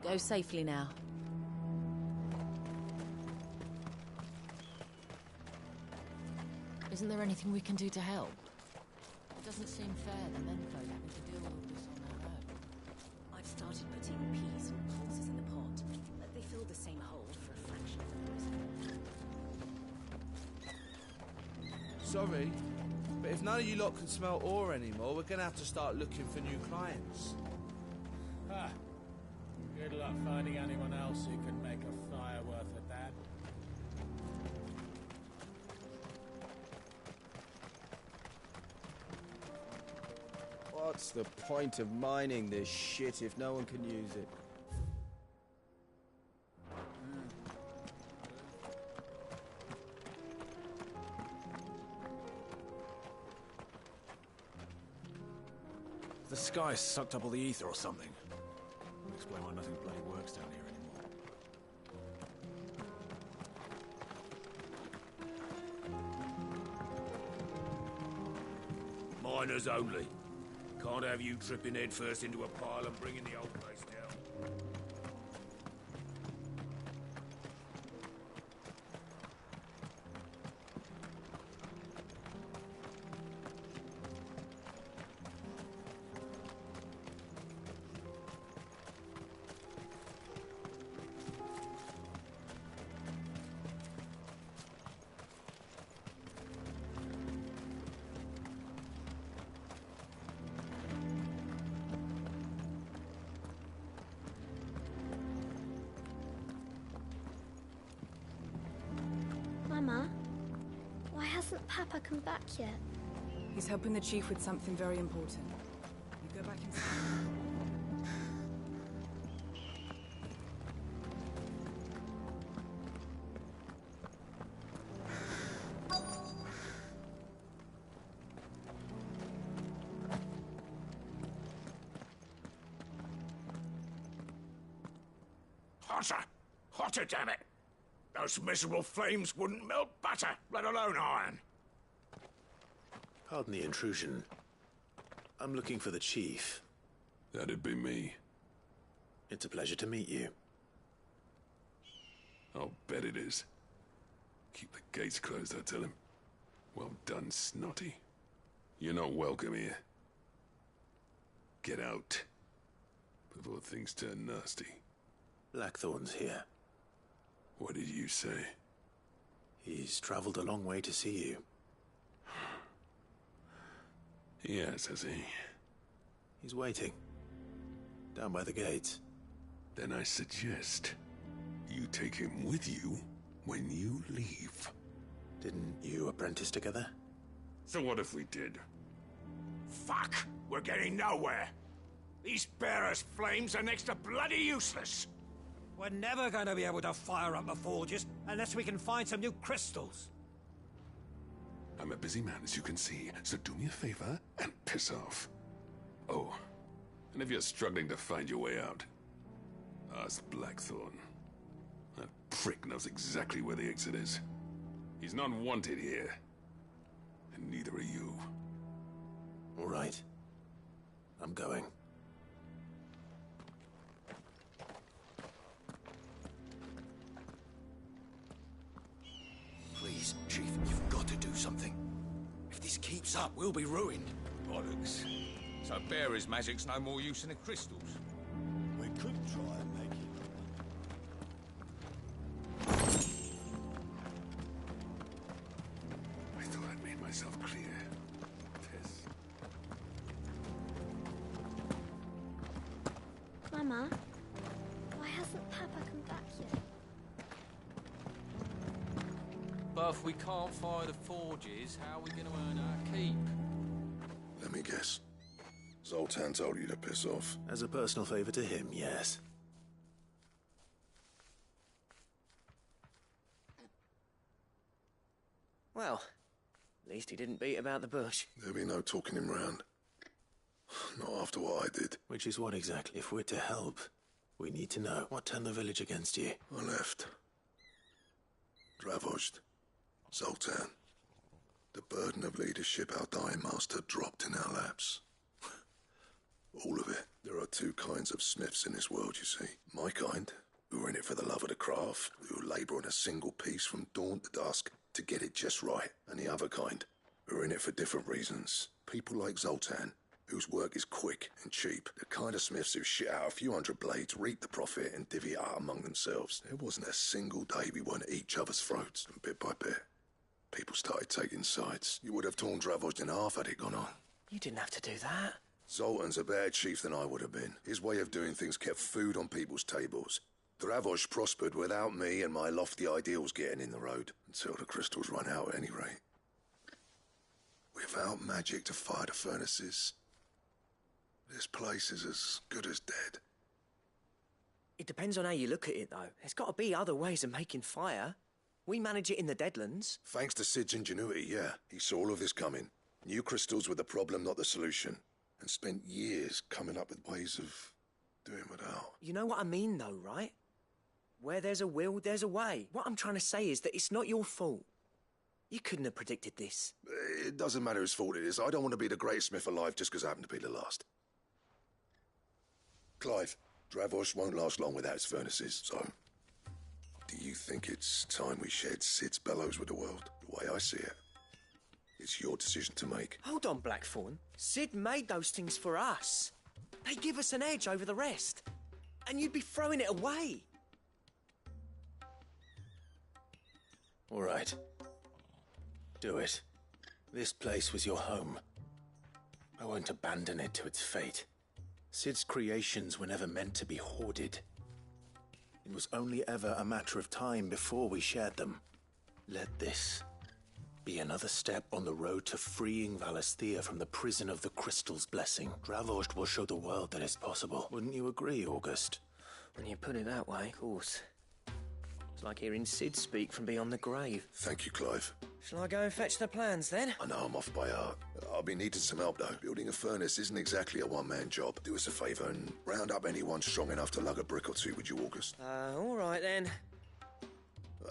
Go safely now. Isn't there anything we can do to help? It doesn't seem fair the menfolk having to deal with all this on their own. I've started putting peas and pulses in the pot. They fill the same hole for a fraction of the price. Sorry, but if none of you lot can smell ore anymore, we're gonna have to start looking for new clients. Ha! Good luck finding anyone else who can make a fire worth a damn. What's the point of mining this shit if no one can use it? The sky sucked up all the ether or something. Would explain why nothing bloody works down here anymore. Miners only. Can't have you tripping headfirst into a pile and bringing the old place down. Mama, why hasn't Papa come back yet? He's helping the chief with something very important. You go back inside. Hotter! Hotter, damn it! Those miserable flames wouldn't melt butter, let alone iron. Pardon the intrusion. I'm looking for the chief. That'd be me. It's a pleasure to meet you. I'll bet it is. Keep the gates closed, I tell him. Well done, Snotty. You're not welcome here. Get out. Before things turn nasty. Blackthorn's here. What did you say? He's traveled a long way to see you. Yes, has he? He's waiting. Down by the gates. Then I suggest you take him with you when you leave. Didn't you apprentice together? So what if we did? Fuck! We're getting nowhere. These bearers' flames are next to bloody useless. We're never going to be able to fire up the forges unless we can find some new crystals. I'm a busy man, as you can see, so do me a favor and piss off. Oh, and if you're struggling to find your way out, ask Blackthorn. That prick knows exactly where the exit is. He's not wanted here. And neither are you. All right. I'm going. Please, Chief, you've got to do something. If this keeps up, we'll be ruined. Bollocks. So bearers' magic's no more use than the crystals. We could try and make I thought I'd made myself clear. Tess. Mama, why hasn't Papa come back yet? But if we can't fire the forges, how are we going to earn our keep? Let me guess. Zoltan told you to piss off. As a personal favor to him, yes. Well, at least he didn't beat about the bush. There'll be no talking him round. Not after what I did. Which is what exactly? If we're to help, we need to know what turned the village against you. I left. Dravozd. Zoltan. The burden of leadership our dying master dropped in our laps. All of it. There are two kinds of smiths in this world, you see. My kind, who are in it for the love of the craft, who labour on a single piece from dawn to dusk to get it just right. And the other kind, who are in it for different reasons. People like Zoltan, whose work is quick and cheap. The kind of smiths who shit out a few hundred blades, reap the profit, and divvy it out among themselves. There wasn't a single day we weren't at each other's throats, and bit by bit, people started taking sides. You would have torn Dravos in half had it gone on. You didn't have to do that. Zoltan's a better chief than I would have been. His way of doing things kept food on people's tables. Dravos prospered without me and my lofty ideals getting in the road. Until the crystals run out at any rate. Without magic to fire the furnaces, this place is as good as dead. It depends on how you look at it, though. There's got to be other ways of making fire. We manage it in the Deadlands. Thanks to Sid's ingenuity, yeah. He saw all of this coming. Knew crystals were the problem, not the solution. And spent years coming up with ways of doing without. You know what I mean, though, right? Where there's a will, there's a way. What I'm trying to say is that it's not your fault. You couldn't have predicted this. It doesn't matter whose fault it is. I don't want to be the greatest smith alive just because I happen to be the last. Clive, Dravos won't last long without its furnaces, so... Do you think it's time we shared Sid's bellows with the world? The way I see it. It's your decision to make. Hold on, Blackthorn. Sid made those things for us. They give us an edge over the rest. And you'd be throwing it away. All right. Do it. This place was your home. I won't abandon it to its fate. Sid's creations were never meant to be hoarded. It was only ever a matter of time before we shared them. Let this be another step on the road to freeing Valisthea from the prison of the Crystal's blessing. Dravos will show the world that it's possible. Wouldn't you agree, August? When you put it that way, of course. It's like hearing Sid speak from beyond the grave. Thank you, Clive. Shall I go and fetch the plans, then? I know I'm off by heart. I'll be needing some help, though. Building a furnace isn't exactly a one-man job. Do us a favour and round up anyone strong enough to lug a brick or two, would you, August? All right, then.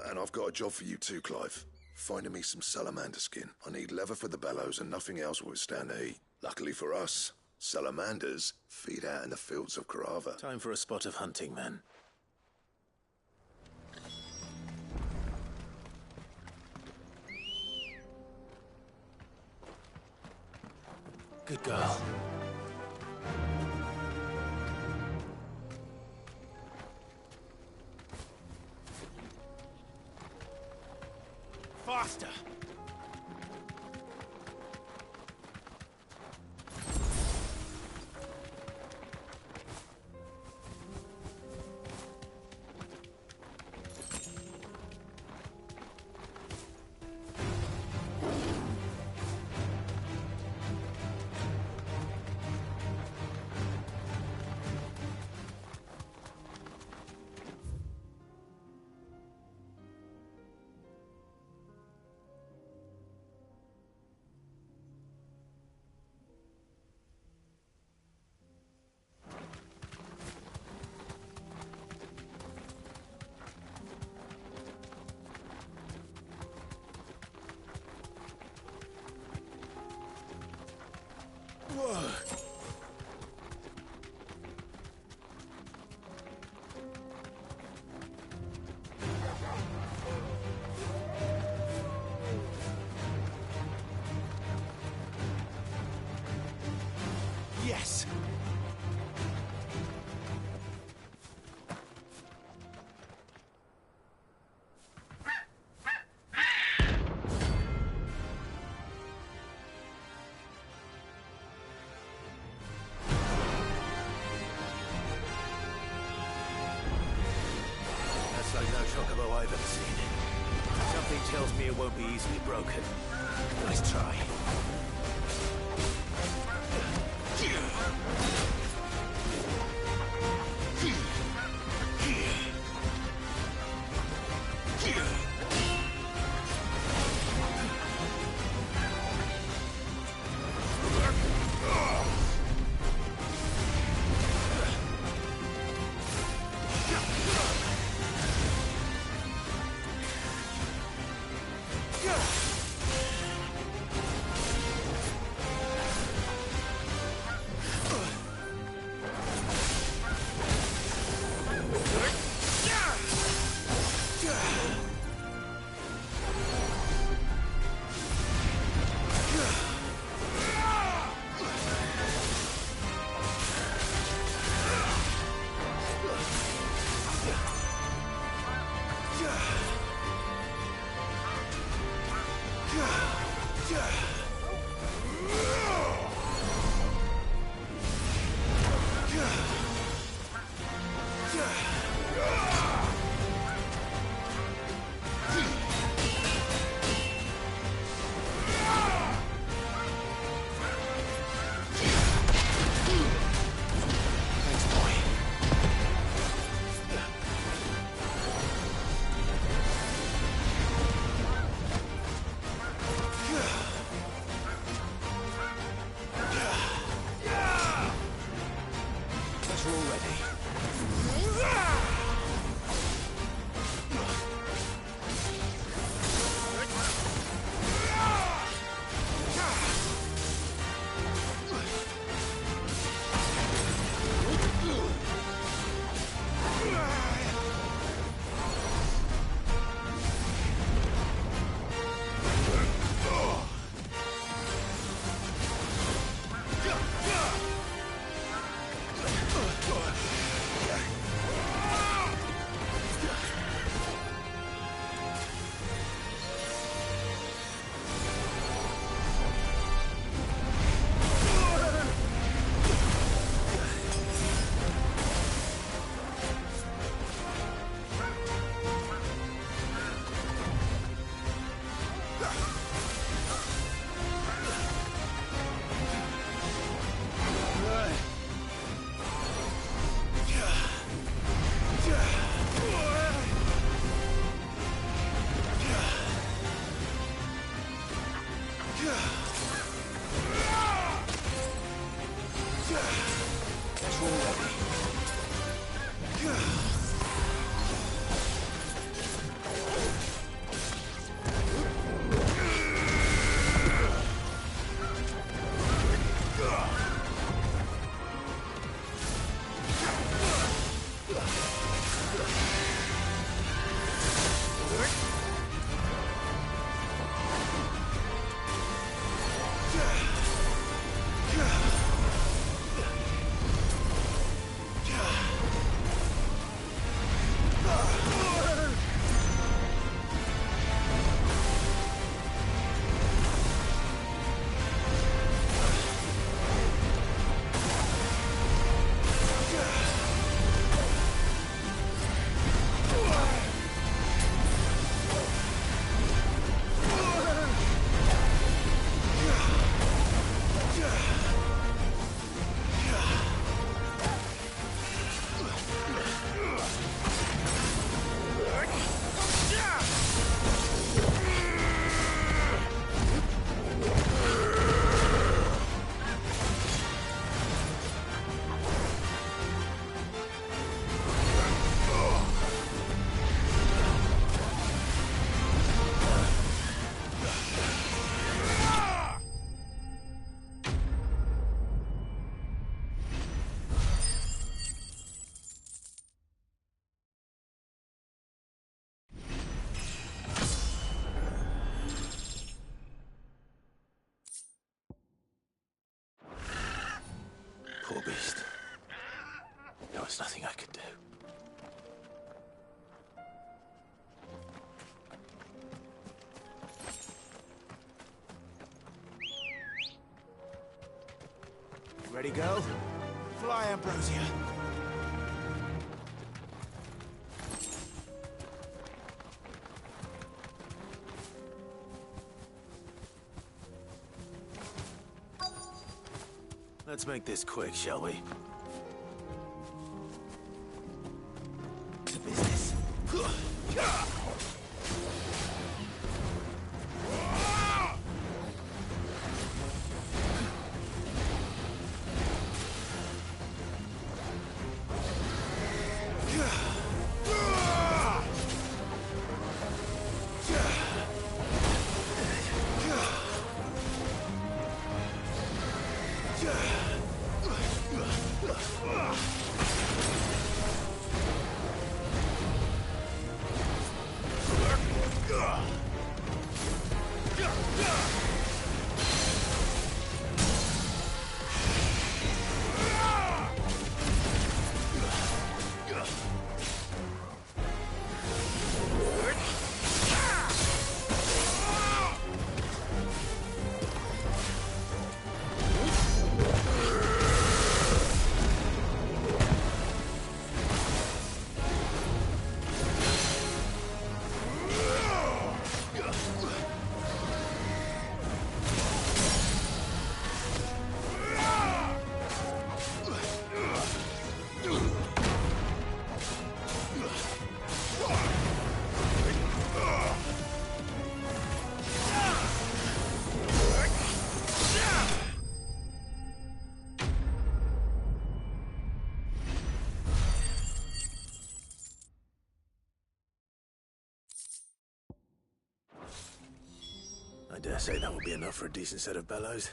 And I've got a job for you too, Clive. Finding me some salamander skin. I need leather for the bellows and nothing else will withstand the heat. Luckily for us, salamanders feed out in the fields of Carava. Time for a spot of hunting, then. Good girl. Faster! Yes! That's like no chocobo I've ever seen. Something tells me it won't be easily broken. Nice try. Guess we're all ready. Poor beast. There was nothing I could do. Ready, go? Fly, Ambrosia. Let's make this quick, shall we? To business. dare say that will be enough for a decent set of bellows.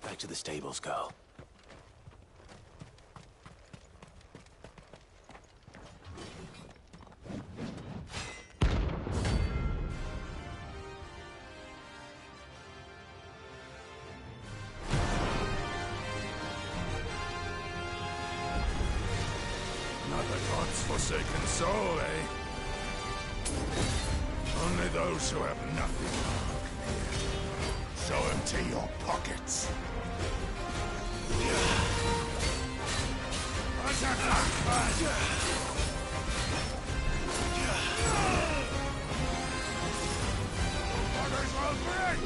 Back to the stables, girl. Not the god's forsaken soul, eh? Only those who have nothing more can hear. So empty your pockets. Buggers will break!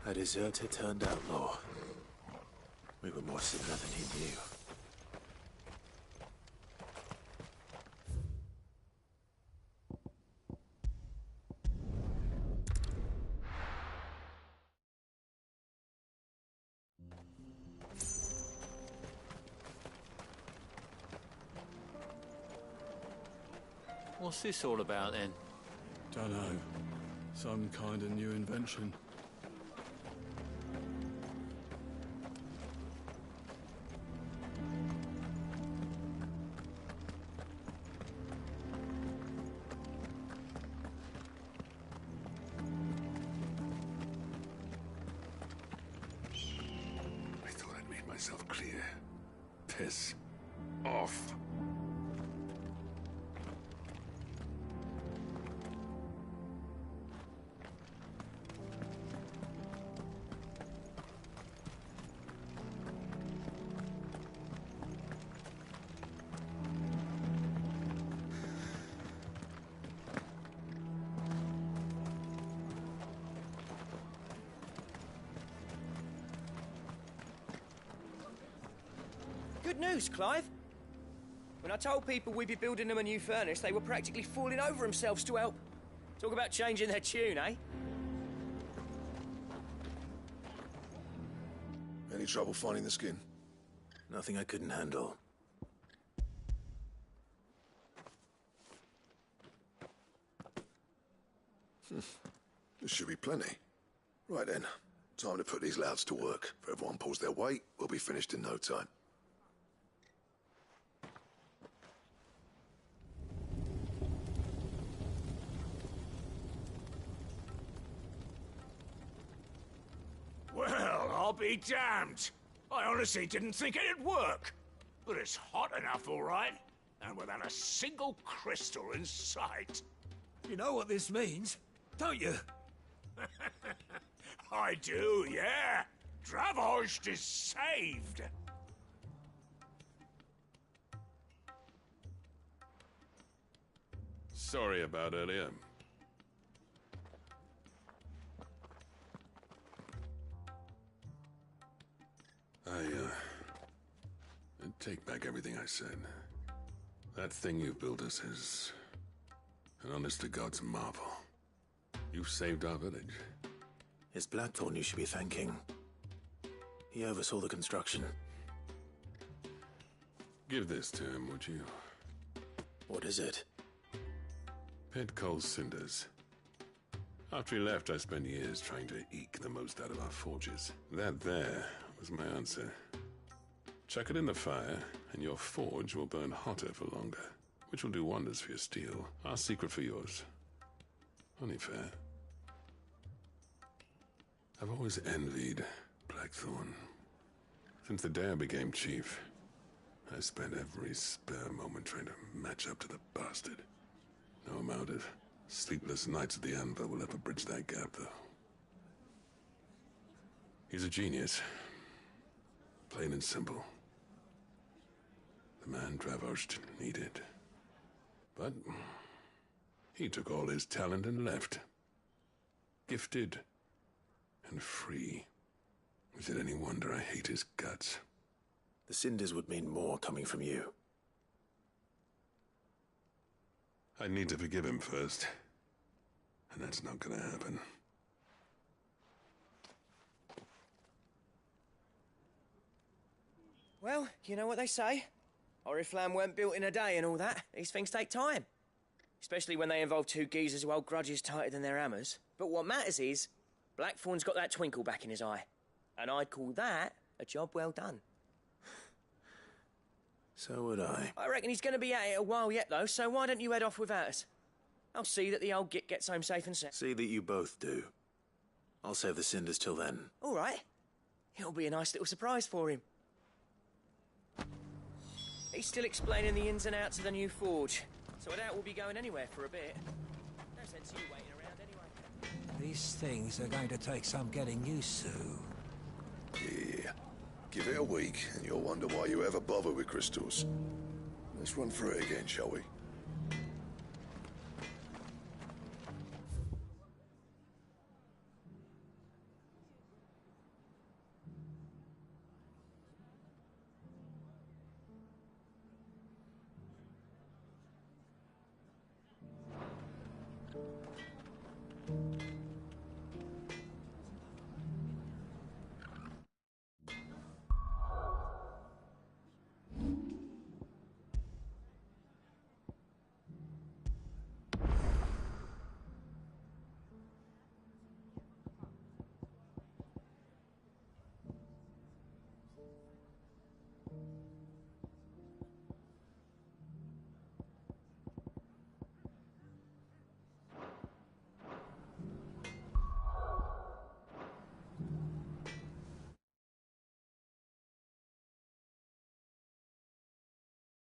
A deserter turned outlaw. We were more similar than he knew. What's this all about then? Dunno. Some kind of new invention. I thought I'd made myself clear. Piss off. Good news, Clive. When I told people we'd be building them a new furnace, they were practically falling over themselves to help. Talk about changing their tune, eh? Any trouble finding the skin? Nothing I couldn't handle. There should be plenty. Right then, time to put these louds to work. If everyone pulls their weight, we'll be finished in no time. Well, I'll be damned. I honestly didn't think it'd work. But it's hot enough, all right. And without a single crystal in sight. You know what this means, don't you? I do, yeah. Dravost is saved. Sorry about earlier. I take back everything I said. That thing you built us is an honest-to-God's marvel. You saved our village. It's Blackthorn you should be thanking. He oversaw the construction. Give this to him, would you? What is it? Pit coal cinders. After he left, I spent years trying to eke the most out of our forges. That there was my answer. Chuck it in the fire, and your forge will burn hotter for longer, which will do wonders for your steel. Our secret for yours. Only fair. I've always envied Blackthorn. Since the day I became chief, I spent every spare moment trying to match up to the bastard. No amount of sleepless nights at the anvil will ever bridge that gap, though. He's a genius. Plain and simple. The man Dravost needed. But he took all his talent and left. Gifted and free. Is it any wonder I hate his guts? The cinders would mean more coming from you. I need to forgive him first. And that's not gonna happen. Well, you know what they say. Oriflamme weren't built in a day and all that. These things take time. Especially when they involve two geezers who hold grudges tighter than their hammers. But what matters is, Blackthorn's got that twinkle back in his eye. And I'd call that a job well done. So would I. I reckon he's going to be at it a while yet, though, so why don't you head off without us? I'll see that the old git gets home safe and sound. See that you both do. I'll save the cinders till then. All right. It'll be a nice little surprise for him. He's still explaining the ins and outs of the new forge, so I doubt we'll be going anywhere for a bit. No sense in you waiting around anyway. These things are going to take some getting used to. Yeah. Give it a week, and you'll wonder why you ever bother with crystals. Let's run through it again, shall we?